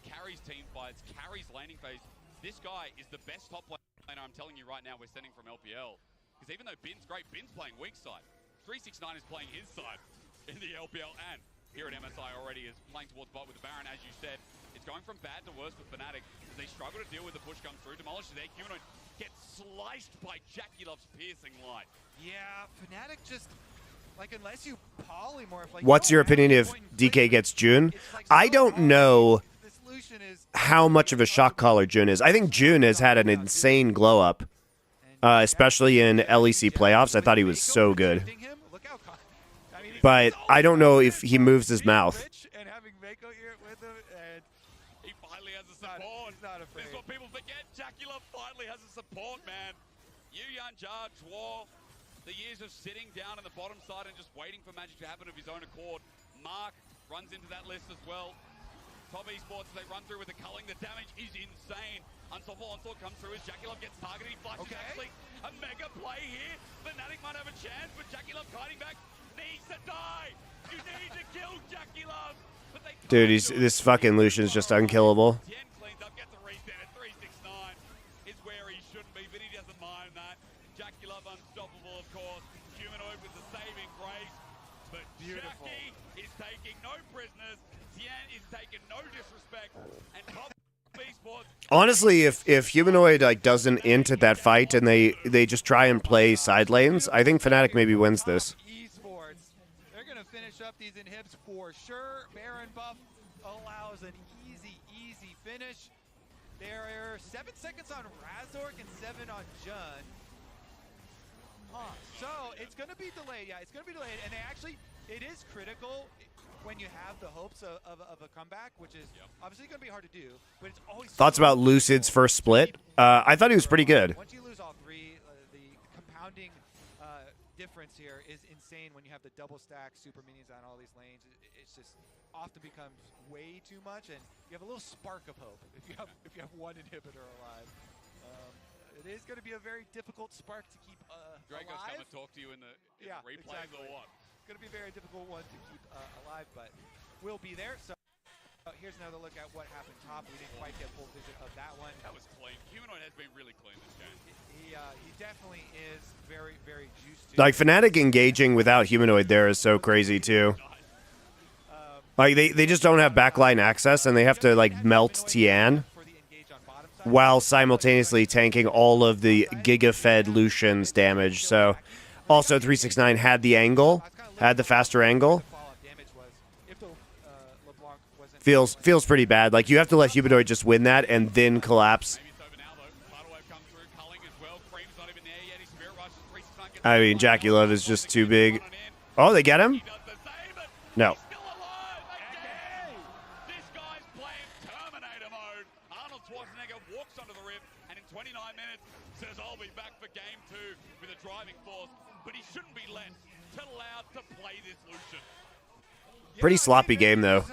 carries team fights, carries laning phase. This guy is the best top laner, I'm telling you right now, we're sending from LPL. Because even though Bin's great, Bin's playing weak side. 369 is playing his side in the LPL, and here at MSI already is playing towards bot with the Baron, as you said. It's going from bad to worse for Fnatic as they struggle to deal with the push come through. Demolishes their Humanoid, gets sliced by Jackie Love's piercing light. Yeah, Fnatic just, like, unless you polymorph, like, What's your you don't opinion have if point and DK click. gets June? It's like I so don't hard. know The solution is how much of a shot caller June is. I think June has had an insane glow up, especially in LEC playoffs. I thought he was so good. But I don't know if he moves his mouth. And having Mako here with him, and He finally has a support. he's not afraid. This is what people forget. Jackie Love finally has a support, man. Yu Yan Jar, Dwar, the years of sitting down in the bottom side and just waiting for magic to happen of his own accord. Mark runs into that list as well. Top esports, they run through with the culling. The damage is insane. Unstoppable onslaught comes through as Jackie Love gets targeted. He flashes actually a mega play here. Fnatic might have a chance, but Jackie Love kiting back needs to die. You need to kill Jackie Love. But they can't Dude, do it. this fucking Lucian is just unkillable. Tien cleans up, gets a reset at 369. Is where he shouldn't be, but he doesn't mind that. Jackie Love unstoppable, of course. Humanoid with the saving grace. But Jackie is taking no prisoners. Tian is taking no disrespect. And top esports. Honestly, if Humanoid like doesn't int at that fight and they just try and play side lanes, I think Fnatic maybe wins this. Esports. They're going to finish up these inhibs for sure. Baron buff allows an easy finish. There are 7 seconds on Razork and 7 on Jun. So it's going to be delayed. Yeah, it's going to be delayed. And it is critical when you have the hopes of a comeback, which is obviously going to be hard to do. But it's always Thoughts about Lucid's first split? I thought he was pretty good. Once you lose all three, the compounding difference here is insane when you have the double stack super minions on all these lanes. It's just often becomes way too much, and you have a little spark of hope if you have one inhibitor alive. It is going to be a very difficult spark to keep Draco's alive. come and talk to you in the replays exactly. or what? It's going to be a very difficult one to keep alive, but we'll be there. So here's another look at what happened top. We didn't quite get full vision of that one. That was clean. Humanoid has been really clean this game. He definitely is very juiced. Like Fnatic engaging without Humanoid there is so crazy too. Like they just don't have backline access and they have to like melt Tian while simultaneously tanking all of the Giga-fed Lucian's damage. So also 369 had the angle, had the faster angle. Feels pretty bad. Like you have to let Humanoid just win that and then collapse. I mean, Jackie Love is just too big. Oh, they get him? No. This guy's playing Terminator mode. Arnold Schwarzenegger walks onto the rift and in 29 minutes says, I'll be back for game 2 with a driving force. But he shouldn't be allowed to play this Lucian. Pretty sloppy game, though.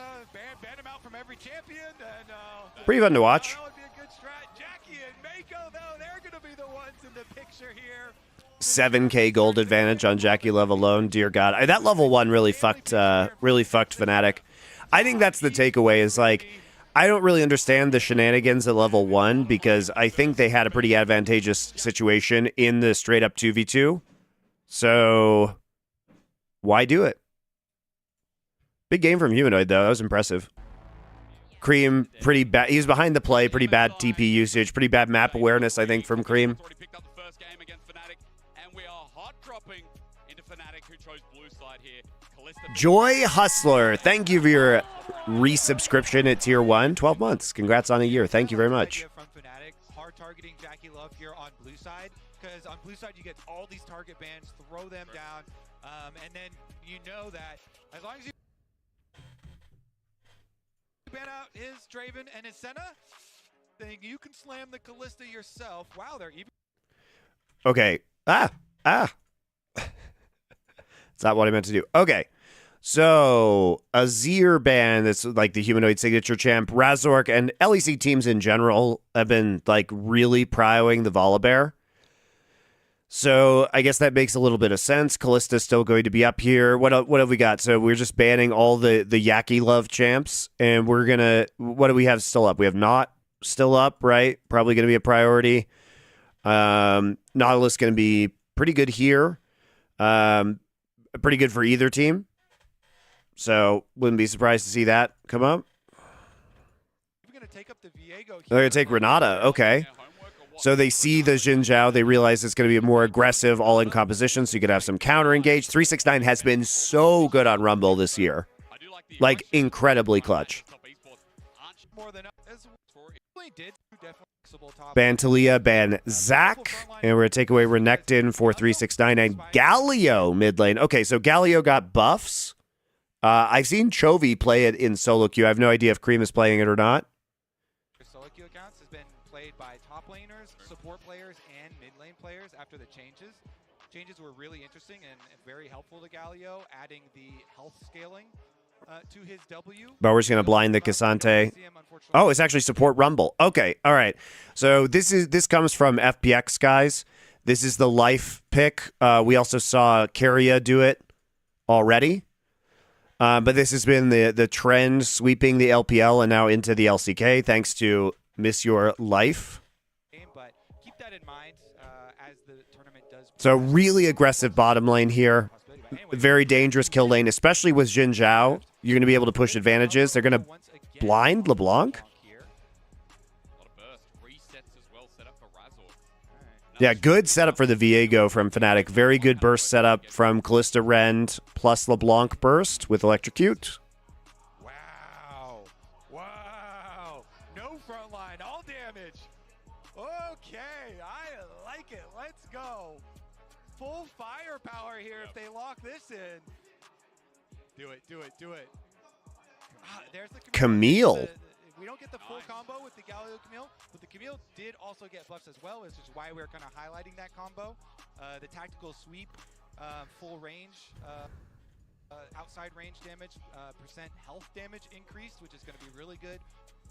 Ban him out from every champion. And, pretty fun to watch. that would be a good strat. Jackie and Mako, though, they're going to be the ones in the picture here. 7K gold advantage on Jackie Love alone. Dear God, that level 1 really fucked Fnatic. I think that's the takeaway. Is like, I don't really understand the shenanigans at level 1 because I think they had a pretty advantageous situation in the straight up 2v2. So why do it? Big game from Humanoid though. That was impressive. Cream, pretty bad. He's behind the play. Pretty bad TP usage. Pretty bad map awareness, I think, from Cream. Joy Hustler, thank you for your resubscription at tier 1. 12 months. Congrats on a year. Thank you very much. From Fnatic, hard targeting Jackie Love here on blue side, because on blue side you get all these target bans, throw them down, and then you know that as long as you ban out his Draven and his Senna, then you can slam the Callista yourself. Wow, they're even. Okay. It's not what I meant to do. Okay. So, Azir ban, that's like the Humanoid signature champ. Razork and LEC teams in general have been like really prioing the Volibear. So, I guess that makes a little bit of sense. Callista's still going to be up here. What have we got? So, we're just banning all the Yaki Love champs. And we're going to... What do we have still up? We have Not still up, right? Probably going to be a priority. Nautilus going to be pretty good here. Pretty good for either team. So, wouldn't be surprised to see that come up. They're going to take Renata. Okay. So they see the Xin Zhao. They realize it's going to be a more aggressive all-in composition, so you could have some counter-engage. 369 has been so good on Rumble this year. Like, incredibly clutch. Ban Talia, ban Zac. And we're going to take away Renekton for 369 and Galio mid lane. Okay, so Galio got buffs. I've seen Chovy play it in solo queue. I have no idea if Cream is playing it or not. Solo queue accounts has been played by top laners, support players, and mid lane players after the changes. Changes were really interesting and very helpful to Galio, adding the health scaling to his W. But we're just going to blind the Cassante. Oh, it's actually support Rumble. Okay, all right. So this comes from FPX, guys. This is the life pick. We also saw Keria do it already. But this has been the trend sweeping the LPL and now into the LCK, thanks to Miss Your Life. But keep that in mind as the tournament does. So really aggressive bottom lane here. very dangerous kill lane, especially with Jin Zhao. You're going to be able to push advantages. They're going to blind LeBlanc. Yeah, good setup for the Viego from Fnatic. Very good burst setup from Callista Rend plus LeBlanc burst with Electrocute. Wow. Wow. No front line, all damage. Okay, I like it. Let's go. Full firepower here if they lock this in. Do it, do it, do it. There's the Camille. We don't get the full combo with the Galileo Camille, but the Camille did also get buffs as well, which is why we're kind of highlighting that combo. The tactical sweep, full range, outside range damage, percent health damage increased, which is going to be really good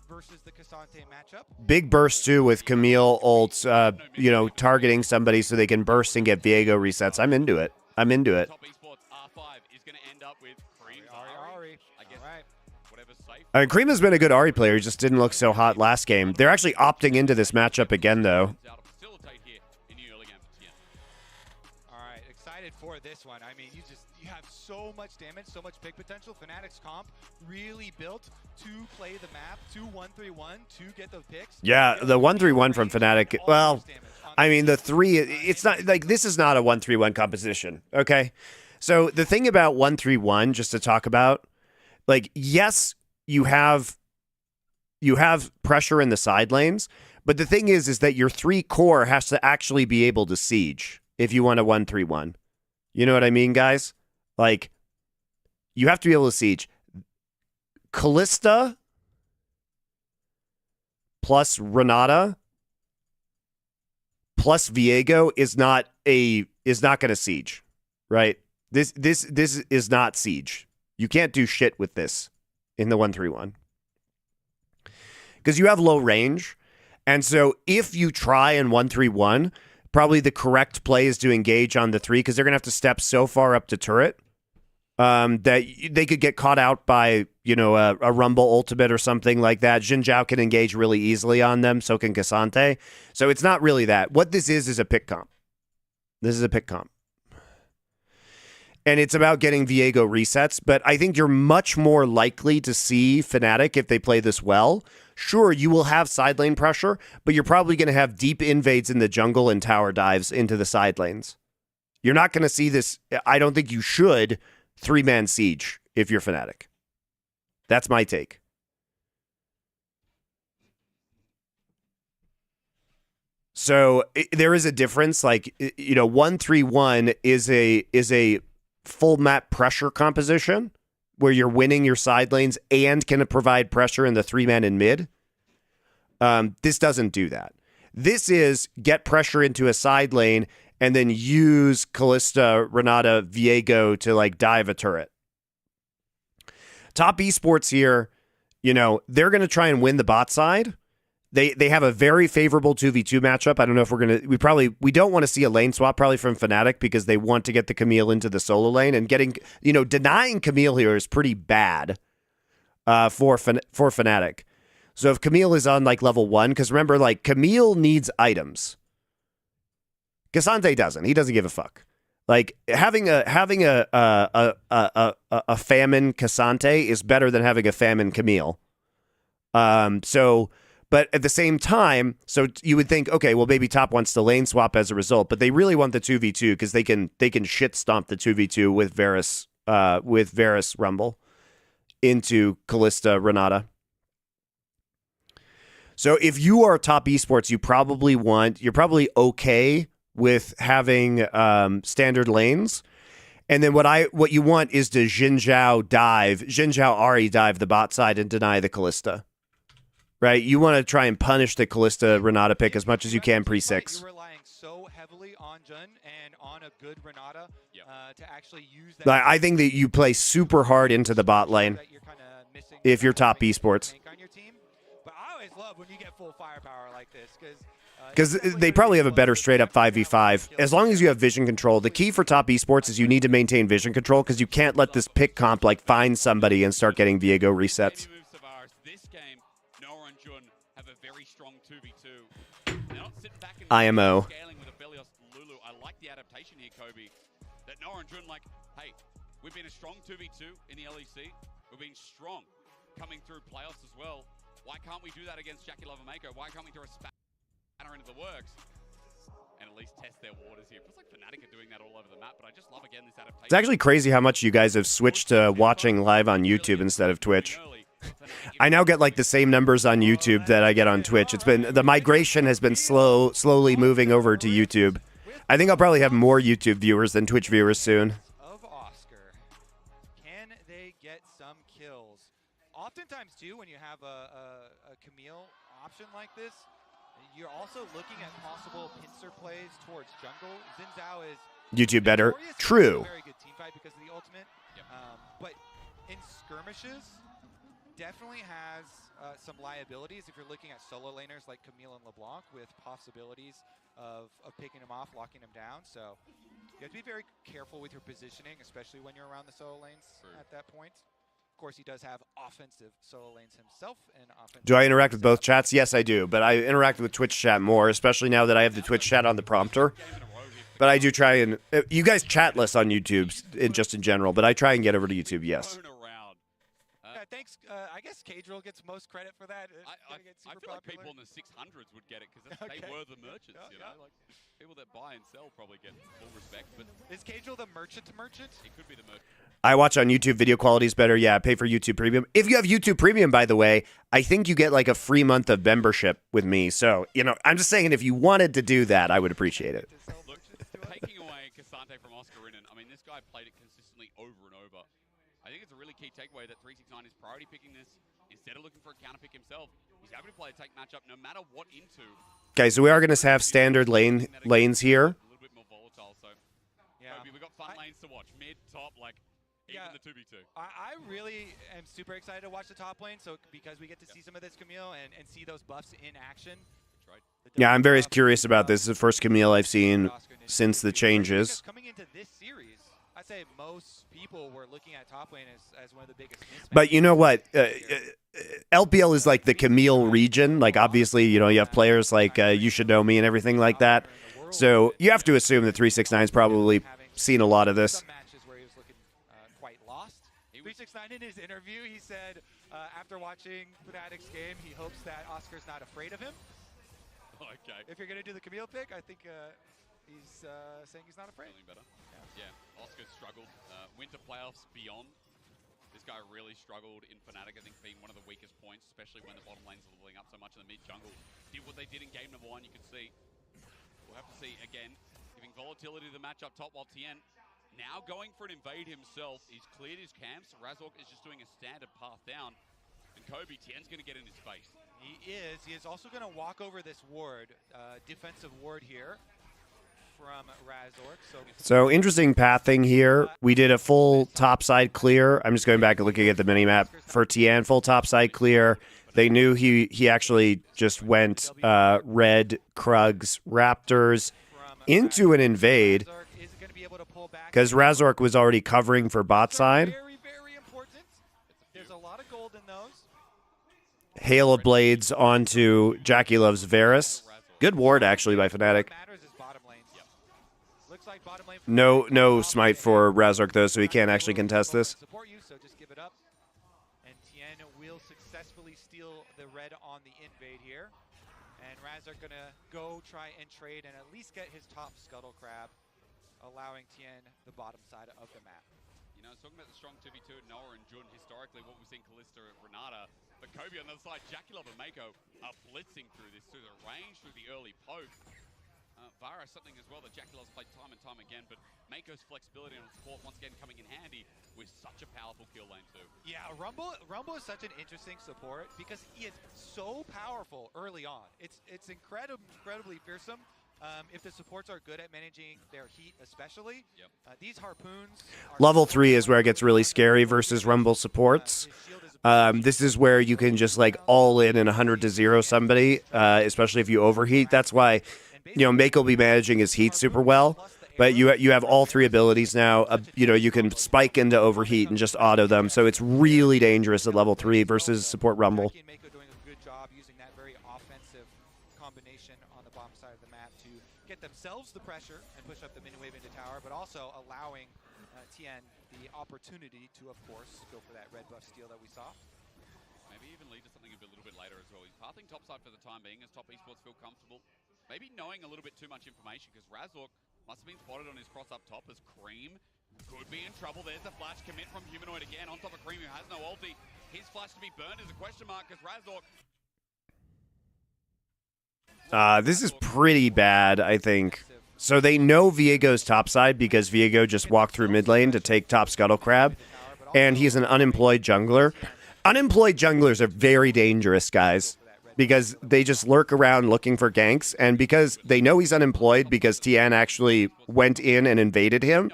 versus the Cassante matchup. Big burst too with Camille ults, you know, targeting somebody so they can burst and get Viego resets. I'm into it. I'm into it. Top esports R5 is going to end up with Creams, Ari. I guess. All right. Whatever's safe. I mean, Cream has been a good Ahri player. He just didn't look so hot last game. They're actually opting into this matchup again, though. All right, excited for this one. I mean, you have so much damage, so much pick potential. Fnatic's comp really built to play the map, to 1-3-1, to get those picks. Yeah, the 1-3-1 from Fnatic. Well, I mean, the 3, it's not like this is not a 1-3-1 composition, okay? So the thing about 1-3-1, just to talk about, like, yes, you have pressure in the side lanes, but the thing is that your 3 core has to actually be able to siege if you want a 1-3-1. You know what I mean, guys? Like, you have to be able to siege. Callista plus Renata plus Viego is not going to siege, right? This is not siege. You can't do shit with this in the 1-3-1 because you have low range, and so if you try in 1-3-1, probably the correct play is to engage on the 3 because they're gonna have to step so far up to turret that they could get caught out by, you know, a Rumble ultimate or something like that. Jin Zhao can engage really easily on them, so can Cassante. So it's not really that. What this is a pick comp. This is a pick comp. And it's about getting Viego resets, but I think you're much more likely to see Fnatic if they play this well. Sure, you will have side lane pressure, but you're probably going to have deep invades in the jungle and tower dives into the side lanes. You're not going to see this. I don't think you should 3-man siege if you're Fnatic. That's my take. So there is a difference. Like, you know, 1-3-1 is a full map pressure composition where you're winning your side lanes and can provide pressure in the 3-man in mid. This doesn't do that. This is get pressure into a side lane and then use Callista, Renata, Viego to like dive a turret. Top esports here, you know, they're going to try and win the bot side. They have a very favorable 2v2 matchup. I don't know if we don't want to see a lane swap probably from Fnatic because they want to get the Camille into the solo lane, and getting, you know, denying Camille here is pretty bad for Fnatic. So if Camille is on like level 1, because remember, like, Camille needs items. Cassante doesn't. He doesn't give a fuck. Like, having a famine Cassante is better than having a famine Camille. But at the same time, so you would think, okay, well, maybe top wants to lane swap as a result, but they really want the 2v2 because they can shit stomp the 2v2 with Varus Rumble into Callista Renata. So if you are top esports, you're probably okay with having standard lanes. And then what you want is to Jin Zhao Ahri dive the bot side and deny the Callista. Right? You want to try and punish the Callista Renata pick as much as you can pre-6. You're relying so heavily on Jun and on a good Renata to actually use that. I think that you play super hard into the bot lane if you're top esports. But I always love when you get full firepower like this because they probably have a better straight-up 5v5. As long as you have vision control. The key for top esports is you need to maintain vision control because you can't let this pick comp like find somebody and start getting Viego resets. IMO. Scaling with a Belios Lulu. I like the adaptation here, Kobe. that Noah and Jun like, hey, we've been a strong 2v2 in the LEC. We've been strong coming through playoffs as well. Why can't we do that against Jackie Love and Mako? Why can't we throw a spanner into the works and at least test their waters here? It feels like Fnatic are doing that all over the map, but I just love, again, this adaptation. It's actually crazy how much you guys have switched to watching live on YouTube instead of Twitch. I now get like the same numbers on YouTube that I get on Twitch. It's been, the migration has been slowly moving over to YouTube. I think I'll probably have more YouTube viewers than Twitch viewers soon. Of Oscar, can they get some kills? Oftentimes too, when you have a Camille option like this, you're also looking at possible pincer plays towards jungle. Xin Zhao is YouTube better. notoriously True. a very good team fight because of the ultimate. But in skirmishes, definitely has some liabilities if you're looking at solo laners like Camille and LeBlanc with possibilities of picking him off, locking him down. So you have to be very careful with your positioning, especially when you're around the solo lanes at that point. Of course, he does have offensive solo lanes himself. And offensive. Do I interact with both chats? Yes, I do. But I interact with Twitch chat more, especially now that I have the Twitch chat on the prompter. But I do try and... you guys chat less on YouTube, just in general, but I try and get over to YouTube, yes. Thanks. I guess Cadrill gets most credit for that. I feel like people in the 600s would get it because they were the merchants, you know? Like, people that buy and sell probably get full respect. But is Cadrill the merchant to merchant? It could be the merchant. I watch on YouTube. Video quality is better. Yeah, pay for YouTube Premium. If you have YouTube Premium, by the way, I think you get like a free month of membership with me. So, you know, I'm just saying if you wanted to do that, I would appreciate it. Look, taking away Cassante from Oscar Rinnan, I mean, this guy played it consistently over and over. I think it's a really key takeaway that 369 is priority picking this instead of looking for a counter pick himself. He's happy to play a take matchup no matter what into. Okay, so we are going to have standard lanes here. A little bit more volatile, so Kobe, we got fun lanes to watch. Mid, top, like even the 2v2. I really am super excited to watch the top lane, so because we get to see some of this Camille and see those buffs in action. Yeah, I'm very curious about this. This is the first Camille I've seen since the changes. Coming into this series, I'd say most people were looking at top lane as one of the biggest mismatches. But you know what? LPL is like the Camille region. Like, obviously, you know, you have players like You Should Know Me and everything like that. So you have to assume that 369's probably seen a lot of this. Some matches where he was looking quite lost. 369 in his interview, he said after watching Fnatic's game, he hopes that Oscar's not afraid of him. Okay. If you're going to do the Camille pick, I think he's saying he's not afraid. Better. Yeah, Oscar struggled. Winter playoffs beyond. This guy really struggled in Fnatic, I think, being one of the weakest points, especially when the bottom lanes are leveling up so much in the mid jungle. Did what they did in game number 1, you could see. We'll have to see again, giving volatility to the match up top while Tien now going for an invade himself. He's cleared his camps. Razork is just doing a standard path down. And Kobe, Tien's going to get in his face. He is. He is also going to walk over this ward, defensive ward here from Razork. So interesting pathing here. We did a full topside clear. I'm just going back and looking at the minimap for Tien. Full topside clear. They knew he actually just went red, Krugs, Raptors into an invade because Razork was already covering for bot side. Very, very important. There's a lot of gold in those. Hail of Blades onto Jackie Love's Varus. Good ward, actually, by Fnatic. No smite for Razork, though, so he can't actually contest this. Support you, so just give it up. And Tien will successfully steal the red on the invade here. And Razork going to go try and trade and at least get his top Scuttle Crab, allowing Tien the bottom side of the map. You know, talking about the strong 2v2, Noah and Jun, historically what we've seen Kalista and Renata, but Kobe on the other side, Jackie Love and Mako are blitzing through this, through the range, through the early poke. Vara, something as well that Jackie Love's played time and time again, but Mako's flexibility on support once again coming in handy with such a powerful kill lane too. Yeah, Rumble is such an interesting support because he is so powerful early on. It's incredibly fearsome. If the supports are good at managing their heat especially, these harpoons... Level 3 is where it gets really scary versus Rumble supports. This is where you can just like all in and 100-0 somebody, especially if you overheat. That's why, you know, Mako will be managing his heat super well. But you have all 3 abilities now. You know, you can spike into overheat and just auto them. So it's really dangerous at level 3 versus support Rumble. Mako doing a good job using that very offensive combination on the bottom side of the map to get themselves themselves the pressure and push up the mini wave into tower, but also allowing TN the opportunity to, of course, go for that red buff steal that we saw. Maybe even lead to something a little bit later as well. He's pathing topside for the time being as top esports feel comfortable. Maybe knowing a little bit too much information because Razork must have been spotted on his cross up top as Cream could be in trouble. There's the flash commit from Humanoid again on top of Cream who has no ulti. His flash to be burned is a question mark as Razork. This is pretty bad, I think. So they know Viego's topside because Viego just walked through mid lane to take top Scuttle Crab, and he's an unemployed jungler. Unemployed junglers are very dangerous, guys, because they just lurk around looking for ganks, and because they know he's unemployed because Tian actually went in and invaded him.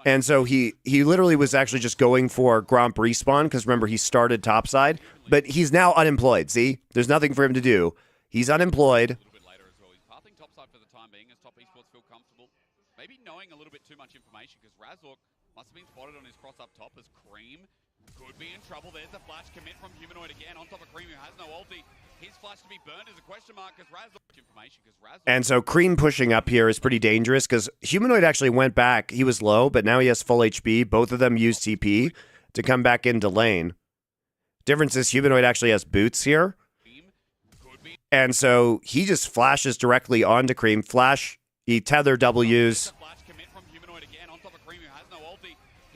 And so he literally was actually just going for Gromp respawn, because remember, he started topside, but he's now unemployed, see? There's nothing for him to do. He's unemployed. Maybe knowing a little bit too much information because Razork must have been spotted on his cross up top as Cream could be in trouble. There's the flash commit from Humanoid again on top of Cream who has no ulti. His flash to be burned is a question mark because Razork information because Razork. And so Cream pushing up here is pretty dangerous because Humanoid actually went back. He was low, but now he has full HP. Both of them use TP to come back into lane. Difference is Humanoid actually has boots here. And so he just flashes directly onto Cream. Flash, he tether W's.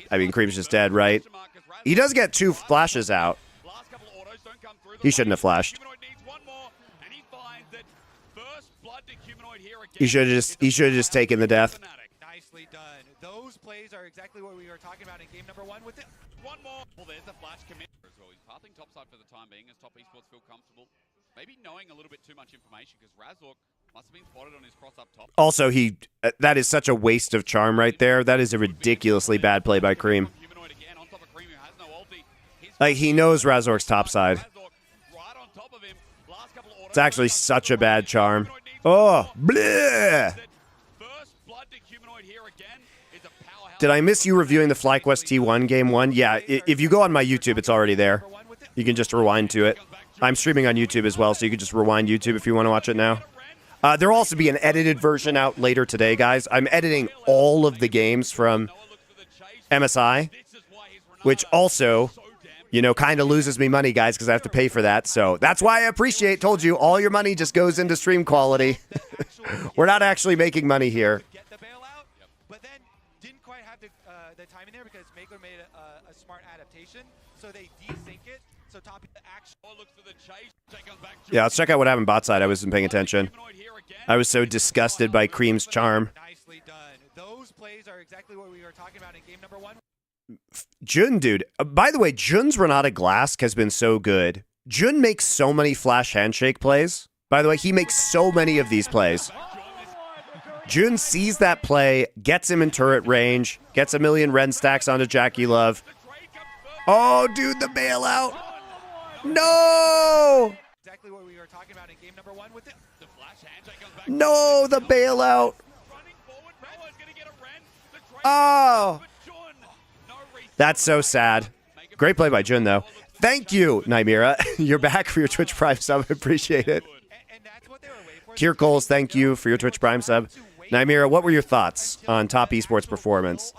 I mean, Cream's just dead, right? He does get 2 flashes out. He shouldn't have flashed. He should have just taken the death. Nicely done. Those plays are exactly what we were talking about in game number 1 with it. One more. Well, there's the flash commit as well. He's pathing topside for the time being as top esports feel comfortable. Maybe knowing a little bit too much information because Razork must have been spotted on his cross up top. Also, that is such a waste of charm right there. That is a ridiculously bad play by Cream. Like, he knows Razork's topside. It's actually such a bad charm. Oh, bleh! Did I miss you reviewing the FlyQuest T1 Game 1? Yeah, if you go on my YouTube, it's already there. You can just rewind to it. I'm streaming on YouTube as well, so you can just rewind YouTube if you want to watch it now. There'll also be an edited version out later today, guys. I'm editing all of the games from MSI, which also, you know, kind of loses me money, guys, because I have to pay for that. So that's why I appreciate, told you, all your money just goes into stream quality. We're not actually making money here. Get the bailout, but then didn't quite have the timing there because Maker made a smart adaptation, so they desync it. So top actually looks for the chase. Yeah, let's check out what happened bot side. I wasn't paying attention. I was so disgusted by Cream's charm. Nicely done. Those plays are exactly what we were talking about in game number 1. Jun, dude. By the way, Jun's Renata Glask has been so good. Jun makes so many flash handshake plays. By the way, he makes so many of these plays. Jun sees that play, gets him in turret range, gets a million Ren stacks onto Jackie Love. Oh, dude, the bailout. No! Exactly what we were talking about in game number 1 with it. No, the bailout. Oh. That's so sad. Great play by Jun, though. Thank you, Nymira. You're back for your Twitch Prime sub. Appreciate it. Kier Coles, thank you for your Twitch Prime sub. Nymira, what were your thoughts on top esports performance?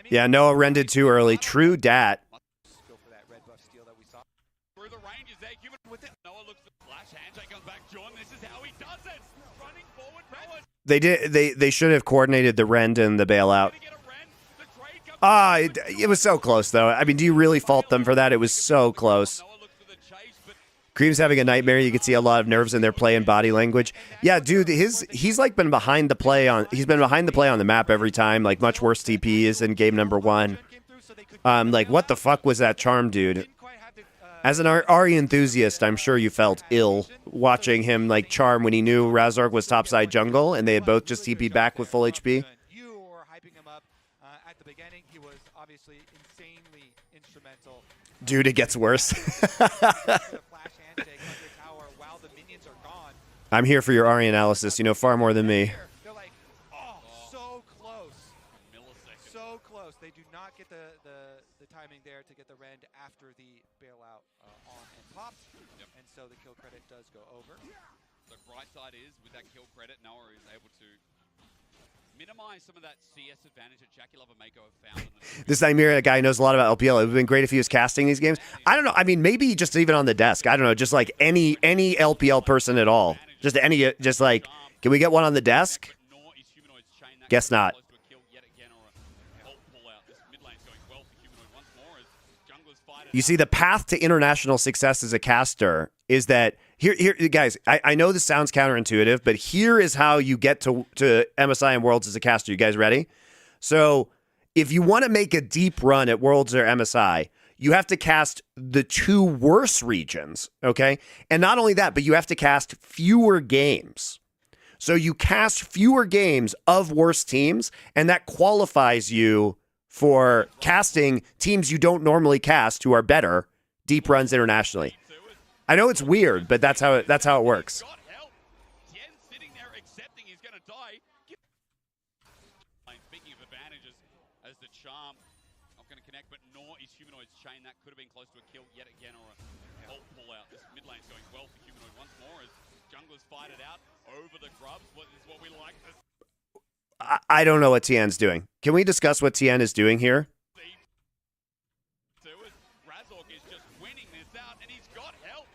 Yeah, Noah rented too early. True dat. They should have coordinated the rend and the bailout. It was so close, though. I mean, do you really fault them for that? It was so close. Cream's having a nightmare. You can see a lot of nerves in their play and body language. Yeah, dude, he's like been behind the play on the map every time. Like, much worse TPs in game number 1. Like, what the fuck was that charm, dude? As an Ahri enthusiast, I'm sure you felt ill watching him like charm when he knew Razork was topside jungle and they had both just TP'd back with full HP. You were hyping him up at the beginning. He was obviously insanely instrumental. Dude, it gets worse. I'm here for your Ahri analysis. You know far more than me. They're like, oh, so close. So close. They do not get the timing there to get the rend after the bailout on and popped. And so the kill credit does go over. The bright side is, with that kill credit, Noah is able to minimize some of that CS advantage that Jackie Love and Mako have found. This Nymeria guy knows a lot about LPL. It would have been great if he was casting these games. I don't know. I mean, maybe just even on the desk. I don't know. Just like any LPL person at all. Just any. Just like, can we get one on the desk? Guess not. You see, the path to international success as a caster is that here, guys. I know this sounds counterintuitive, but here is how you get to MSI and Worlds as a caster. You guys ready? So, if you want to make a deep run at Worlds or MSI, you have to cast the 2 worst regions, okay? And not only that, but you have to cast fewer games. So you cast fewer games of worse teams, and that qualifies you for casting teams you don't normally cast who are better deep runs internationally. I know it's weird, but that's how it works. Sitting there accepting he's going to die. Speaking of advantages, as the charm not going to connect, but nor is Humanoid's chain. That could have been close to a kill yet again, or a ult pull out. This mid lane's going well for Humanoid once more as junglers fight it out over the grubs. What is what we like to see. I don't know what TN's doing. Can we discuss what TN is doing here?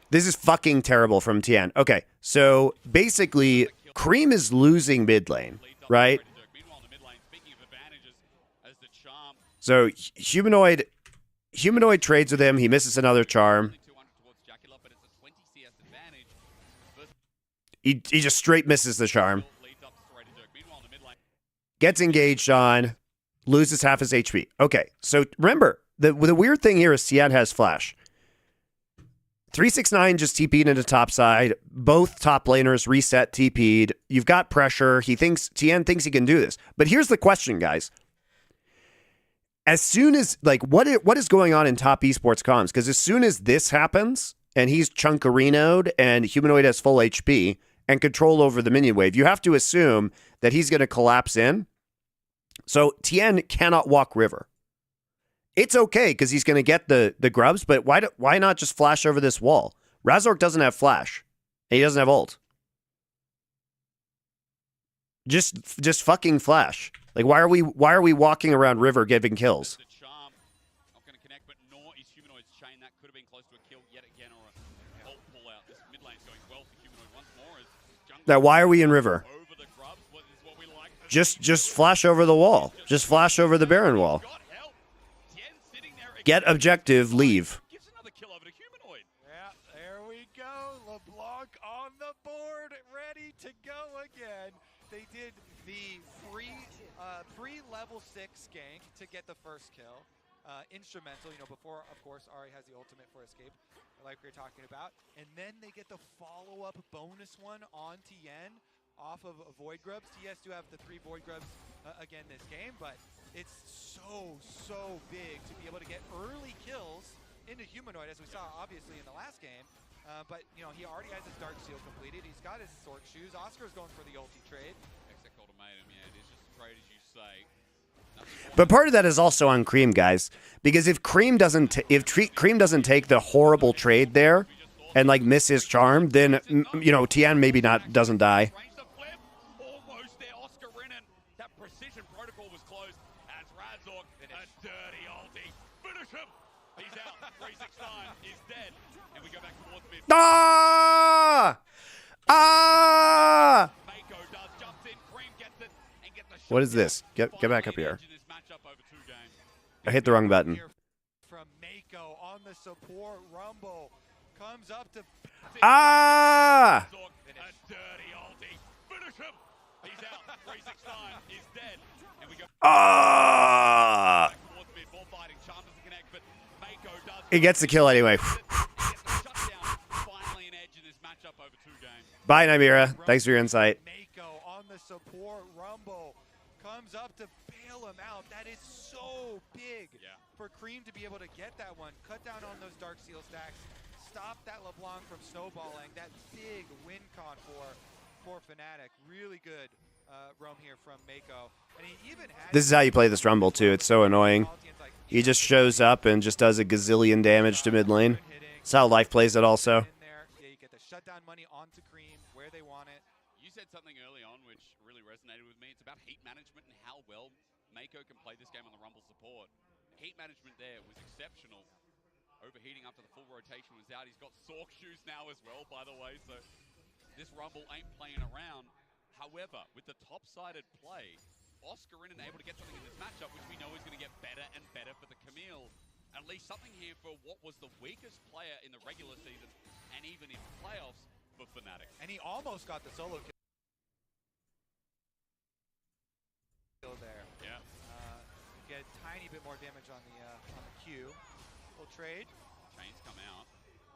This is fucking terrible from TN. Okay, so basically, Cream is losing mid lane, right? So Humanoid trades with him. He misses another charm. He just straight misses the charm. Gets engaged on, loses half his HP. Okay, so remember, the weird thing here is TN has flash. 369 just TP'd into top side. Both top laners reset TP'd. You've got pressure. TN thinks he can do this. But here's the question, guys. As soon as, like, what is going on in top esports comms? Because as soon as this happens, and he's Chunkarino'd, and Humanoid has full HP, and control over the minion wave, you have to assume that he's going to collapse in. So TN cannot walk river. It's okay because he's going to get the grubs, but why not just flash over this wall? Razork doesn't have flash, and he doesn't have ult. Just fucking flash. Like, why are we walking around river giving kills? Now, why are we in river? Just flash over the wall. Just flash over the Baron wall. Get objective, leave. Gives another kill over to Humanoid. Yeah, there we go. LeBlanc on the board, ready to go again. They did the pre-level 6 gank to get the first kill. Instrumental, before, of course, Ahri has the ultimate for escape, like we were talking about. And then they get the follow-up bonus one on TN off of Void Grubs. TS do have the 3 Void Grubs again this game, but it's so big to be able to get early kills into Humanoid, as we saw, obviously, in the last game. But, he already has his Dark Seal completed. He's got his Sword Shoes. Oscar's going for the ulti trade. Yeah, it is just trade as you say. But part of that is also on Cream, guys, because if Cream doesn't take the horrible trade there and like miss his charm, then TN maybe doesn't die. Almost there, Oscar Renan. That precision protocol was closed as Razork, a dirty ulti. Finish him. He's out. 369 is dead, and we go back towards mid. Ah! Mako does, jumps in, Cream gets it, and gets the shot. What is this? Get back up here. I hit the wrong button. From Mako on the support rumble comes up to Ah! A dirty ulti. Finish him. He's out. 369 is dead, and we go Ah! towards mid. Ball fighting. Charm doesn't connect, but Mako does. He gets the kill anyway. Finally an edge in this matchup over 2 games. Bye, Nymeria. Thanks for your insight. Mako on the support rumble comes up to bail him out. That is so big for Cream to be able to get that one. Cut down on those Dark Seal stacks. Stop that LeBlanc from snowballing. That big win con for Fnatic. Really good roam here from Mako. And he even had This is how you play this Rumble, too. It's so annoying. He just shows up and just does a gazillion damage to mid lane. That's how Life plays it also. Yeah, you get the shutdown money onto Cream where they want it. You said something early on which really resonated with me. It's about heat management and how well Mako can play this game on the Rumble support. Heat management there was exceptional. Overheating after the full rotation was out. He's got Sork shoes now as well, by the way, so this Rumble ain't playing around. However, with the top-sided play, Oscarinen able to get something in this matchup, which we know is going to get better and better for the Camille. At least something here for what was the weakest player in the regular season, and even in playoffs for Fnatic. And he almost got the solo kill there. Yeah. Get a tiny bit more damage on the Q. Little trade. Chains come out.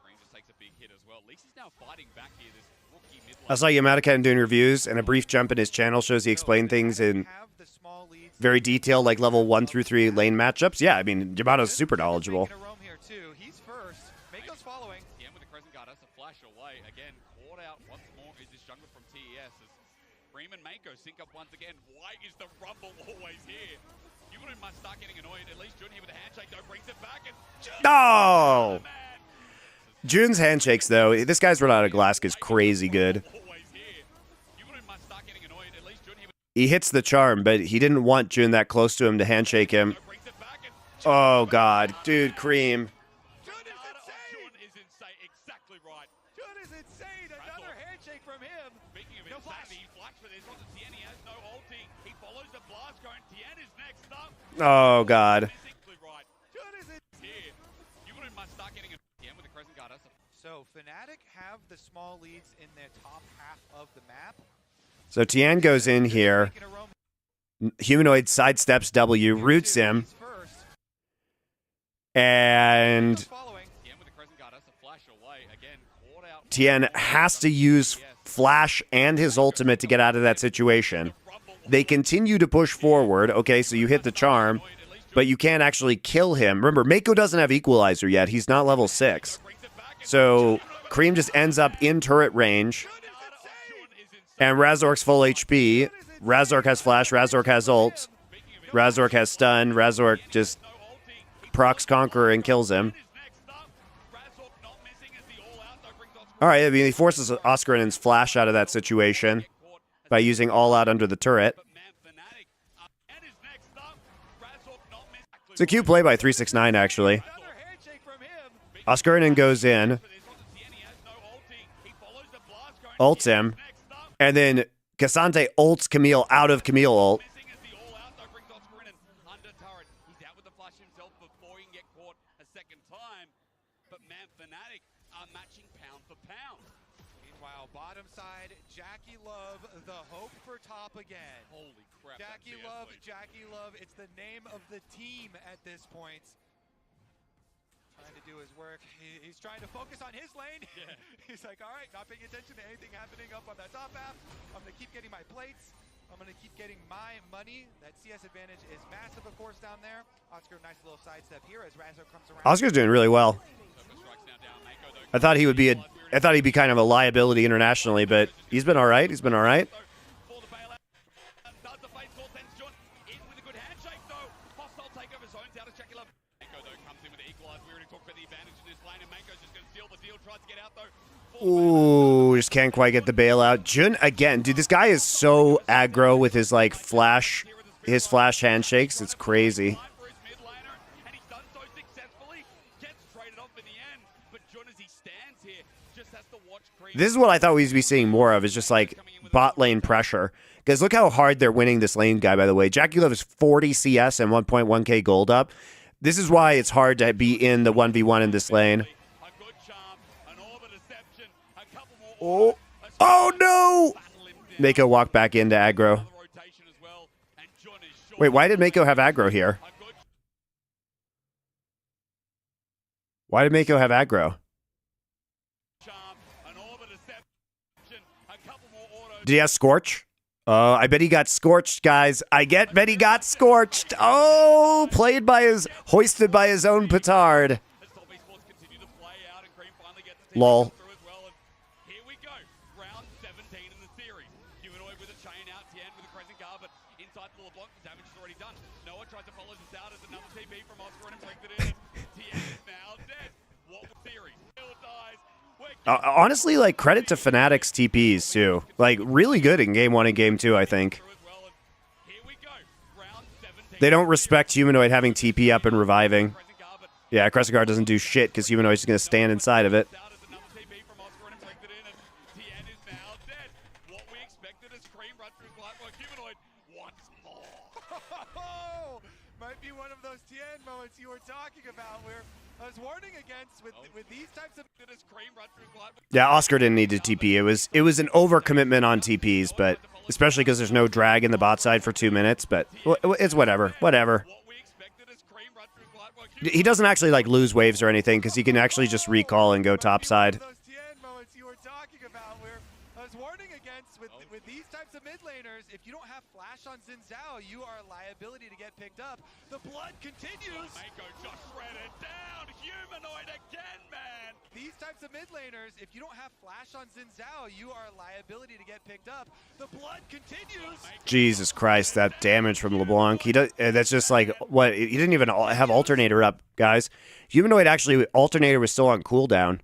Green just takes a big hit as well. Least he's now fighting back here, this rookie mid lane. I saw Yamada doing reviews, and a brief jump in his channel shows he explained things in very detailed, like level 1 through 3 lane matchups. Yeah, I mean, Yamada's super knowledgeable. He's first. Mako's following. TM with the Crescent Guard has to flash away. Again, caught out once more is this jungler from TES. As Bream and Mako sync up once again. Why is the Rumble always here? You must start getting annoyed. At least Jun here with a handshake, though, brings it back. And No! Jun's handshakes, though, this guy's run out of glass is crazy good. He hits the charm, but he didn't want Jun that close to him to handshake him. Oh, God. Dude, Cream. Jun is insane. Exactly right. Jun is insane. Another handshake from him. Speaking of insanity, he flashed for this. Onto Tien, he has no ulti. He follows the blast going. Tien is next up. Oh, God. Exactly right. Jun is here. You must start getting a Tien with the Crescent Guard. So Fnatic have the small leads in their top half of the map. So Tien goes in here. Humanoid sidesteps W, roots him. And Tien has to use Flash and his ultimate to get out of that situation. They continue to push forward. Okay, so you hit the charm, but you can't actually kill him. Remember, Mako doesn't have Equalizer yet. He's not level 6. So Cream just ends up in turret range. And Razork's full HP. Razork has Flash. Razork has ult. Razork has stun. Razork just procs Conqueror and kills him. All right, I mean, he forces Oscarinen's Flash out of that situation by using All Out under the turret. It's a cute play by 369, actually. Oscarinen goes in. Ults him. And then Cassante ults Camille out of Camille ult. Meanwhile, bottom side, Jackie Love, the hope for top again. Holy crap. Jackie Love, it's the name of the team at this point. Trying to do his work. He's trying to focus on his lane. Yeah. He's like, all right, not paying attention to anything happening up on that top half. I'm going to keep getting my plates. I'm going to keep getting my money. That CS advantage is massive, of course, down there. Oscar, nice little sidestep here as Razor comes around. Oscar's doing really well. I thought he would be he'd be kind of a liability internationally, but he's been all right. He's been all right. Ooh, just can't quite get the bailout. Jun again, dude. This guy is so aggro with his like flash handshakes. It's crazy. This is what I thought we'd be seeing more of, is just like bot lane pressure. Because look how hard they're winning this lane guy, by the way. Jackie Love is 40 CS and 1.1k gold up. This is why it's hard to be in the 1v1 in this lane. Oh, oh no! Mako walked back into aggro. Wait, why did Mako have aggro here? Why did Mako have aggro? Did he have Scorch? Oh, I bet he got scorched, guys. Bet he got scorched. Oh, hoisted by his own petard. Lol. chain out. TN with a crescent guard, but inside the LeBlanc, the damage is already done. Noah tries to follow this out as another TP from Oscar and inflicted in. TN is now dead. What was theory? Still dies. Honestly, like, credit to Fnatic's TPs, too. Like, really good in Game 1 and Game 2, I think. They don't respect Humanoid having TP up and reviving. Yeah, Crescent Guard doesn't do shit because Humanoid's just going to stand inside of it. Might be one of those TN moments you were talking about where I was warning against with these types of Yeah, Oscar didn't need to TP. It was an overcommitment on TPs, but especially because there's no drag in the bot side for 2 minutes, but it's whatever. Whatever. He doesn't actually like lose waves or anything because he can actually just recall and go top side. With these types of mid laners, if you don't have flash on Xin Zhao, you are a liability to get picked up. The blood continues. Mako just shredded down. Humanoid again, man. These types of mid laners, if you don't have flash on Xin Zhao, you are a liability to get picked up. The blood continues. Jesus Christ, that damage from LeBlanc. He does. That's just like what he didn't even have alternator up, guys. Humanoid actually alternator was still on cooldown.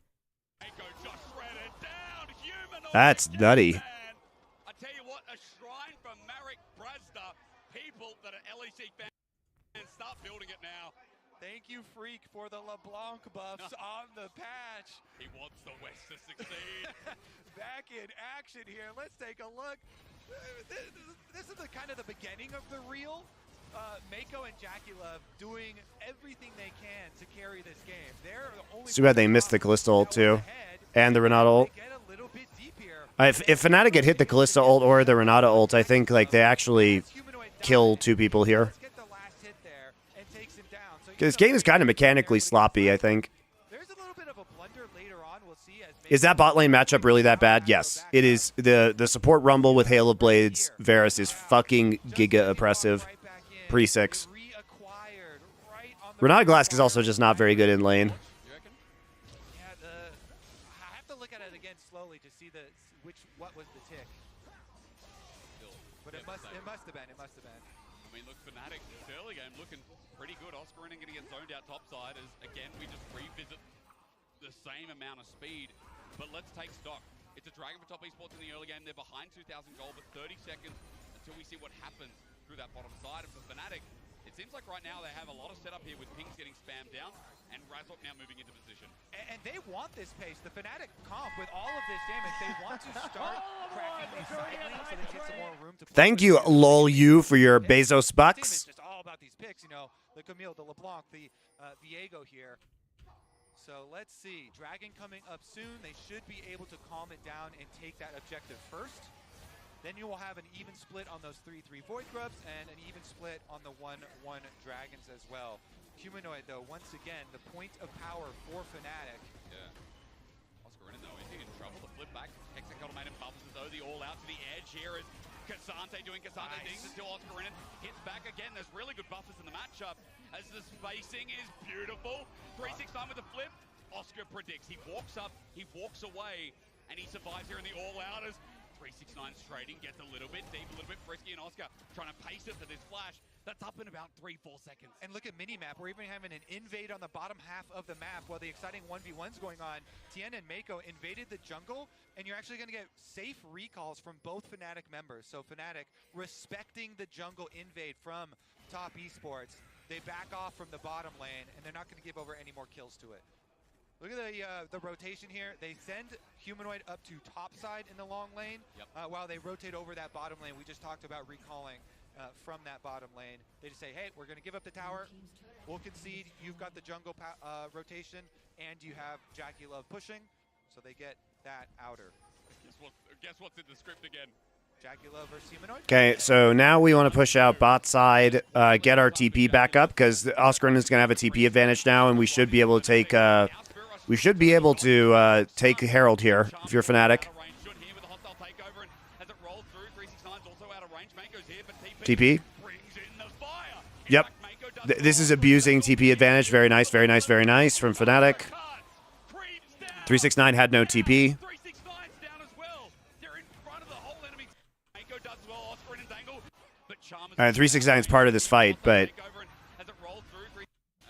That's nutty. Thank you, Freak, for the LeBlanc buffs on the patch. He wants the West to succeed. Back in action here. Let's take a look. This is the kind of the beginning of the reel. Mako and Jackie Love doing everything they can to carry this game. They're the only. Too bad they missed the Kalista ult too, and the Renata ult. If Fnatic had hit the Kalista ult or the Renata ult, I think like they actually kill 2 people here. This game is kind of mechanically sloppy, I think. Is that bot lane matchup really that bad? Yes, it is. The support rumble with Hail of Blades Varus is fucking giga oppressive. Pre-6. Renata Glask is also just not very good in lane. Yeah, I have to look at it again slowly to see what was the tick. But it must have been. I mean, look, Fnatic early game looking pretty good. Oscar going to get zoned out topside as, again, we just revisit the same amount of speed. But let's take stock. It's a Dragon for top esports in the early game. They're behind 2,000 gold, but 30 seconds until we see what happens through that bottom side. And for Fnatic, it seems like right now they have a lot of setup here with pings getting spammed down and Razok now moving into position. And they want this pace. The Fnatic comp with all of this damage, they want to start cracking these side lanes so they get some more room to play. Thank you, lol you, for your Bezos bucks. It's just all about these picks, you know, the Camille, the LeBlanc, the Viego here. So let's see. Dragon coming up soon. They should be able to calm it down and take that objective first. Then you will have an even split on those 3-3 Void Grubs and an even split on the 1-1 Dragons as well. Humanoid, though, once again, the point of power for Fnatic. Yeah. Oscar in though, is he in trouble? The flip back. Hexagon made him bubbles as though the all out to the edge here is Cassante doing Cassante things until Oscar in hits back again. There's really good buffers in the matchup as the spacing is beautiful. 369 with a flip. Oscar predicts. He walks up, he walks away, and he survives here in the all outers. 369 straight in, gets a little bit deep, a little bit frisky, and Oscar trying to pace it for this flash. That's up in about 3-4 seconds. And look at minimap. We're even having an invade on the bottom half of the map while the exciting 1v1's going on. Tien and Mako invaded the jungle, and you're actually going to get safe recalls from both Fnatic members. So Fnatic respecting the jungle invade from top esports. They back off from the bottom lane, and they're not going to give over any more kills to it. Look at the rotation here. They send Humanoid up to top side in the long lane while they rotate over that bottom lane. We just talked about recalling from that bottom lane. They just say, hey, we're going to give up the tower. We'll concede. You've got the jungle rotation, and you have Jackie Love pushing. So they get that outer. Guess what's in the script again? Jackie Love versus Humanoid. Okay, so now we want to push out bot side, get our TP back up, because Oscar is going to have a TP advantage now, and we should be able to take... take Herald here, if you're Fnatic. TP. Yep. This is abusing TP advantage. Very nice, very nice, very nice from Fnatic. 369 had no TP. does well. Oscar in his angle. But Charm All right, 369 is part of this fight, but as it rolls through,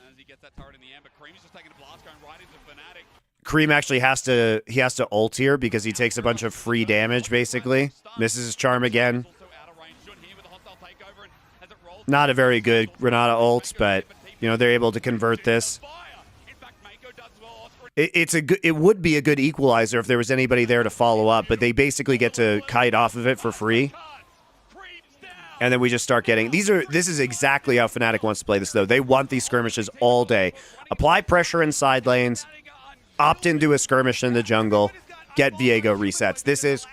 as he gets that turret in the end, but Cream's just taking a blast going right into Fnatic. Cream actually has to ult here because he takes a bunch of free damage, basically. Misses his charm again. Not a very good Renata ult, but, you know, they're able to convert this. It would be a good equalizer if there was anybody there to follow up, but they basically get to kite off of it for free. And then we just start getting... This is exactly how Fnatic wants to play this, though. They want these skirmishes all day. Apply pressure in side lanes. Opt into a skirmish in the jungle. Get Viego resets. This is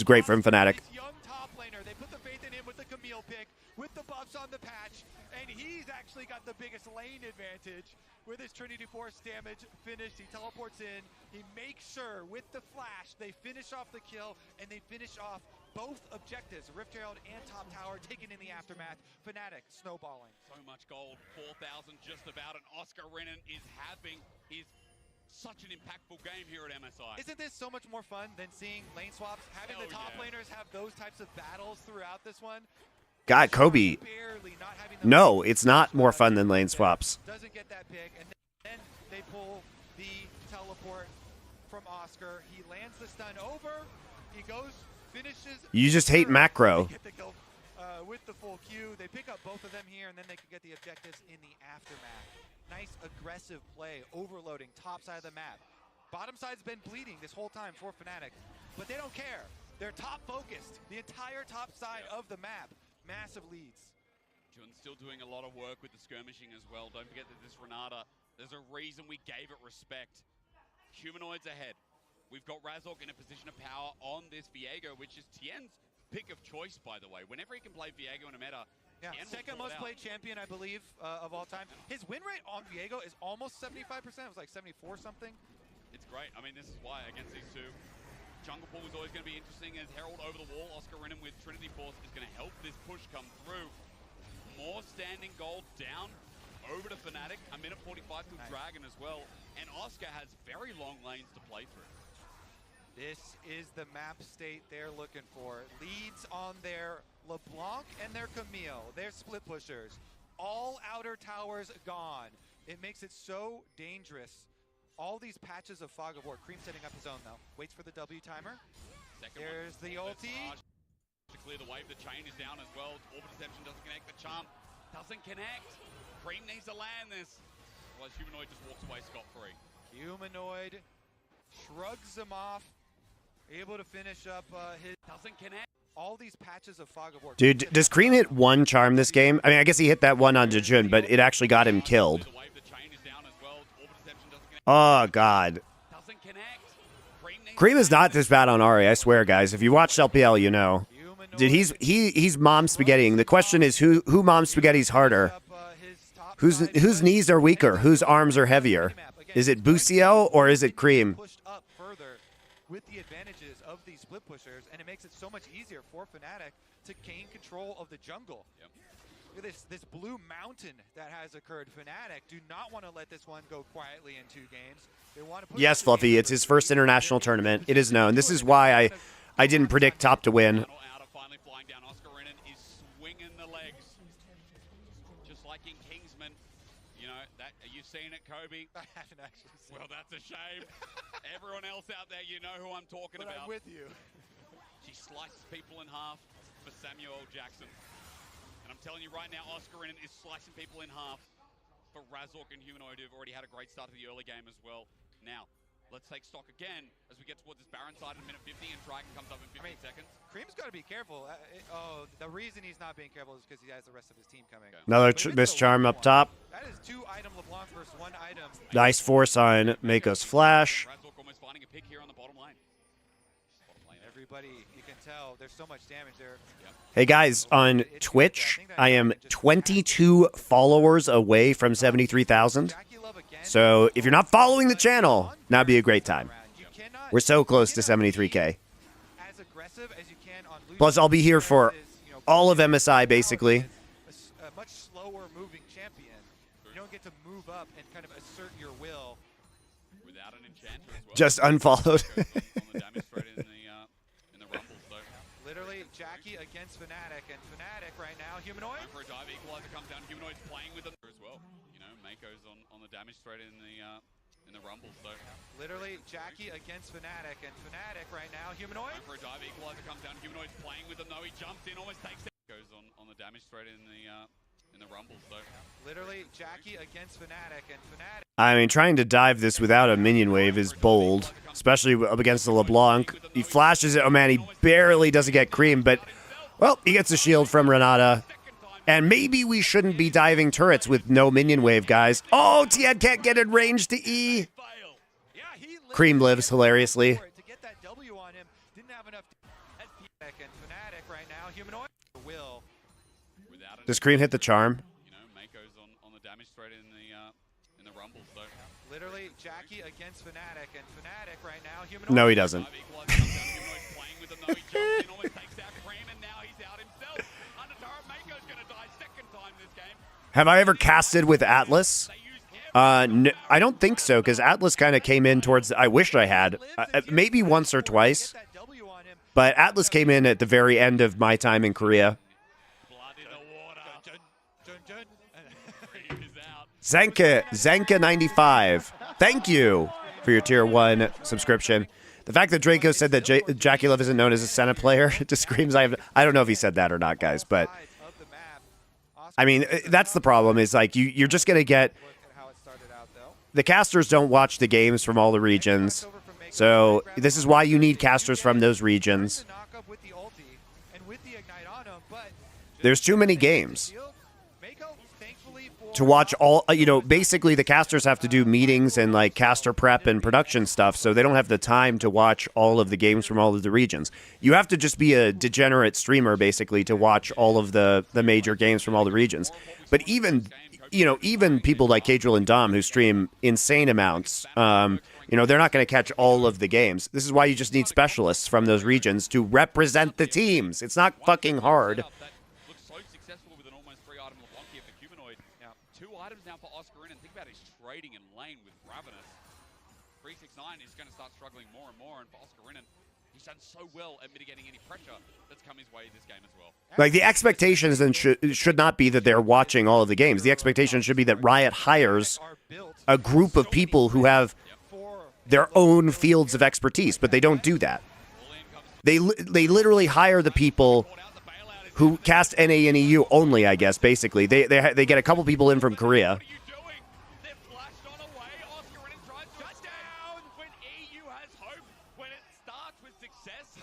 great from Fnatic. Young top laner, they put the faith in him with the Camille pick, with the buffs on the patch, and he's actually got the biggest lane advantage. With his Trinity Force damage finished, he teleports in, he makes sure with the flash they finish off the kill, and they finish off both objectives, Rift Herald and top tower, taken in the aftermath. Fnatic snowballing. So much gold, 4,000 just about, and Oscar Renan is having his such an impactful game here at MSI. Isn't this so much more fun than seeing lane swaps? Having the top laners have those types of battles throughout this one? God, Kobe. No, it's not more fun than lane swaps. Doesn't get that pick, and then they pull the teleport from Oscar. He lands the stun over. He goes, finishes. You just hate macro. Get the kill, with the full Q. They pick up both of them here, and then they can get the objectives in the aftermath. Nice aggressive play, overloading top side of the map. Bottom side's been bleeding this whole time for Fnatic, but they don't care. They're top focused. The entire top side of the map. Massive leads. Jun's still doing a lot of work with the skirmishing as well. Don't forget that this Renata, there's a reason we gave it respect. Humanoids ahead. We've got Razork in a position of power on this Viego, which is Tien's pick of choice, by the way. Whenever he can play Viego in a meta, yeah, second most played champion, I believe, of all time. His win rate on Viego is almost 75%. It was like 74 something. It's great. I mean, this is why against these two. Jungle Pool is always going to be interesting as Herald over the wall. Oscar Renan with Trinity Force is going to help this push come through. More standing gold down over to Fnatic. A minute 45 to Dragon as well. And Oscar has very long lanes to play through. This is the map state they're looking for. Leads on their LeBlanc and their Camille. They're split pushers. All outer towers gone. It makes it so dangerous. All these patches of Fog of War. Cream setting up his own, though. Waits for the W timer. There's the ulti. To clear the wave, the chain is down as well. Orbit Deception doesn't connect. The charm doesn't connect. Cream needs to land this. Otherwise, Humanoid just walks away scot-free. Humanoid shrugs him off. Able to finish up his... Doesn't connect. All these patches of Fog of War. Dude, does Cream hit one charm this game? I mean, I guess he hit that one on Jejun, but it actually got him killed. Oh, God. Cream is not this bad on Ahri, I swear, guys. If you watched LPL, you know. Dude, he's mom spaghettiing. The question is, who mom spaghetti's harder? Whose knees are weaker? Whose arms are heavier? Is it Busiel or is it Cream? Pushed up further with the advantages of these split pushers, and it makes it so much easier for Fnatic to gain control of the jungle. Yep. Look at this blue mountain that has occurred. Fnatic do not want to let this one go quietly in 2 games. They want to push yes, Fluffy, it's his first international tournament. It is known. This is why I didn't predict top to win. Finally flying down. Oscar Renan is swinging the legs, just like in Kingsman. You know that. Are you seeing it, Kobe? I haven't actually seen it. Well, that's a shame. Everyone else out there, you know who I'm talking But about. I'm with you. She slices people in half for Samuel Jackson. And I'm telling you right now, Oscar Renan is slicing people in half for Razork and Humanoid, who've already had a great start to the early game as well. Now, let's take stock again as we get towards this Baron side in a minute 50 and Dragon comes up in 15 seconds. Cream's got to be careful. The reason he's not being careful is because he has the rest of his team coming. Another miss charm up top. That is 2 item LeBlanc versus 1 item. Nice force on Make Us Flash. Razork almost finding a pick here on the bottom lane. Everybody, you can tell there's so much damage there. Yep. Hey guys, on Twitch, I am 22 followers away from 73,000. So if you're not following the channel, now'd be a great time. We're so close to 73K. Plus, I'll be here for all of MSI, basically. A much slower moving champion. You don't get to move up and kind of assert your will. Without an enchanter as well. Just unfollowed. Literally, Jackie against Fnatic, and Fnatic right now, Humanoid. Going for a dive equalizer comes down. Humanoid's playing with them as well. You know, Mako's on the damage thread in the rumble. So Literally Jackie against Fnatic, and Fnatic right now, Humanoid. going for a dive equalizer comes down. Humanoid's playing with them though. He jumps in, almost takes it. Goes on the damage thread in the rumble. So Literally Jackie against Fnatic, and Fnatic. I mean, trying to dive this without a minion wave is bold, especially up against the LeBlanc. He flashes it. Oh, man, he barely doesn't get cream, but, well, he gets a shield from Renata. And maybe we shouldn't be diving turrets with no minion wave, guys. Oh, Tien can't get in range to E. Cream lives hilariously. To get that W on him, didn't have enough. And Fnatic right now, Humanoid. Will. Does Cream hit the charm? you know, Mako's on the damage thread in the rumble. So Literally Jackie against Fnatic, and Fnatic right now, Humanoid. No, he doesn't. dive equalizer comes down. Humanoid's playing with them though. He jumps in, almost takes out Cream, and now he's out himself. Under turret, Mako's gonna die second time this game. Have I ever casted with Atlas? I don't think so, because Atlas kind of came in towards... I wish I had. Maybe once or twice. Get that W on him. But Atlas came in at the very end of my time in Korea. Blood in the water. Dun, dun, dun. Cream is out. Zenka95. Thank you for your tier 1 subscription. The fact that Draco said that Jackie Love isn't known as a Senna player just screams I don't know if he said that or not, guys, but Of the map. I mean, that's the problem is like you're just going to get Look at how it started out though. the casters don't watch the games from all the regions. So this is why you need casters from those regions. The knock up with the ulti and with the ignite on him, but There's too many games Mako, thankfully for to watch all, basically the casters have to do meetings and like caster prep and production stuff, so they don't have the time to watch all of the games from all of the regions. You have to just be a degenerate streamer basically to watch all of the major games from all the regions. But even people like Cadrill and Dom who stream insane amounts, they're not going to catch all of the games. This is why you just need specialists from those regions to represent the teams. It's not fucking hard. That looks so successful with an almost 3-item LeBlanc here for Humanoid. Now, 2 items now for Oscar in, and think about his trading in lane with Ravenous. 369 is going to start struggling more and more, and for Oscar in, he's done so well at mitigating any pressure that's come his way this game as well. Like the expectations then should not be that they're watching all of the games. The expectation should be that Riot hires are built a group of people who have for their own fields of expertise, but they don't do that. They literally hire the people who cast NA and EU only, I guess, basically. They get a couple people in from Korea. What are you doing? They're flashed on away. Oscar in tries to touchdown. When EU has hope, when it starts with success,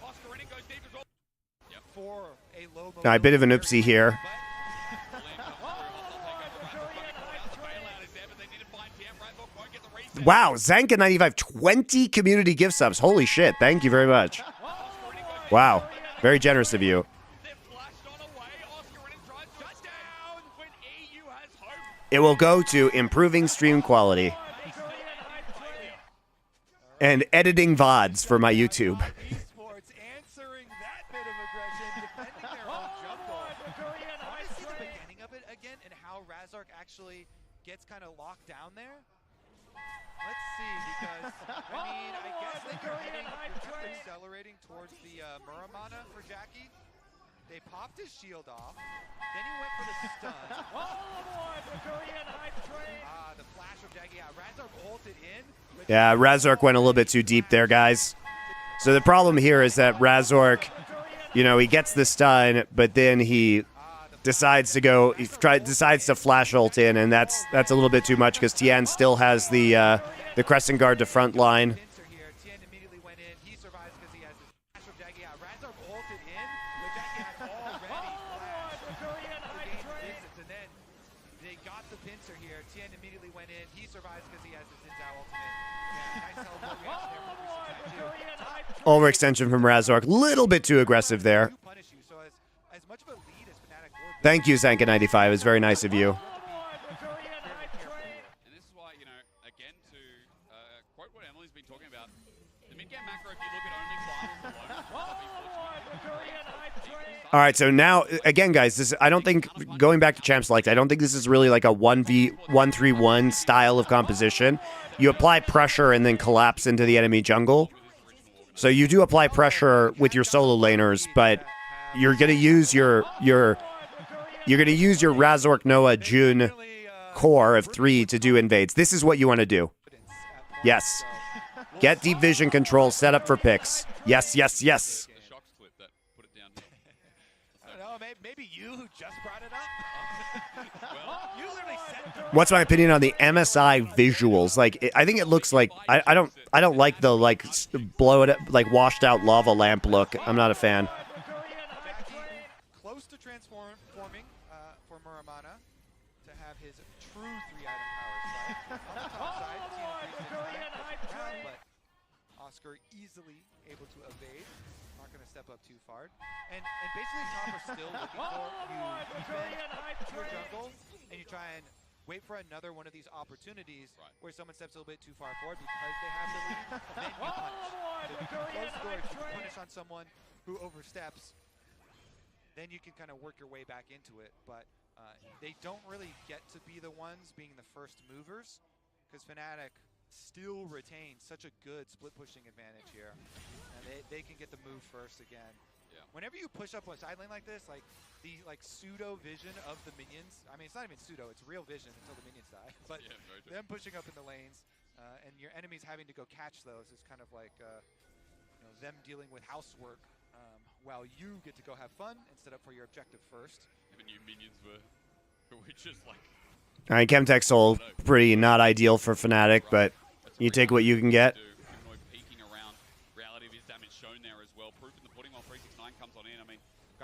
Oscar in goes deep as well. for a low A bit of an oopsie here. Wow, Zanka95, 20 community gift subs. Holy shit, thank you very much. Wow, very generous of you. It will go to improving stream quality and editing VODs for my YouTube. Esports answering that bit of aggression, defending their own jungle. I want to see the beginning of it again and how Razork actually gets kind of locked down there. Let's see, because, I guess they are accelerating towards the Muramana for Jackie. They popped his shield off. Then he went for the stun. The flash of Jackie. Yeah, Razork ulted in. Yeah, Razork went a little bit too deep there, guys. So the problem here is that Razork, he gets the stun, but then he decides to flash ult in, and that's a little bit too much because Tien still has the Crescent Guard to front line. Tien immediately went in. He survives because he has the flash of Jackie. Yeah, Razork ulted in, but Jackie has already flashed the game distance, and then they got the pincer here. Tien immediately went in. He survives because he has the Xin Zhao ultimate. Yeah, nice teleport reaction there from 369 too. Overextension from Razork. Little bit too aggressive there. Punish you. So as much of a lead as Fnatic will be, Thank you, Zanka95. It was very nice of you. And this is why, again, to quote what Emily's been talking about, the mid-game macro, if you look at only classes alone, All right, so now, again, guys, I don't think, going back to Champ Select, I don't think this is really like a 1v1-3-1 style of composition. You apply pressure and then collapse into the enemy jungle. So you do apply pressure with your solo laners, but you're gonna use your Razork, Noah, Jun core of 3 to do invades. This is what you want to do. Yes. Get deep vision control, set up for picks. Yes, yes, yes. The shocks clip that put it down. I don't know, maybe you who just brought it up. Well, you literally said What's my opinion on the MSI visuals? Like, I think it looks like I don't like the like blow it like washed out lava lamp look. I'm not a fan. close to transforming for Muramana to have his true 3-item power slide. On the top side, TN but Oscar easily able to evade. Not going to step up too far. And basically top are still looking for you defend your jungle and you try and wait for another one of these opportunities where someone steps a little bit too far forward because they have the lead, then you punish. So if you can close the door, if you can punish on someone who oversteps, then you can kind of work your way back into it. But they don't really get to be the ones being the first movers because Fnatic still retains such a good split pushing advantage here. And they can get the move first again. Yeah. Whenever you push up a side lane like this, like the pseudo vision of the minions, I mean it's not even pseudo, it's real vision until the minions die. But Yeah, them pushing up in the lanes and your enemies having to go catch those is kind of like them dealing with housework while you get to go have fun and set up for your objective first. Even you minions were just like. All right, Chemtech Soul, pretty not ideal for Fnatic, but you take what you can get. Peeking around, reality of his damage shown there as well. Proof in the pudding while 369 comes on in. I mean,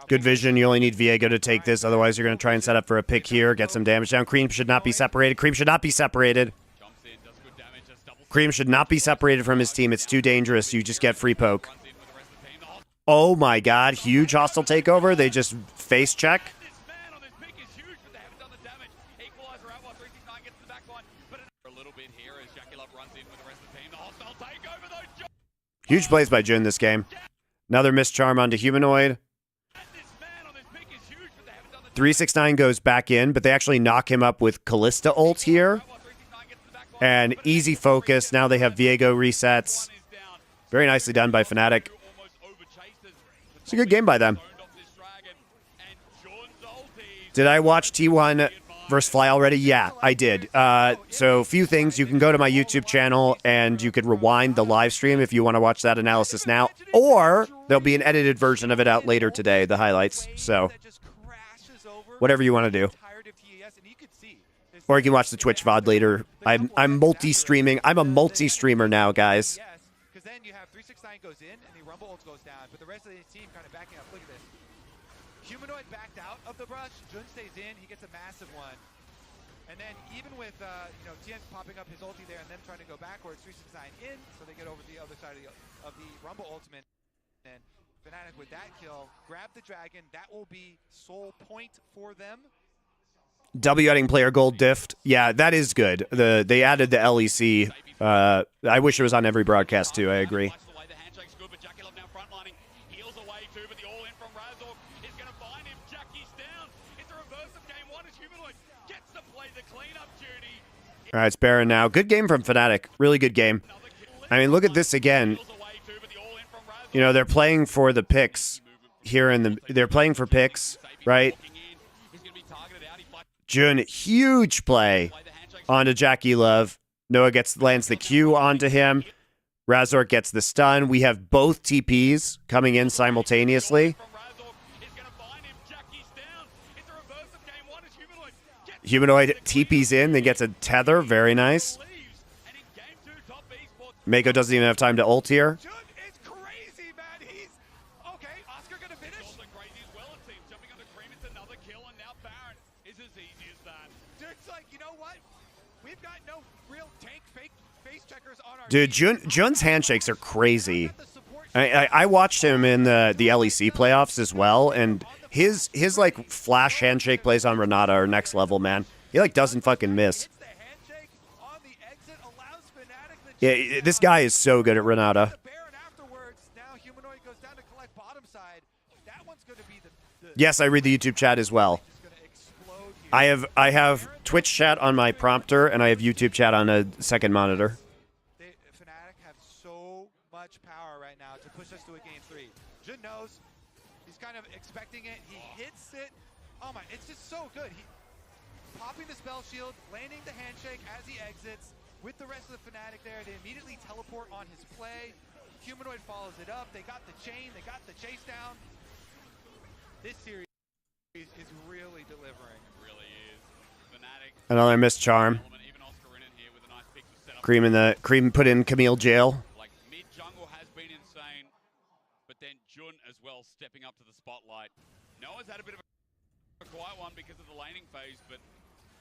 Good vision. You only need Viego to take this. Otherwise, you're going to try and set up for a pick here, get some damage down. Cream should not be separated. Cream should not be separated. jumps in, does good damage, does double. Cream should not be separated from his team. It's too dangerous. You just get free poke. Runs in with the rest of the team. Oh my god, huge hostile takeover. They just face check. This man on this pick is huge, but they haven't done the damage. Equalizer out while 369 gets to the back line. But a little bit here as Jackie Love runs in with the rest of the team. The hostile takeover though. Huge plays by Jun this game. Another mischarm onto Humanoid. 369 goes back in, but they actually knock him up with Callista ult here. And easy focus. Now they have Viego resets. Very nicely done by Fnatic. It's a good game by them. Did I watch T1 versus Fly already? Yeah, I did. So a few things. You can go to my YouTube channel and you could rewind the live stream if you want to watch that analysis now. Or there'll be an edited version of it out later today, the highlights. So whatever you want to do. Or you can watch the Twitch VOD later. I'm multi-streaming. I'm a multi-streamer now, guys. Yes, because then you have 369 goes in and the Rumble ult goes down, but the rest of the team kind of backing up. Look at this. Humanoid backed out of the brush. Jun stays in. He gets a massive one. And then even with TN popping up his ulti there and them trying to go backwards, 369 in, so they get over the other side of the Rumble ultimate. And Fnatic with that kill, grab the dragon. That will be sole point for them. W-adding player gold diffed. Yeah, that is good. They added the LEC. I wish it was on every broadcast too. I agree. All right, it's Baron now. Good game from Fnatic. Really good game. I mean, look at this again. You know, they're playing for the picks here in the. They're playing for picks, right? Jun, huge play onto Jackie Love. Noah lands the Q onto him. Razork gets the stun. We have both TPs coming in simultaneously. Humanoid TP's in, then gets a tether. Very nice. Mako doesn't even have time to ult here. Dude, Jun's handshakes are crazy. I watched him in the LEC playoffs as well, and his like flash handshake plays on Renata are next level, man. He like doesn't fucking miss. Yeah, this guy is so good at Renata. Yes, I read the YouTube chat as well. I have Twitch chat on my prompter, and I have YouTube chat on a second monitor. Fnatic have so much much power right now to push us to a game 3. Jun knows. He's kind of expecting it. He hits it. Oh my, it's just so good. He popping the spell shield, landing the handshake as he exits. With the rest of the Fnatic there, they immediately teleport on his play. Humanoid follows it up. They got the chain. They got the chase down. This series is really delivering. It really is. Fnatic. Another missed charm. Even Oscar in here with a nice pick to set up. Cream put in Camille jail. Like mid jungle has been insane, but then Jun as well stepping up to the spotlight. Noah's had a bit of a quiet one because of the laning phase, but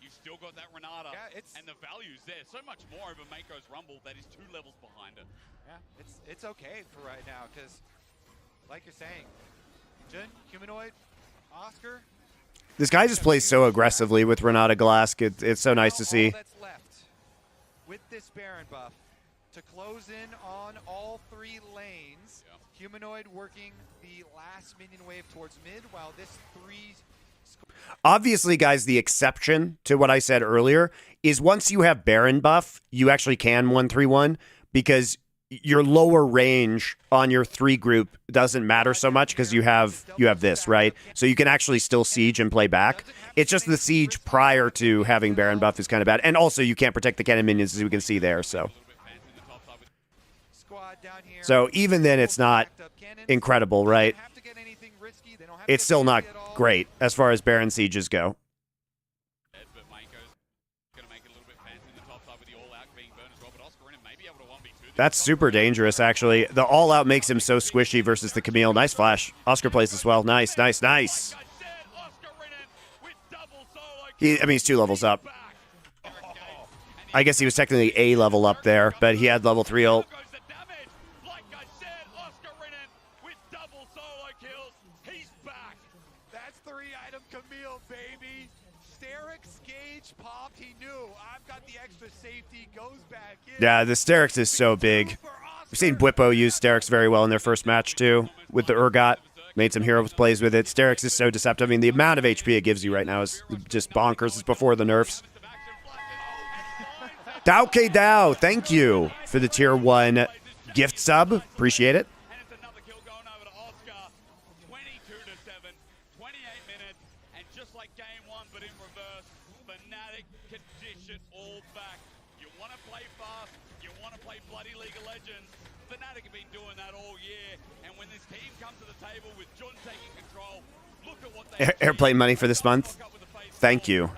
you've still got that Renata, and the value's there. So much more over Mako's Rumble that is 2 levels behind it. Yeah, it's okay for right now because, like you're saying, Jun, Humanoid, Oscar. This guy just plays so aggressively with Renata Glask. It's so nice to see. All that's left with this Baron buff to close in on all 3 lanes. Yeah. Humanoid working the last minion wave towards mid, while this 3. Obviously, guys, the exception to what I said earlier is once you have Baron buff, you actually can 1-3-1 because your lower range on your 3 group doesn't matter so much because you have this, right? So you can actually still siege and play back. It's just the siege prior to having Baron buff is kind of bad. And also you can't protect the cannon minions as we can see there, so. So even then it's not incredible, right? It's still not great as far as Baron sieges go. That's super dangerous, actually. The all-out makes him so squishy versus the Camille. Nice flash. Oscar plays as well. Nice, nice, nice. He's 2 levels up. I guess he was technically a level up there, but he had level 3 ult. Yeah, the Sterix is so big. We've seen Bwipo use Sterix very well in their first match, too, with the Urgot. Made some hero plays with it. Sterix is so deceptive. I mean, the amount of HP it gives you right now is just bonkers. It's before the nerfs. Dao K Dao, thank you for the tier 1 gift sub. Appreciate it. Airplane money for this month. Thank you.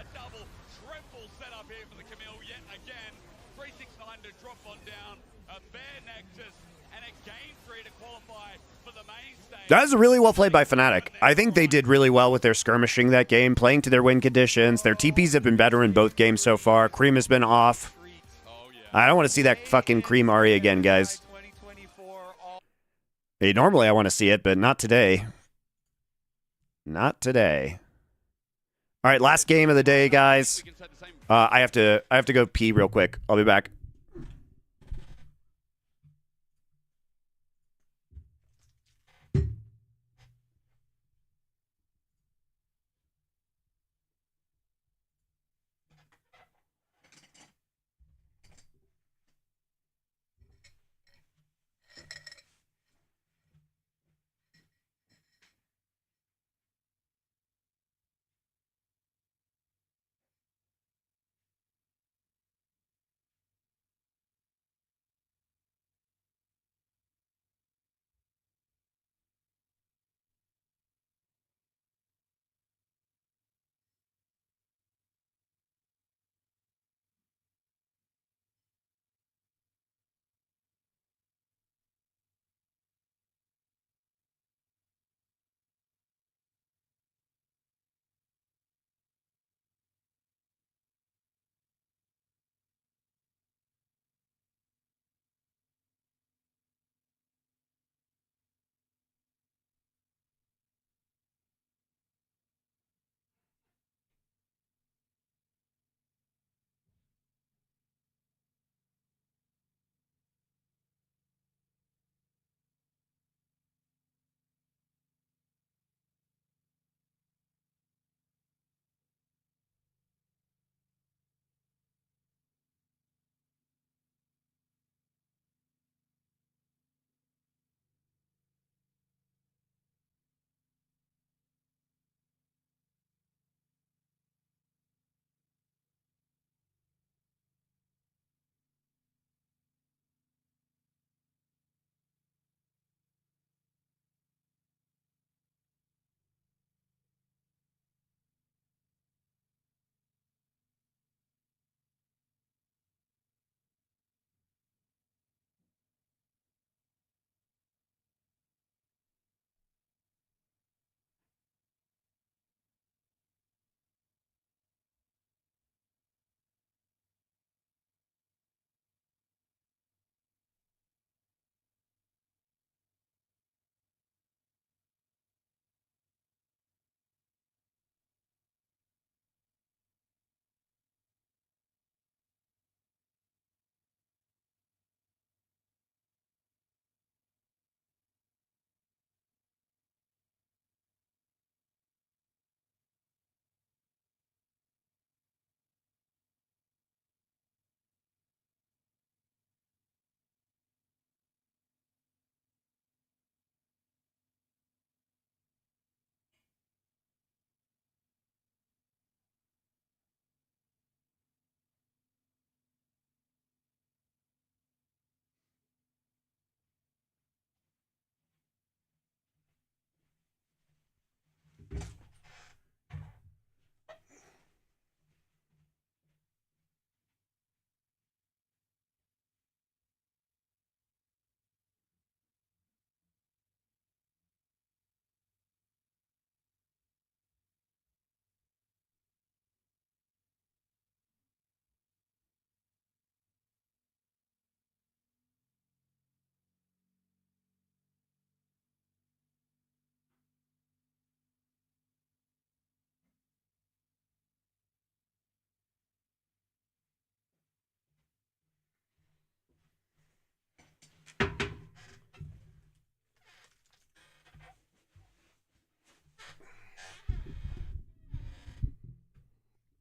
That was really well played by Fnatic. I think they did really well with their skirmishing that game, playing to their win conditions. Their TPs have been better in both games so far. Cream has been off. I don't want to see that fucking Cream Ari again, guys. Hey, normally I want to see it, but not today. Not today. All right, last game of the day, guys. I have to go pee real quick. I'll be back.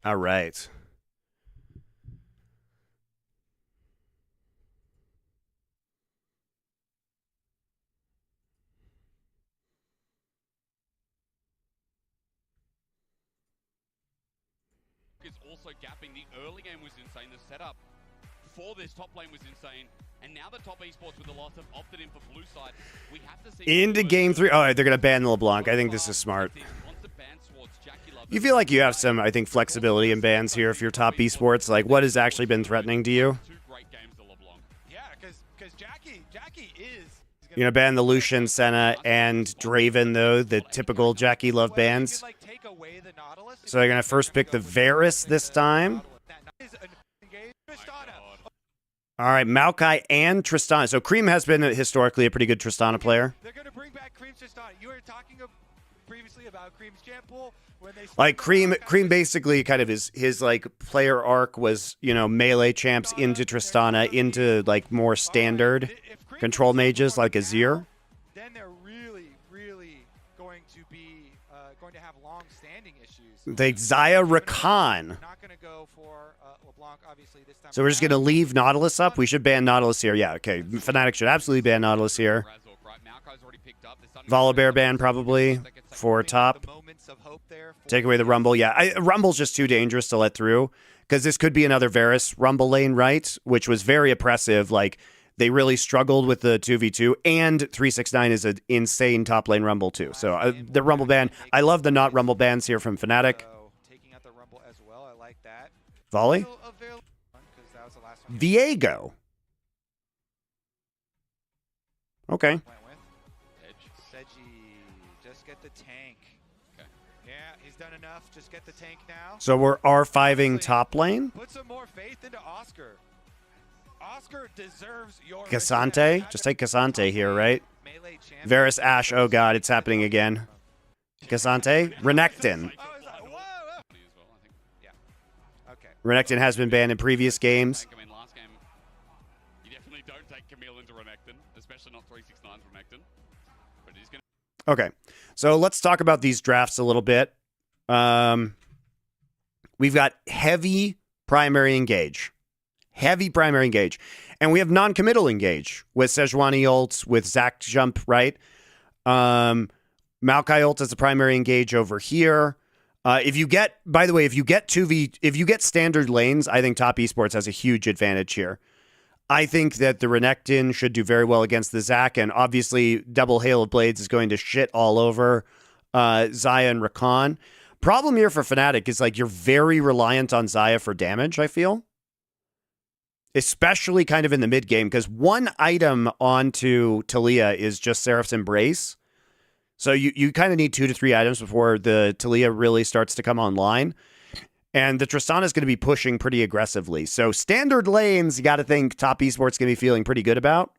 All right. Is also gapping. The early game was insane. The setup for this top lane was insane. And now the top esports with the loss have opted in for blue side. We have to see Into game 3. Oh, they're going to ban LeBlanc. I think this is smart. You feel like you have some, I think, flexibility in bans here if you're top esports. Like, what has actually been threatening to you? Yeah, because Jackie is. You're going to ban the Lucian, Senna, and Draven, though, the typical Jackie love bans. So they're going to first pick the Varus this time. All right, Maokai and Tristana. So Cream has been historically a pretty good Tristana player. They're going to bring back Cream's Tristana. You were talking previously about Cream's champ pool. Like Cream basically kind of his like player arc was, you know, melee champs into Tristana into like more standard control mages like Azir. Then they're really going to have long-standing issues. They Xayah Rakan. Not going to go for LeBlanc obviously this time. So we're just going to leave Nautilus up. We should ban Nautilus here. Yeah, okay. Fnatic should absolutely ban Nautilus here. Volibear ban probably for top. Take away the Rumble. Yeah, Rumble's just too dangerous to let through because this could be another Varus Rumble lane, right? Which was very oppressive. Like, they really struggled with the 2v2, and 369 is an insane top lane Rumble too. So the Rumble ban, I love the not Rumble bans here from Fnatic. Taking out the Rumble as well, I like that. Volley? Viego. Okay. Just get the tank. Okay. Yeah, he's done enough. Just get the tank now. So we're R5ing top lane. Put some more faith into Oscar. Oscar deserves your Cassante. Just take Cassante here, right? Varus Ashe. Oh god, it's happening again. Cassante. Renekton. Renekton has been banned in previous games. You definitely don't take Camille into Renekton, especially not 369's Renekton. But he's going to... Okay, so let's talk about these drafts a little bit. We've got heavy primary engage. Heavy primary engage. And we have non-committal engage with Sejuani ults, with Zac jump, right? Maokai ult as a primary engage over here. If you get standard lanes, I think top esports has a huge advantage here. I think that the Renekton should do very well against the Zac, and obviously double Hail of Blades is going to shit all over Xayah and Rakan. Problem here for Fnatic is like you're very reliant on Xayah for damage, I feel. Especially kind of in the mid game, because one item onto Talia is just Seraph's Embrace. So you kind of need 2 to 3 items before the Talia really starts to come online. And the Tristana is going to be pushing pretty aggressively. So standard lanes, you got to think top esports going to be feeling pretty good about.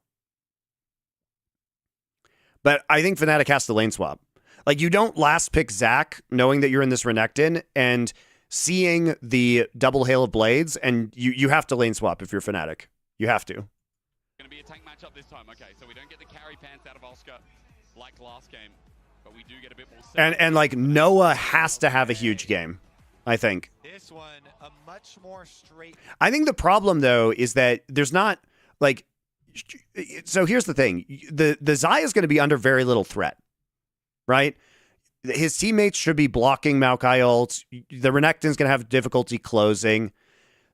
But I think Fnatic has to lane swap. Like, you don't last pick Zac knowing that you're in this Renekton and seeing the double Hail of Blades, and you have to lane swap if you're Fnatic. You have to. Going to be a tank matchup this time. Okay, so we don't get the carry pants out of Oscar like last game, but we do get a bit more. And like Noah has to have a huge game, I think. This one a much more straight. I think the problem though is that there's not like. So here's the thing: the Xayah is going to be under very little threat, right? His teammates should be blocking Maokai ults. The Renekton's going to have difficulty closing.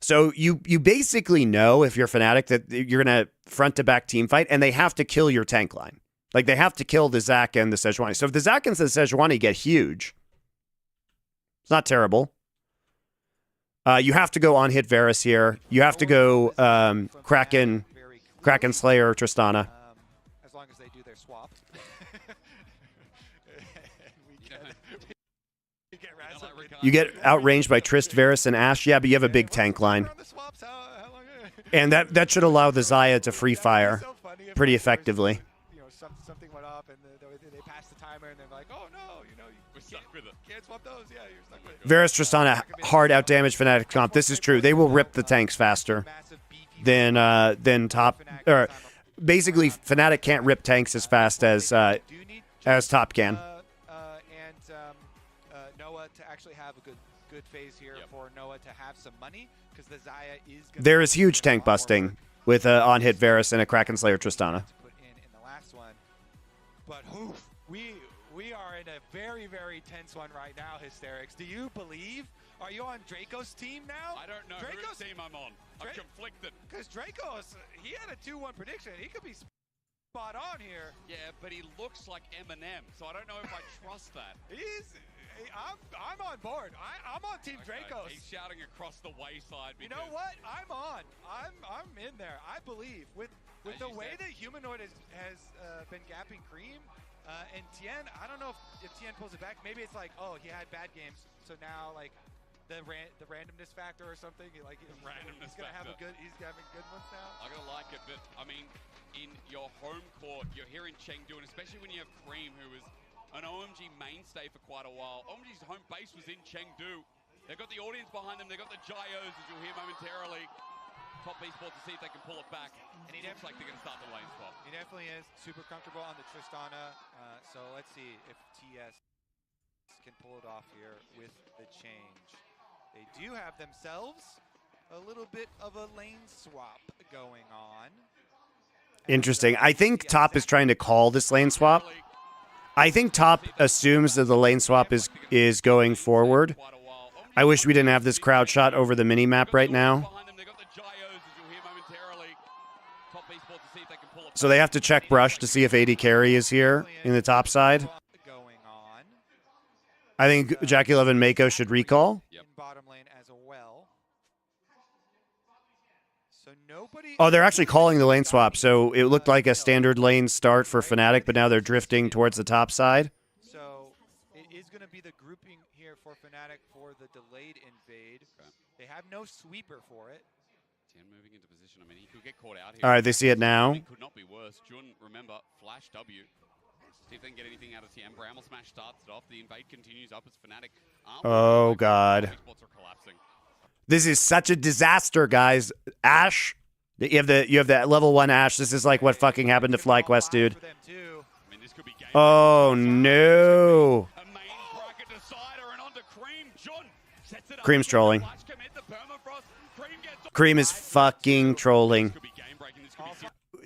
So you basically know, if you're Fnatic, that you're going to front to back team fight, and they have to kill your tank line. Like, they have to kill the Zac and the Sejuani. So if the Zac and the Sejuani get huge, it's not terrible. You have to go on hit Varus here. You have to go Kraken Slayer Tristana. As long as they do their swap. You get outranged by Trist, Varus, and Ashe. Yeah, but you have a big tank line. And that should allow the Xayah to free fire pretty effectively. Something went up and they passed the timer and they're like, oh no, we're stuck with it. Can't swap those. Yeah, you're stuck with it. Varus, Tristana, hard outdamage Fnatic comp. This is true. They will rip the tanks faster than top. Or basically, Fnatic can't rip tanks as fast as top can. Noah to actually have a good phase here for Noah to have some money, because the Xayah is gonna There is huge tank busting with on-hit Varus and a Kraken Slayer Tristana. to put in the last one. But we are in a very, very tense one right now, Hysterics. Do you believe? Are you on Draco's team now? I don't know whose team I'm on. I'm conflicted. Because Draco's, he had a 2-1 prediction. He could be spot on here. Yeah, but he looks like Eminem, so I don't know if I trust that. I'm on board. I'm on Team Dracos. He's shouting across the wayside. You know what? I'm on. I'm in there. I believe with the way that Humanoid has been gapping Cream and Tien. I don't know if Tien pulls it back. Maybe it's like, oh, he had bad games, so now like the randomness factor or something. Like he's gonna have he's having good ones now. I'm gonna like it, but I mean, in your home court, you're here in Chengdu, and especially when you have Cream, who was an OMG mainstay for quite a while. OMG's home base was in Chengdu. They've got the audience behind them. They've got the Gyos, as you'll hear momentarily. Top esports to see if they can pull it back. And he looks like they're going to start the lane swap. He definitely is super comfortable on the Tristana. So let's see if TS can pull it off here with the change. They do have themselves a little bit of a lane swap going on. Interesting. I think Top is trying to call this lane swap. I think Top assumes that the lane swap is going forward. I wish we didn't have this crowd shot over the mini-map right now. So they have to check Brush to see if AD Carry is here in the top side. I think Jackie Love and Mako should recall. Bottom lane as well. So nobody. Oh, they're actually calling the lane swap. So it looked like a standard lane start for Fnatic, but now they're drifting towards the top side. So it is going to be the grouping here for Fnatic for the delayed invade. They have no sweeper for it. Tien moving into position. I mean, he could get caught out here. All right, they see it now. It could not be worse. Jun, remember, flash W. See if they can get anything out of Tien. Bramble Smash starts it off. The invade continues up as Fnatic. Oh, God. This is such a disaster, guys. Ashe, you have that level 1 Ashe. This is like what fucking happened to FlyQuest, dude. Oh, no. Cream's trolling. Cream is fucking trolling.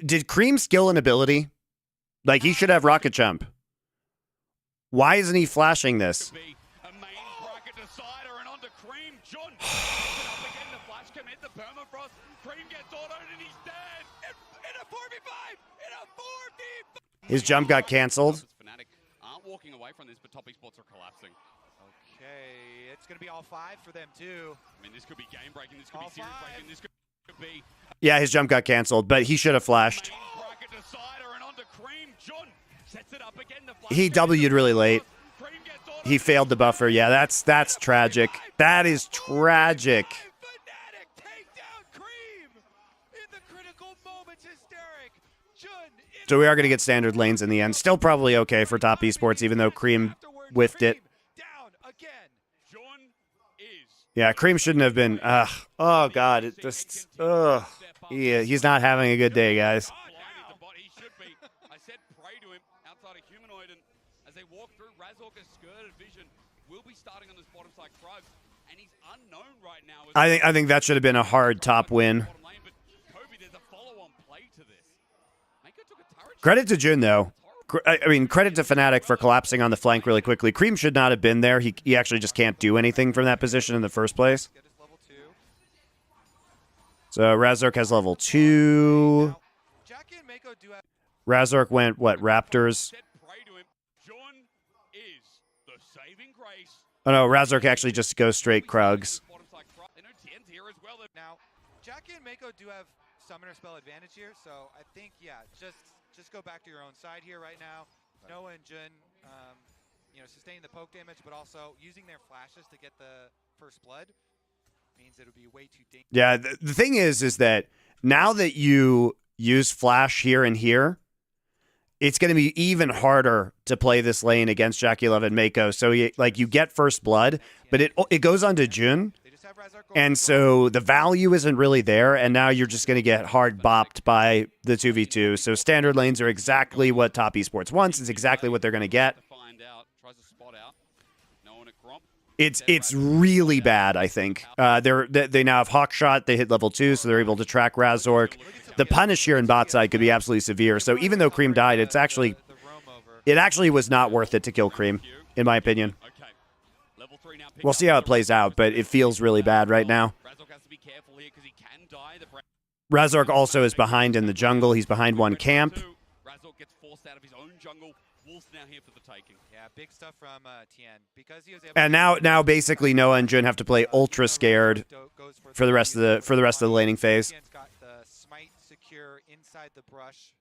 Did Cream skill an ability? Like, he should have rocket jump. Why isn't he flashing this? His jump got canceled. Fnatic aren't walking away from this, but top esports are collapsing. Okay, it's going to be all 5 for them, too. I mean, this could be game breaking. This could be series breaking. This could be. Yeah, his jump got canceled, but he should have flashed. He W'd really late. He failed the buffer. Yeah, that's tragic. That is tragic. So we are going to get standard lanes in the end. Still probably okay for top esports, even though Cream whiffed it. Yeah, Cream shouldn't have been. Oh, God. It just. Ugh. Yeah, he's not having a good day, guys. I said pray to him outside of Humanoid, and as they walk through, Razork has skirted vision. Will be starting on this bottom side Krugs, and he's unknown right now. I think that should have been a hard top win. Credit to Jun, though. I mean, credit to Fnatic for collapsing on the flank really quickly. Cream should not have been there. He actually just can't do anything from that position in the first place. So Razork has level 2. Razork went, what, Raptors? Oh, no, Razork actually just goes straight Krugs. Now, Jackie and Mako do have summoner spell advantage here, so I think, yeah, just go back to your own side here right now. Noah and Jun, sustaining the poke damage, but also using their flashes to get the first blood means it'll be way too dangerous. Yeah, the thing is that now that you use flash here and here, it's going to be even harder to play this lane against Jackie Love and Mako. So you get first blood, but it goes on to Jun. And so the value isn't really there, and now you're just going to get hard bopped by the 2v2. So standard lanes are exactly what top esports wants. It's exactly what they're going to get. It's really bad, I think. They now have Hawkshot. They hit level 2, so they're able to track Razork. The punish here in bot side could be absolutely severe. So even though Cream died, it actually was not worth it to kill Cream, in my opinion. We'll see how it plays out, but it feels really bad right now. Razork also is behind in the jungle. He's behind one camp. Razork gets forced out of his own jungle. Wolf's now here for the taking. Yeah, big stuff from TN because he was able And now basically Noah and Jun have to play ultra scared for the rest of the laning phase. TN's got the smite secure inside the brush.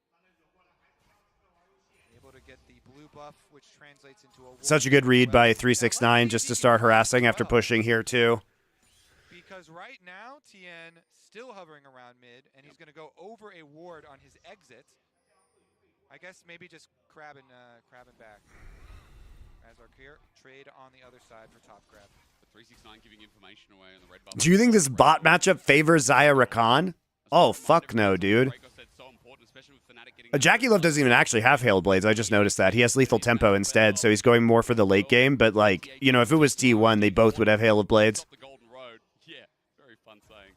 Able to get the blue buff, which translates into a Such a good read by 369 just to start harassing after pushing here too. Because right now TN still hovering around mid, and he's going to go over a ward on his exit. I guess maybe just crabbing back. Razork here, trade on the other side for top grab. The 369 giving information away on the red buff. Do you think this bot matchup favors Xayah Rakan? Oh, fuck no, dude. Jackie Love doesn't even actually have Hail Blades. I just noticed that. He has Lethal Tempo instead, so he's going more for the late game. But, like, you know, if it was T1, they both would have Hail of Blades. Yeah, very fun saying.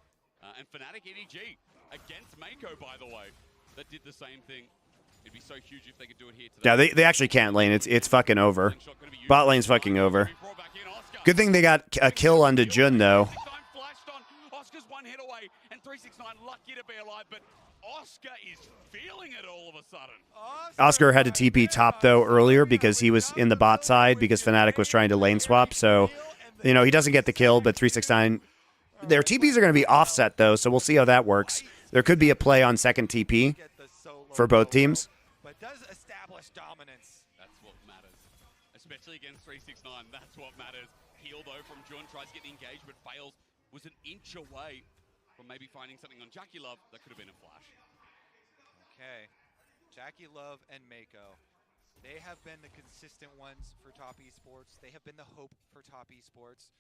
And Fnatic EDG against Mako, by the way, that did the same thing. It'd be so huge if they could do it here today. Yeah, they actually can't lane. It's fucking over. Bot lane's fucking over. Good thing they got a kill onto Jun, though. Oscar's one hit away, and 369 lucky to be alive, but Oscar is feeling it all of a sudden. Oscar had to TP top, though, earlier because he was in the bot side because Fnatic was trying to lane swap. So, you know, he doesn't get the kill, but 369... Their TPs are going to be offset, though, so we'll see how that works. There could be a play on second TP for both teams. But does establish dominance. That's what matters. Especially against 369, that's what matters. Heal, though, from Jun, tries to get engaged, but fails. Was an inch away from maybe finding something on Jackie Love. That could have been a flash. Okay. Jackie Love and Mako. They have been the consistent ones for top esports. They have been the hope for top esports.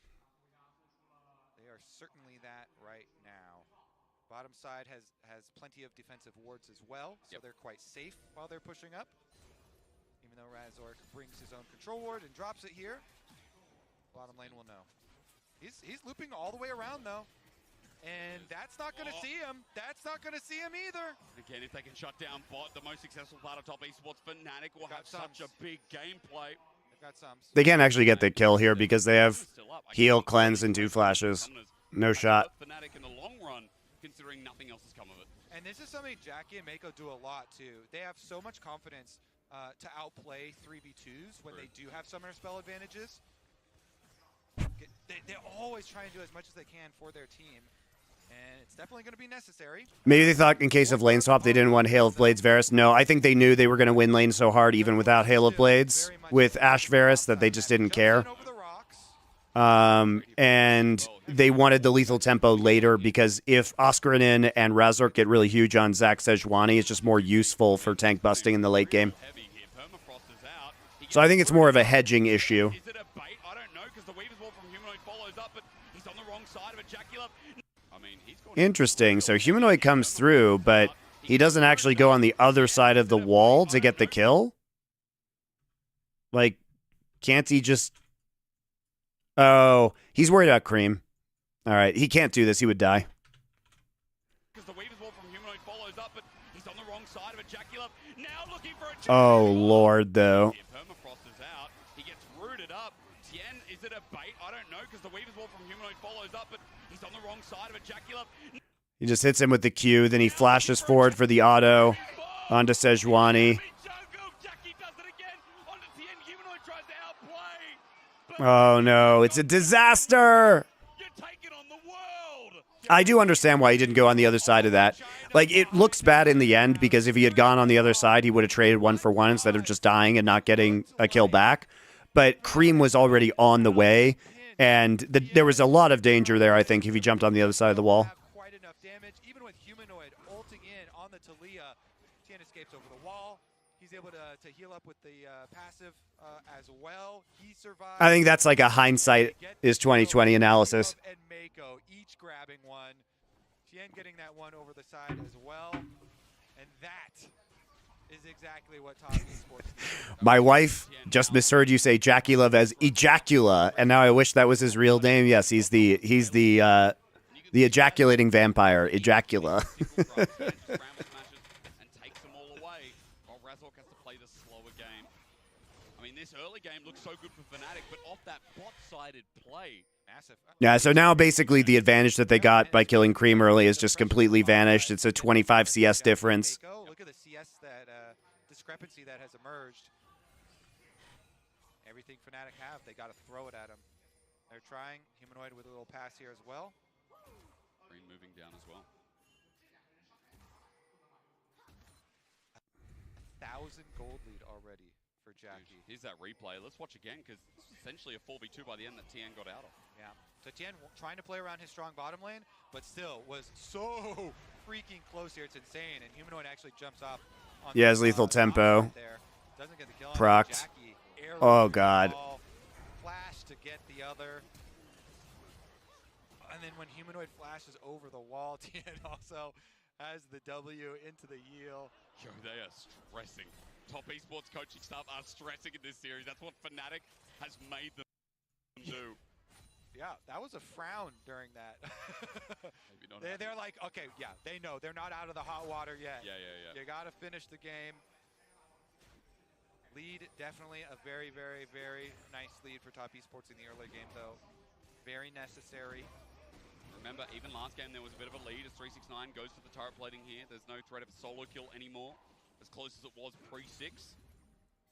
They are certainly that right now. Bottom side has plenty of defensive wards as well, so they're quite safe while they're pushing up. Even though Razork brings his own control ward and drops it here, bottom lane will know. He's looping all the way around though, and that's not going to see him. That's not going to see him either. Again, if they can shut down bot, the most successful part of top esports, Fnatic will have such a big gameplay. They can't actually get the kill here because they have heal, cleanse, and 2 flashes. No shot. Fnatic in the long run, considering nothing else has come of it. And this is something Jackie and Mako do a lot too. They have so much confidence to outplay 3v2s when they do have summoner spell advantages. They always try and do as much as they can for their team. And it's definitely going to be necessary. Maybe they thought in case of lane swap they didn't want Hail of Blades Varus. No, I think they knew they were going to win lane so hard even without Hail of Blades with Ashe Varus that they just didn't care. And they wanted the lethal tempo later because if Oscarinin and Razork get really huge on Zach Sejuani, it's just more useful for tank busting in the late game. So I think it's more of a hedging issue. Is it a bait? I don't know, because the Weaver's Wall from Humanoid follows up, but he's on the wrong side of it. Jackie Love. I mean, he's going Interesting. So Humanoid comes through, but he doesn't actually go on the other side of the wall to get the kill? Like, can't he just... Oh, he's worried about Cream. All right, he can't do this. He would die. Because the Weaver's Wall from Humanoid follows up, but he's on the wrong side of it. Jackie Love now looking for a... Oh, Lord, though. Permafrost is out. He gets rooted up. Tien, is it a bait? I don't know, because the Weaver's Wall from Humanoid follows up, but he's on the wrong side of it. Jackie Love... He just hits him with the Q, then he flashes forward for the auto onto Sejuani. Oh, no, it's a disaster! I do understand why he didn't go on the other side of that. Like, it looks bad in the end, because if he had gone on the other side, he would have traded 1-for-1 instead of just dying and not getting a kill back. But Cream was already on the way, and there was a lot of danger there, I think, if he jumped on the other side of the wall. Quite enough damage, even with Humanoid ulting in on the Talia. Tien escapes over the wall. He's able to heal up with the passive as well. He survives. I think that's like a hindsight is 2020 analysis. And Mako each grabbing one. Tien getting that one over the side as well. And that is exactly what top esports needs. My wife just misheard you say Jackie Love as Ejacula, and now I wish that was his real name. Yes, he's the ejaculating vampire, Ejacula. This early game looks so good for Fnatic, but off that bot-sided play, massive. Yeah, so now basically the advantage that they got by killing Cream early is just completely vanished. It's a 25 CS difference. Look at the CS that discrepancy that has emerged. Everything Fnatic have, they got to throw it at him. They're trying. Humanoid with a little pass here as well. Green moving down as well. 1,000 gold lead already for Jackie. Here's that replay. Let's watch again because it's essentially a 4v2 by the end that TN got out of. Yeah. So TN trying to play around his strong bottom lane, but still was so freaking close here. It's insane. And Humanoid actually jumps off. On Yeah, his lethal tempo. Doesn't get the kill. Procced. Oh, God. Flash to get the other. And then when Humanoid flashes over the wall, TN also has the W into the heel. Yo, they are stressing. Top esports coaching staff are stressing in this series. That's what Fnatic has made them do. Yeah, that was a frown during that. Maybe not. They're like, okay, yeah, they know. They're not out of the hot water yet. Yeah. You got to finish the game. Lead, definitely a very, very, very nice lead for top esports in the early game, though. Very necessary. Remember, even last game there was a bit of a lead as 369 goes for the turret plating here. There's no threat of a solo kill anymore, as close as it was pre-6.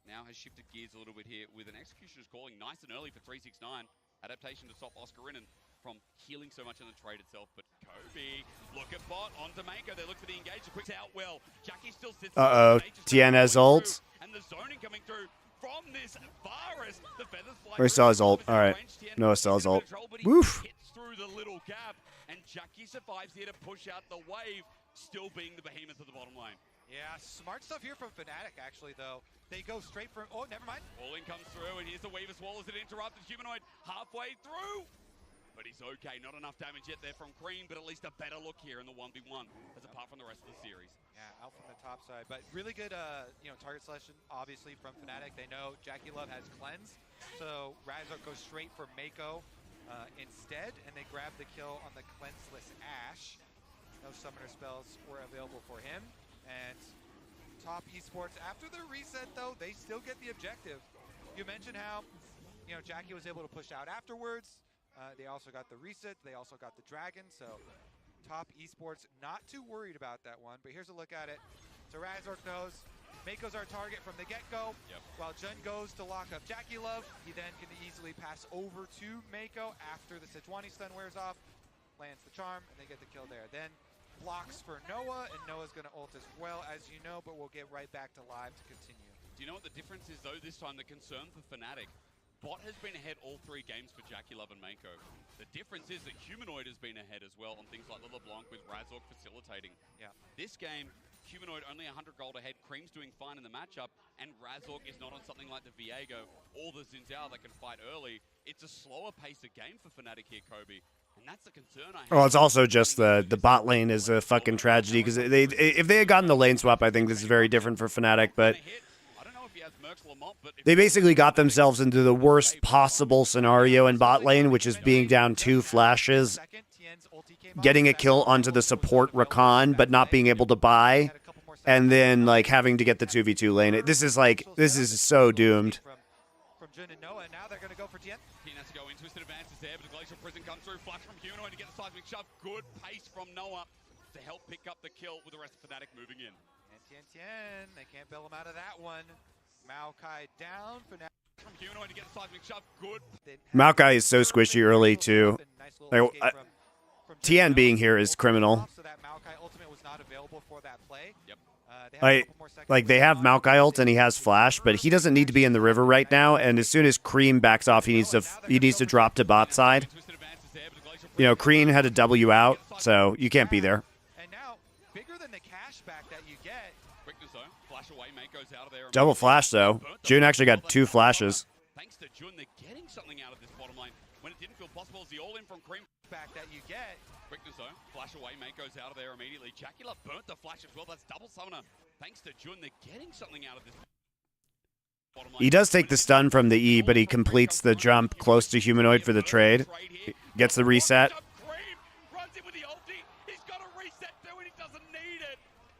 Now has shifted gears a little bit here with an Executioner's calling nice and early for 369. Adaptation to stop Oscarinen from healing so much in the trade itself. But Kobe, look at bot onto Mako. They look for the engage. The quick's out well. Jackie still sits. TN has ult. And the zoning coming through from this virus. The feathers fly. Where's Stella's ult? All right. No, Stella's ult. Woof. Through the little gap, and Jackie survives here to push out the wave, still being the behemoth of the bottom lane. Yeah, smart stuff here from Fnatic, actually, though. They go straight for... Oh, never mind. Falling comes through, and here's the Weaver's Wall as it interrupted Humanoid halfway through. But he's okay. Not enough damage yet there from Cream, but at least a better look here in the 1v1, as apart from the rest of the series. Yeah, out from the top side. But really good, target selection, obviously, from Fnatic. They know Jackie Love has Cleanse, so Razor goes straight for Mako instead, and they grab the kill on the Cleanseless Ash. No summoner spells were available for him. And top esports, after the reset, though, they still get the objective. You mentioned how, Jackie was able to push out afterwards. They also got the reset. They also got the dragon. So top esports not too worried about that one. But here's a look at it. So Razork knows Mako's our target from the get-go. Yep. While Jun goes to lock up Jackie Love, he then can easily pass over to Mako after the Sejuani stun wears off, lands the charm, and they get the kill there. Then blocks for Noah, and Noah's going to ult as well, as you know, but we'll get right back to live to continue. Do you know what the difference is, though, this time? The concern for Fnatic. Bot has been ahead all 3 games for Jackie Love and Mako. The difference is that Humanoid has been ahead as well on things like the LeBlanc with Razork facilitating. Yeah. This game, Humanoid only 100 gold ahead. Cream's doing fine in the matchup, and Razork is not on something like the Viego or the Zinzao that can fight early. It's a slower pace of game for Fnatic here, Kobe. And that's the concern I have. Well, it's also just the bot lane is a fucking tragedy because if they had gotten the lane swap, I think this is very different for Fnatic. But they basically got themselves into the worst possible scenario in bot lane, which is being down 2 flashes, getting a kill onto the support Rakan, but not being able to buy, and then like having to get the 2v2 lane. This is so doomed. From Jun and Noah, and now they're going to go for TN. TN has to go in, twisted advances there, but the Glacial Prison comes through. Flash from Humanoid to get the seismic shove. Good pace from Noah to help pick up the kill with the rest of Fnatic moving in. And TN, they can't bail him out of that one. Maokai down. Fnatic from Humanoid to get the seismic shove. Good. Maokai is so squishy early too. TN being here is criminal. So that Maokai ultimate was not available for that play. Yep. They have Maokai ult and he has flash, but he doesn't need to be in the river right now. And as soon as Cream backs off, he needs to drop to bot side. Cream had a W out, so you can't be there. And now, bigger than the cashback that you get. Quickness though, flash away, Mako's out of there. Double flash though. June actually got 2 flashes. Thanks to Jun, they're getting something out of this bottom lane when it didn't feel possible. As the all-in from Cream back that you get. Quickness though, flash away, Mako's out of there immediately. Jackie Love burnt the flash as well. That's double summoner thanks to Jun, they're getting something out of this. He does take the stun from the E, but he completes the jump close to Humanoid for the trade. Gets the reset. Runs in with the ulti. He's got a reset too, and he doesn't need it.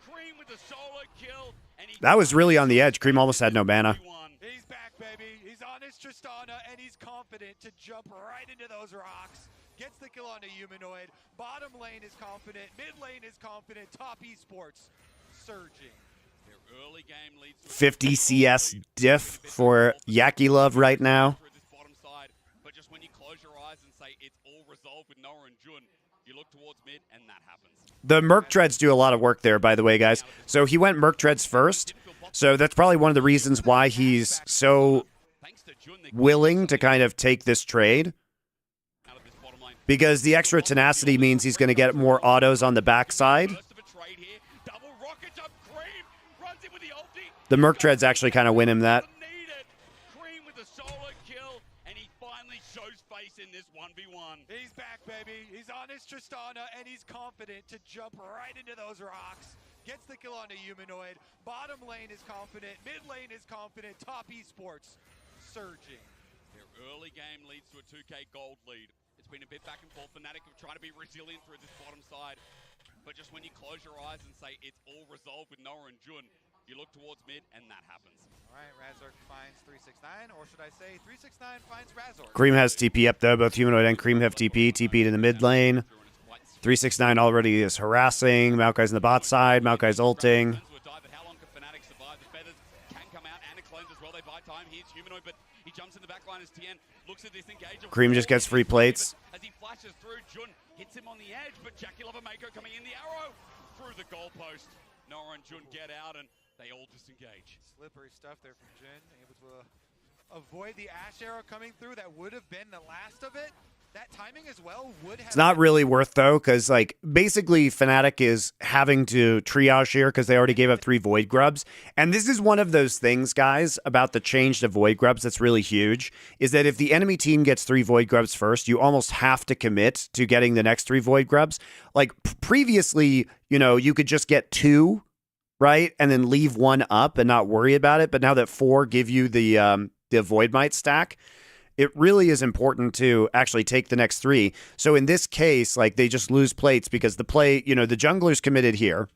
Cream with the solo kill. That was really on the edge. Cream almost had no mana. He's back, baby. He's on his Tristana, and he's confident to jump right into those rocks. Gets the kill on a Humanoid. Bottom lane is confident. Mid lane is confident. Top esports surging. Their early game leads to 50 CS diff for Yakilov right now. But just when you close your eyes and say it's all resolved with Noah and Jun, you look towards mid and that happens. The Merc Treads do a lot of work there, by the way, guys. So he went Merc Treads first. So that's probably one of the reasons why he's so willing to kind of take this trade. Because the extra tenacity means he's going to get more autos on the backside. The Merc Treads actually kind of win him that. He's back, baby. He's on his Tristana, and he's confident to jump right into those rocks. Gets the kill on a Humanoid. Bottom lane is confident. Mid lane is confident. Top esports surging. Their early game leads to a 2K gold lead. It's been a bit back and forth. Fnatic have tried to be resilient through this bottom side. But just when you close your eyes and say it's all resolved with Noah and Jun, you look towards mid and that happens. All right, Razork finds 369, or should I say 369 finds Razork. Cream has TP up though. Both Humanoid and Cream have TP. TP'd in the mid lane. 369 already is harassing. Maokai's in the bot side. Maokai's ulting. How long can Fnatic survive? The feathers can come out and a cleanse as well. They buy time. Here's Humanoid, but he jumps in the back line as TN looks at this engage. Cream just gets free plates. As he flashes through, Jun hits him on the edge, but Yakilov and Mako coming in the arrow through the goalpost. Noah and Jun get out and they all disengage. Slippery stuff there from Jin, able to avoid the Ash arrow coming through. That would have been the last of it. That timing as well would have... It's not really worth, though, because, like, basically Fnatic is having to triage here because they already gave up 3 Void Grubs. And this is one of those things, guys, about the change to Void Grubs that's really huge, is that if the enemy team gets 3 Void Grubs first, you almost have to commit to getting the next 3 Void Grubs. Like, previously, you know, you could just get 2, right, and then leave 1 up and not worry about it. But now that 4 give you the Void Might stack, it really is important to actually take the next 3. So in this case, like, they just lose plates because the play, you know, the jungler's committed here.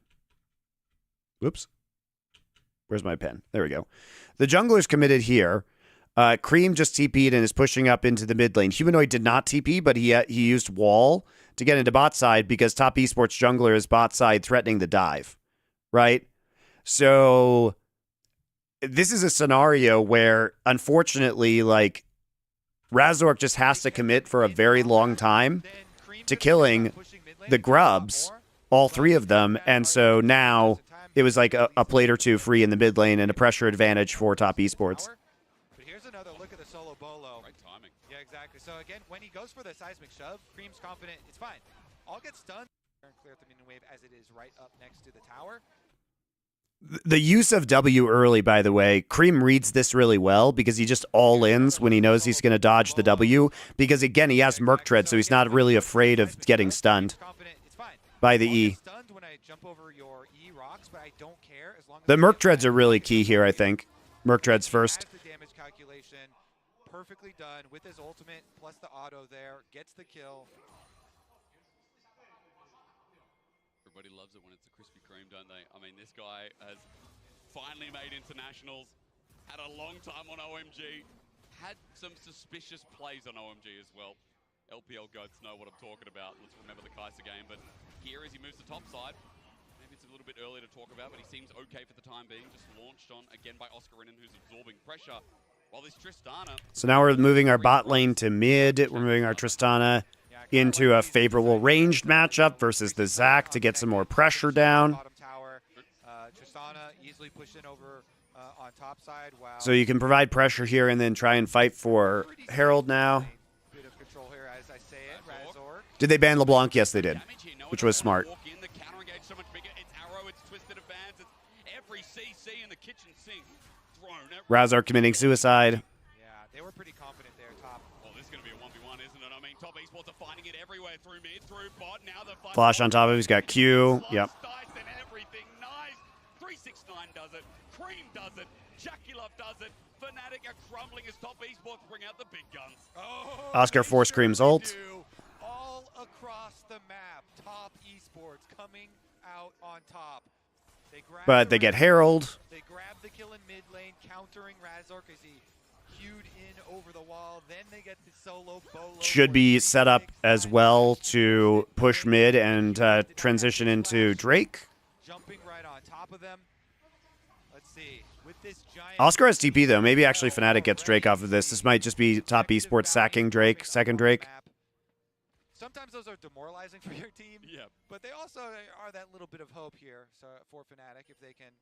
Whoops. Where's my pen? There we go. The jungler's committed here. Cream just TP'd and is pushing up into the mid lane. Humanoid did not TP, but he used wall to get into bot side because top esports jungler is bot side threatening the dive, right? So this is a scenario where, unfortunately, like, Razork just has to commit for a very long time to killing the grubs, all 3 of them, and so now it was like a plate or 2 free in the mid lane and a pressure advantage for top esports. But here's another look at the solo bolo. Right timing. Yeah, exactly. So again, when he goes for the seismic shove, Cream's confident, it's fine. All gets done. Clear up the minion wave as it is right up next to the tower. The use of W early, by the way, Cream reads this really well because he just all-ins when he knows he's going to dodge the W. Because, again, he has Merc Tread, so he's not really afraid of getting stunned by the E. The Merc Treads are really key here, I think. Merc Treads first. Perfectly done with his ultimate plus the auto there. Gets the kill. Everybody loves it when it's a Krispy Kreme, don't they? I mean, this guy has finally made internationals, had a long time on OMG, had some suspicious plays on OMG as well. LPL goats know what I'm talking about. Let's remember the Kaiser game. But here, as he moves to top side, maybe it's a little bit early to talk about, but he seems okay for the time being. Just launched on, again, by Oscarinen, who's absorbing pressure. While this Tristana... So now we're moving our bot lane to mid. We're moving our Tristana into a favorable ranged matchup versus the Zac to get some more pressure down. So you can provide pressure here and then try and fight for Herald now. Did they ban LeBlanc? Yes, they did, which was smart. Razork committing suicide. They were pretty confident there, top. Well, this is going to be a 1v1, isn't it? I mean, top esports are finding it everywhere through mid, through bot. Now the Flash on top of him. He's got Q. Yep. Everything nice. 369 does it. Cream does it. Jackie Love does it. Fnatic are crumbling as top esports bring out the big guns. Oh, Oscar force Cream's ult. All across the map, top esports coming out on top. But they get Herald. They grab the kill in mid lane, countering Razork as he queued in over the wall. Then they get the solo bolo. Should be set up as well to push mid and transition into Drake. Jumping right on top of them. Let's see. With this giant Oscar has TP though. Maybe actually Fnatic gets Drake off of this. This might just be top esports sacking Drake, second Drake. Sometimes those are demoralizing for your team, Yeah. but they also are that little bit of hope here for Fnatic if they can,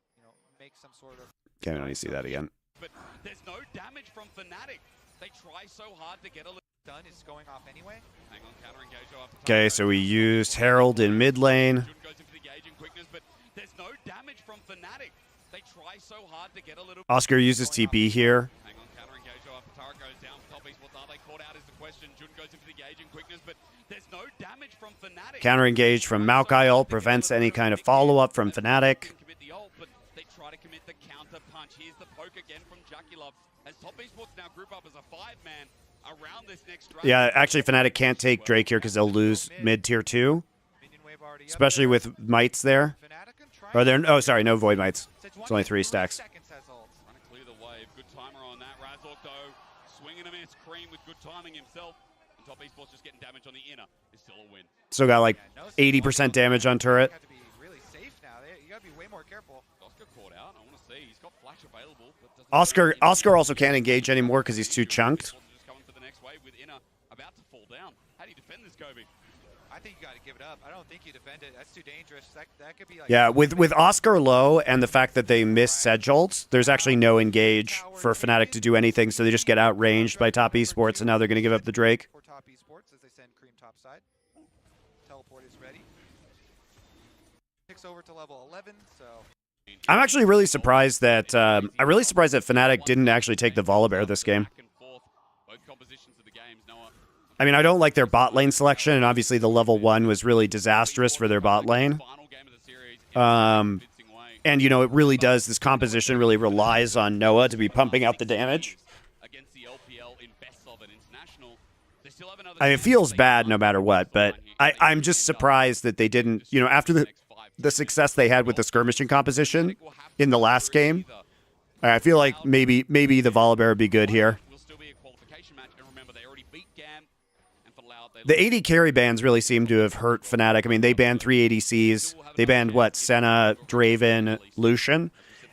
make some sort of. Okay, we don't need to see that again. But there's no damage from Fnatic. They try so hard to get a little Done is going off anyway. hang on, counter engage after Okay, so we used Herald in mid lane. Jun goes into the gauge in quickness, but there's no damage from Fnatic. They try so hard to get a little. Oscar uses TP here. Hang on, counter engage after Tara goes down for top esports. Are they caught out is the question. Jun goes into the gauge in quickness, but there's no damage from Fnatic. Counter engage from Maokai ult prevents any kind of follow up from Fnatic. Commit the ult, but they try to commit the counter punch. Here's the poke again from Jackie Love as top esports now group up as a 5-man around this next round. Yeah, actually Fnatic can't take Drake here because they'll lose mid tier 2, Minion wave already up especially there. with mites there. Fnatic can try Or there? Oh, sorry, no void mites. Sejuani It's only 3 in stacks. seconds has ult. Trying to clear the wave. Good timer on that. Razork, though, swinging a miss. Cream with good timing himself. And top esports just getting damage on the inner. Is still a win. Still got like Yeah, no 80% damage on turret. You have to be really safe now. You got to be way more careful. Oscar caught out. I want to see. He's got flash available. But doesn't Oscar also can't engage anymore because he's too chunked. Just coming for the next wave with inner about to fall down. How do you defend this, Kobe? I think you got to give it up. I don't think you defend it. That's too dangerous. That could be like. Yeah, with Oscar low and the fact that they miss Sedge ults, there's actually no engage for Fnatic to do anything, so they just get outranged by top esports, and now they're going to give up the Drake. For top esports as they send Cream top side. Teleport is ready. Picks over to level 11, so. I'm actually really surprised that Fnatic didn't actually take the Volibear this game. Back and forth. Both compositions of the games. Noah. I mean, I don't like their bot lane selection, and obviously the level 1 was really disastrous for their bot lane. Final game of the series in a convincing way. And, it really does, this composition really relies on Noah to be pumping out the damage. Against the LPL in best of an international. They still have another I mean, it feels bad no matter what, but I'm just surprised that they didn't, after the success they had with the skirmishing composition in the last game, I feel like maybe the Volibear would be good here. Will still be a qualification match, and remember they already beat Gam, and for Loud they The 80 carry bans really seem to have hurt Fnatic. I mean, they banned 3 ADCs. They banned, Senna, Draven, Lucian.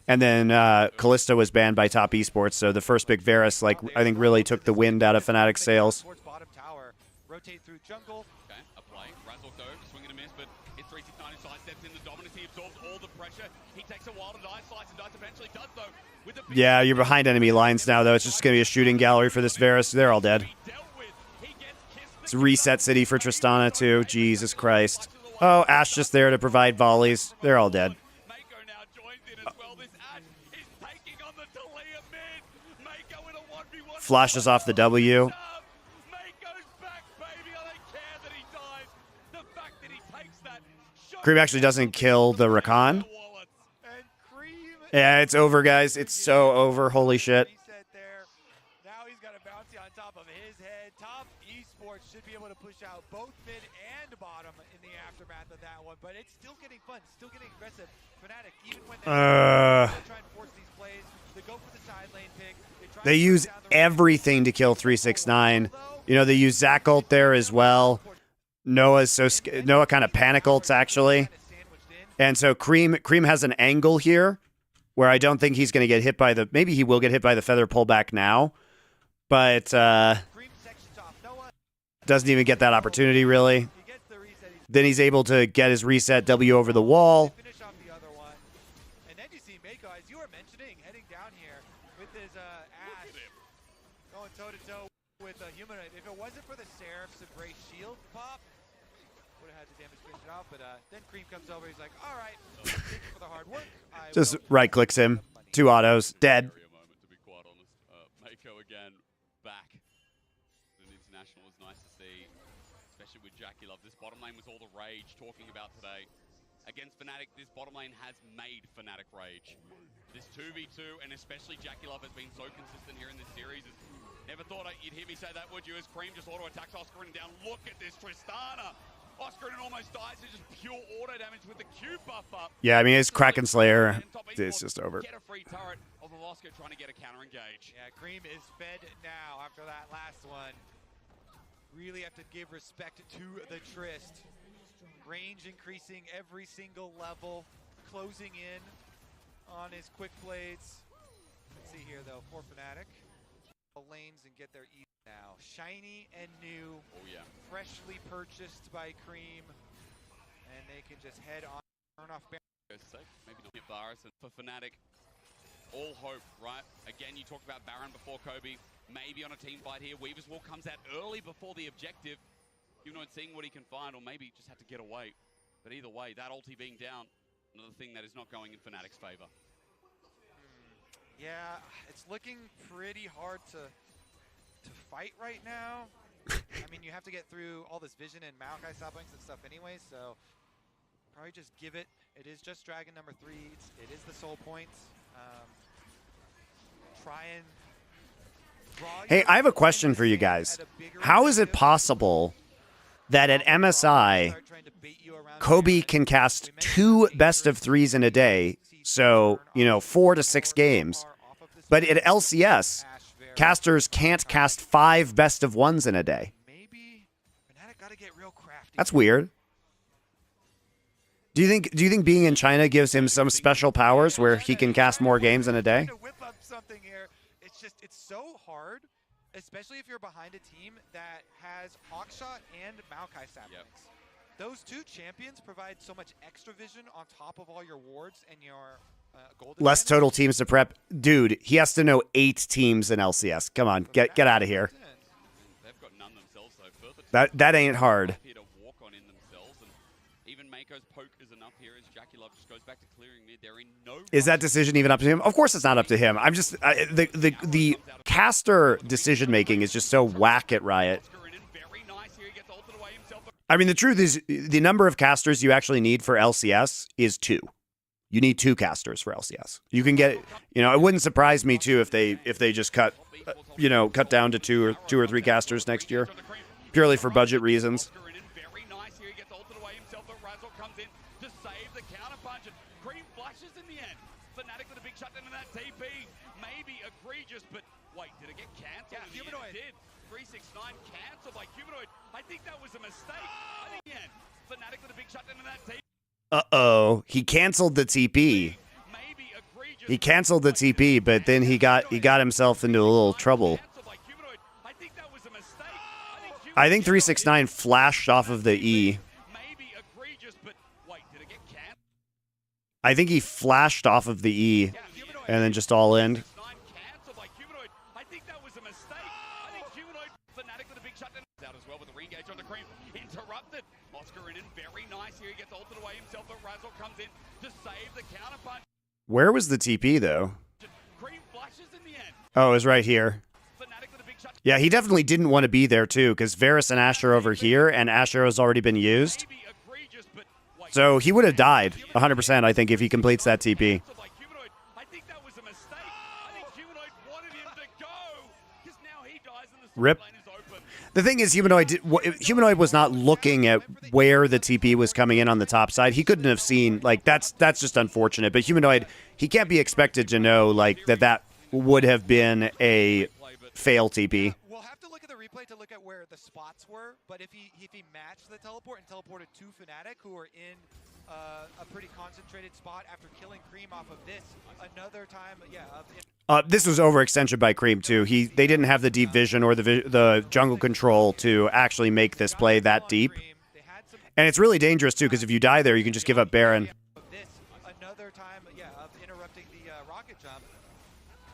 And then Kalista was banned by top esports, so the first pick Varus, I think really took the wind out of Fnatic's sails. Towards bottom tower, rotate through jungle. Okay, a play. Razork though, swinging a miss, but it's 369 side steps in the dominance. He absorbs all the pressure. He takes a while to die, slice and dice eventually does though. With the Yeah, you're behind enemy lines now, though. It's just going to be a shooting gallery for this Varus. They're all dead. It's reset city for Tristana, too. Jesus Christ. Oh, Ashe just there to provide volleys. They're all dead. Mako now joins in as well. This Ashe is taking on the Talia mid. Mako in a 1v1. Flashes off the W. Mako's back, baby. I don't care that he dies. The fact that he takes that shot. Cream actually doesn't kill the Rakan. And Cream. Yeah, it's over, guys. It's so over. Holy shit. Reset there. Now he's got a bounty on top of his head. Top esports should be able to push out both mid and bottom in the aftermath of that one, but it's still getting fun, still getting aggressive. Fnatic, even when they try and force these plays, they go for the side lane pick. They use everything to kill 369. They use Zac ult there as well. Noah kind of panic ults, actually. And so Cream has an angle here where I don't think he's going to get hit by the... Maybe he will get hit by the feather pullback now. But doesn't even get that opportunity, really. Then he's able to get his reset W over the wall. Finish off the other one. And then you see Mako, as you were mentioning, heading down here with his Ashe going toe-to-toe with a humanoid. If it wasn't for the Seraph's Embrace shield pop, would have had the damage finished off, but then Cream comes over, he's like, all right, thank you for the hard work. Just right-clicks him. 2 autos. Dead. A moment, to be quite honest. Mako again back. An international is nice to see, especially with Jackie Love. This bottom lane was all the rage talking about today. against Fnatic. This bottom lane has made Fnatic rage. This 2v2, and especially Jackie Love has been so consistent here in this series. Never thought you'd hear me say that, would you? As Cream just auto-attacks Oscarin down. Look at this Tristana. Oscarin almost dies. It's just pure auto damage with the Q buff up. Yeah, I mean, his Kraken Slayer, it's just over. Get a free turret of Oscar trying to get a counter engage. Yeah, Cream is fed now after that last one. Really have to give respect to the Trist. Range increasing every single level, closing in on his quick blades. Let's see here though, for Fnatic. Lanes and get their E now. Shiny and new. Oh yeah. Freshly purchased by Cream. And they can just head on, turn off Baron. Maybe not hit Varus, and for Fnatic, all hope, right? Again, you talked about Baron before Kobe. Maybe on a team fight here. Weaver's Wall comes out early before the objective. Humanoid seeing what he can find, or maybe just had to get away. But either way, that ulti being down, another thing that is not going in Fnatic's favor. Yeah, it's looking pretty hard to fight right now. I mean, you have to get through all this vision and Maokai saplings and stuff anyway, so probably just give it. It is just Dragon number 3. It is the soul points. Try and draw. Hey, I have a question for you guys. How is it possible that at MSI, Kobe can cast 2 best of 3s in a day, so, 4 to 6 games, but at LCS, casters can't cast 5 best of 1s in a day? Maybe Fnatic gotta get real crafty. That's weird. Do you think being in China gives him some special powers where he can cast more games in a day? To whip up something here. It's so hard, especially if you're behind a team that has Hawkshot and Maokai saplings. Yep. Those 2 champions provide so much extra vision on top of all your wards and your gold. Less total teams to prep. Dude, he has to know 8 teams in LCS. Come on, get out of here. They've got none themselves, so That ain't hard. here to walk on in themselves, and even Mako's poke is enough here as Jackie Love just goes back to clearing mid. They're in no. Is that decision even up to him? Of course it's not up to him. I'm just the caster decision making is just so whack at Riot. I mean, the truth is the number of casters you actually need for LCS is 2. You need 2 casters for LCS. You can get, it wouldn't surprise me too if they just cut down to 2 or 3 casters next year, purely for budget reasons. But wait, did it get cancelled? Yeah, Humanoid did. 369 cancelled by Humanoid. I think that was a mistake. I think Fnatic with a big shutdown in that team. Uh-oh, he canceled the TP. He canceled the TP, but then he got himself into a little trouble. I think 369 flashed off of the E. I think he flashed off of the E and then just all in. Where was the TP, though? Oh, it was right here. Yeah, he definitely didn't want to be there, too, because Varus and Asher are over here, and Asher has already been used. So he would have died, 100%, I think, if he completes that TP. Rip. The thing is, Humanoid was not looking at where the TP was coming in on the top side. He couldn't have seen, that's just unfortunate. But Humanoid, he can't be expected to know, that would have been a fail TP. We'll have to look at the replay to look at where the spots were. But if he matched the teleport and teleported to Fnatic, who are in a pretty concentrated spot after killing Cream off of this, another time, this was overextension by Cream too. They didn't have the deep vision or the jungle control to actually make this play that deep. And it's really dangerous too, because if you die there, you can just give up Baron. Another time, of interrupting the rocket jump.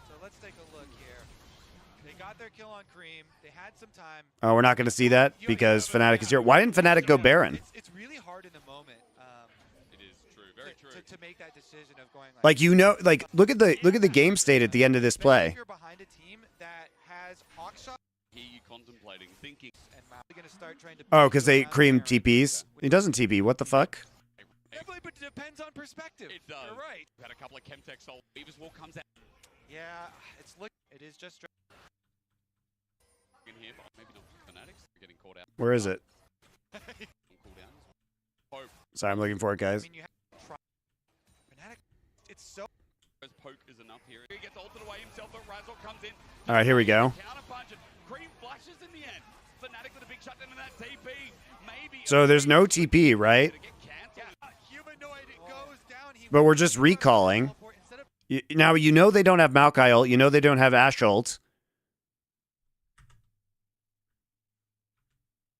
So let's take a look here. They got their kill on Cream. They had some time. Oh, we're not going to see that because Fnatic is here. Why didn't Fnatic go Baron? It's really hard in the moment. It is true, very true. To make that decision of going look at the game state at the end of this play. If you're behind a team that has Hawkshot, Contemplating, thinking, and gonna start trying to Oh, because Cream TPs. He doesn't TP. What the fuck? Definitely, but it depends on perspective. It does. You're right. We've had a couple of Chemtech Soul Weaver's Wall comes out Yeah, it is just in here, but maybe not Fanatics. We're getting caught out. Where is it? On cooldown. Poke. Sorry, I'm looking for it, guys. I mean, you have to try. Fnatic, it's so. Poke is enough here. He gets ulted away himself, but Razzle comes in. All right, here we go. Counter punch and Cream flashes in the end. Fnatic with a big shutdown in that TP. Maybe. So there's no TP, right? Humanoid goes down. But we're just recalling. Now, you know they don't have Maokai ult. You know they don't have Ashe ult.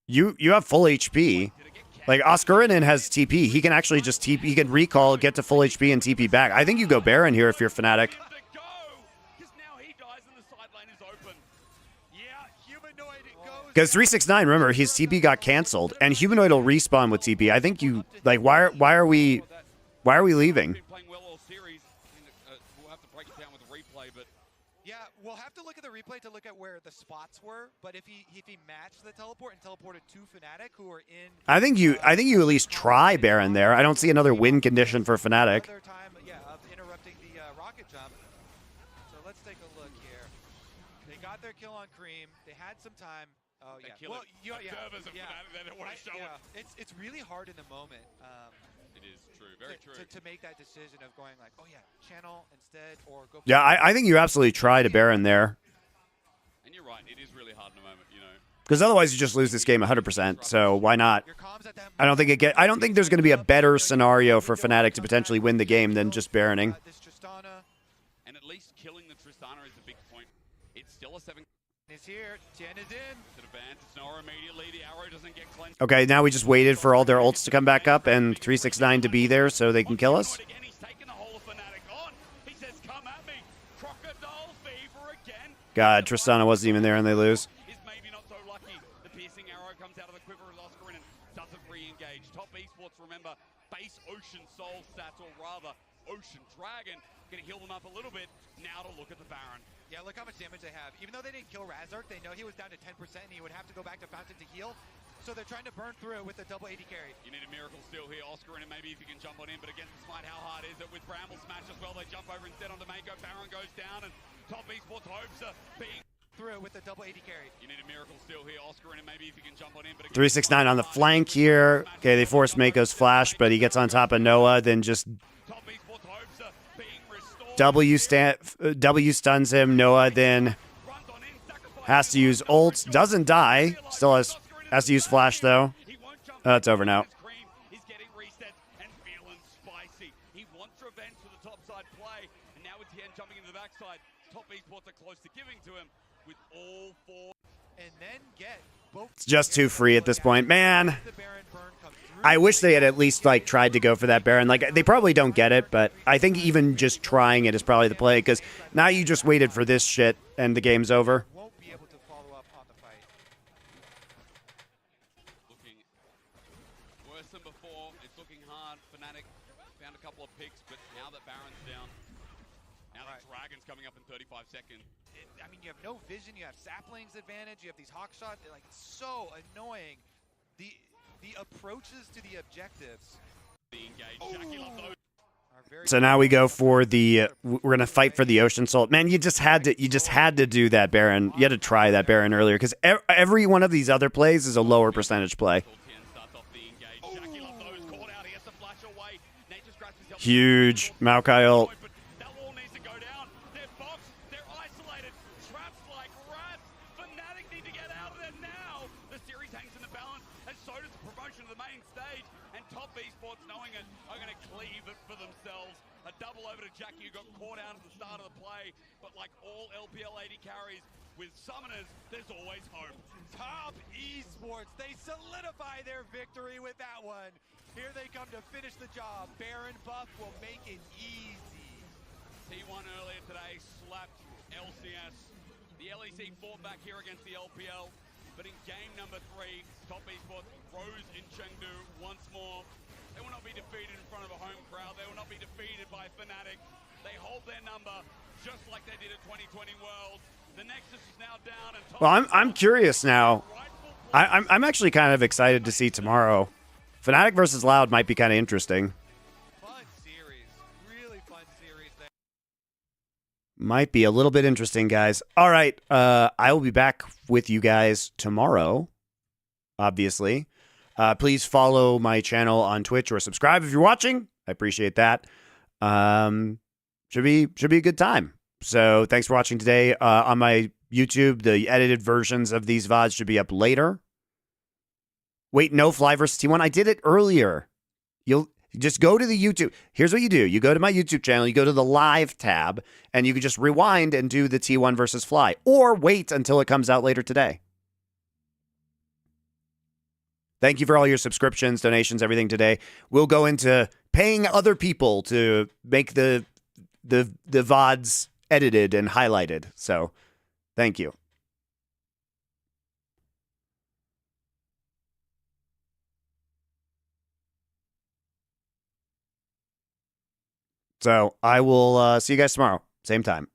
You have full HP. Like, Oscarinin has TP. He can actually just TP. He can recall, get to full HP, and TP back. I think you go Baron here if you're Fnatic. Because 369, remember, his TP got canceled, and Humanoid will respawn with TP. I think you, like, why are we leaving? Yeah, we'll have to look at the replay to look at where the spots were. But if he matched the teleport and teleported to Fnatic, who are in, I think you at least try Baron there. I don't see another win condition for Fnatic. another time, of interrupting the rocket jump. So let's take a look here. They got their kill on Cream. They had some time. Oh yeah. Well, it's really hard in the moment. It is true, very true. To make that decision of going like, oh yeah, channel instead or go. Yeah, I think you absolutely try to Baron there. And you're right, it is really hard in the moment, you know. Because otherwise you just lose this game 100%. So why not? I don't think there's going to be a better scenario for Fnatic to potentially win the game than just Baroning. And at least killing the Tristana is a big point. It's still a 7. Is here. Tien is in. To advance. Nora immediately. The arrow doesn't get cleansed. Okay, now we just waited for all their ults to come back up and 369 to be there so they can kill us. He's taken the whole of Fnatic on. He says, come at me. Crocodile fever again. God, Tristana wasn't even there and they lose. Is maybe not so lucky. The piercing arrow comes out of the quiver of Oscar and doesn't re-engage. Top esports, remember, base Ocean Soul stats, or rather, Ocean Dragon. Gonna heal them up a little bit. Now to look at the Baron. Yeah, look how much damage they have. Even though they didn't kill Razork, they know he was down to 10% and he would have to go back to Fountain to heal. So they're trying to burn through it with the double 80 carry. You need a miracle still here, Oscar, and maybe if you can jump on in, but against the Smite, how hard is it? With Bramble Smash as well, they jump over instead onto Mako. Baron goes down, and Top esports hopes are being through with the double 80 carry. You need a miracle still here, Oscar, and maybe if you can jump on in. But 369 on the flank here. Okay, they force Mako's flash, but he gets on top of Noah, then just W stuns him. Noah then has to use ult. Doesn't die. Still has to use flash, though. It's over now. He's getting resets and feeling spicy. He wants revenge for the topside play. And now with Tien jumping into the backside, Top esports are close to giving to him with all four. And then get both. It's just too free at this point. Man, I wish they had at least like tried to go for that Baron. Like, they probably don't get it, but I think even just trying it is probably the play, because now you just waited for this shit and the game's over. Won't be able to follow up on the fight. Looking worse than before. It's looking hard. Fnatic found a couple of picks, but now that Baron's down, now that Dragon's coming up in 35 seconds. I mean, you have no vision. You have Sapling's advantage. You have these hawk shots. They're like so annoying. The approaches to the objectives. So now we go for the we're gonna fight for the Ocean Salt. Man, you just had to do that Baron. You had to try that Baron earlier, because every one of these other plays is a lower percentage play. Huge Maokai ult. With summoners, there's always hope. Top esports, they solidify their victory with that one. Here they come to finish the job. Baron buff will make it easy. T1 earlier today slapped LCS. The LEC fought back here against the LPL, but in game number 3, Top esports rose in Chengdu once more. They will not be defeated in front of a home crowd. They will not be defeated by Fnatic. They hold their number just like they did at 2020 Worlds. The Nexus is now down, and well, I'm curious now. I'm actually kind of excited to see tomorrow. Fnatic versus Loud might be kind of interesting. Might be a little bit interesting, guys. All right. I will be back with you guys tomorrow, obviously. Please follow my channel on Twitch or subscribe if you're watching. I appreciate that. Should be a good time. So thanks for watching today. On my YouTube, the edited versions of these VODs should be up later. Wait, no, Fly versus T1. I did it earlier. You'll just go to the YouTube. Here's what you do. You go to my YouTube channel, you go to the live tab, and you can just rewind and do the T1 versus Fly. Or wait until it comes out later today. Thank you for all your subscriptions, donations, everything today. We'll go into paying other people to make the VODs edited and highlighted. So, thank you. So, I will see you guys tomorrow. Same time.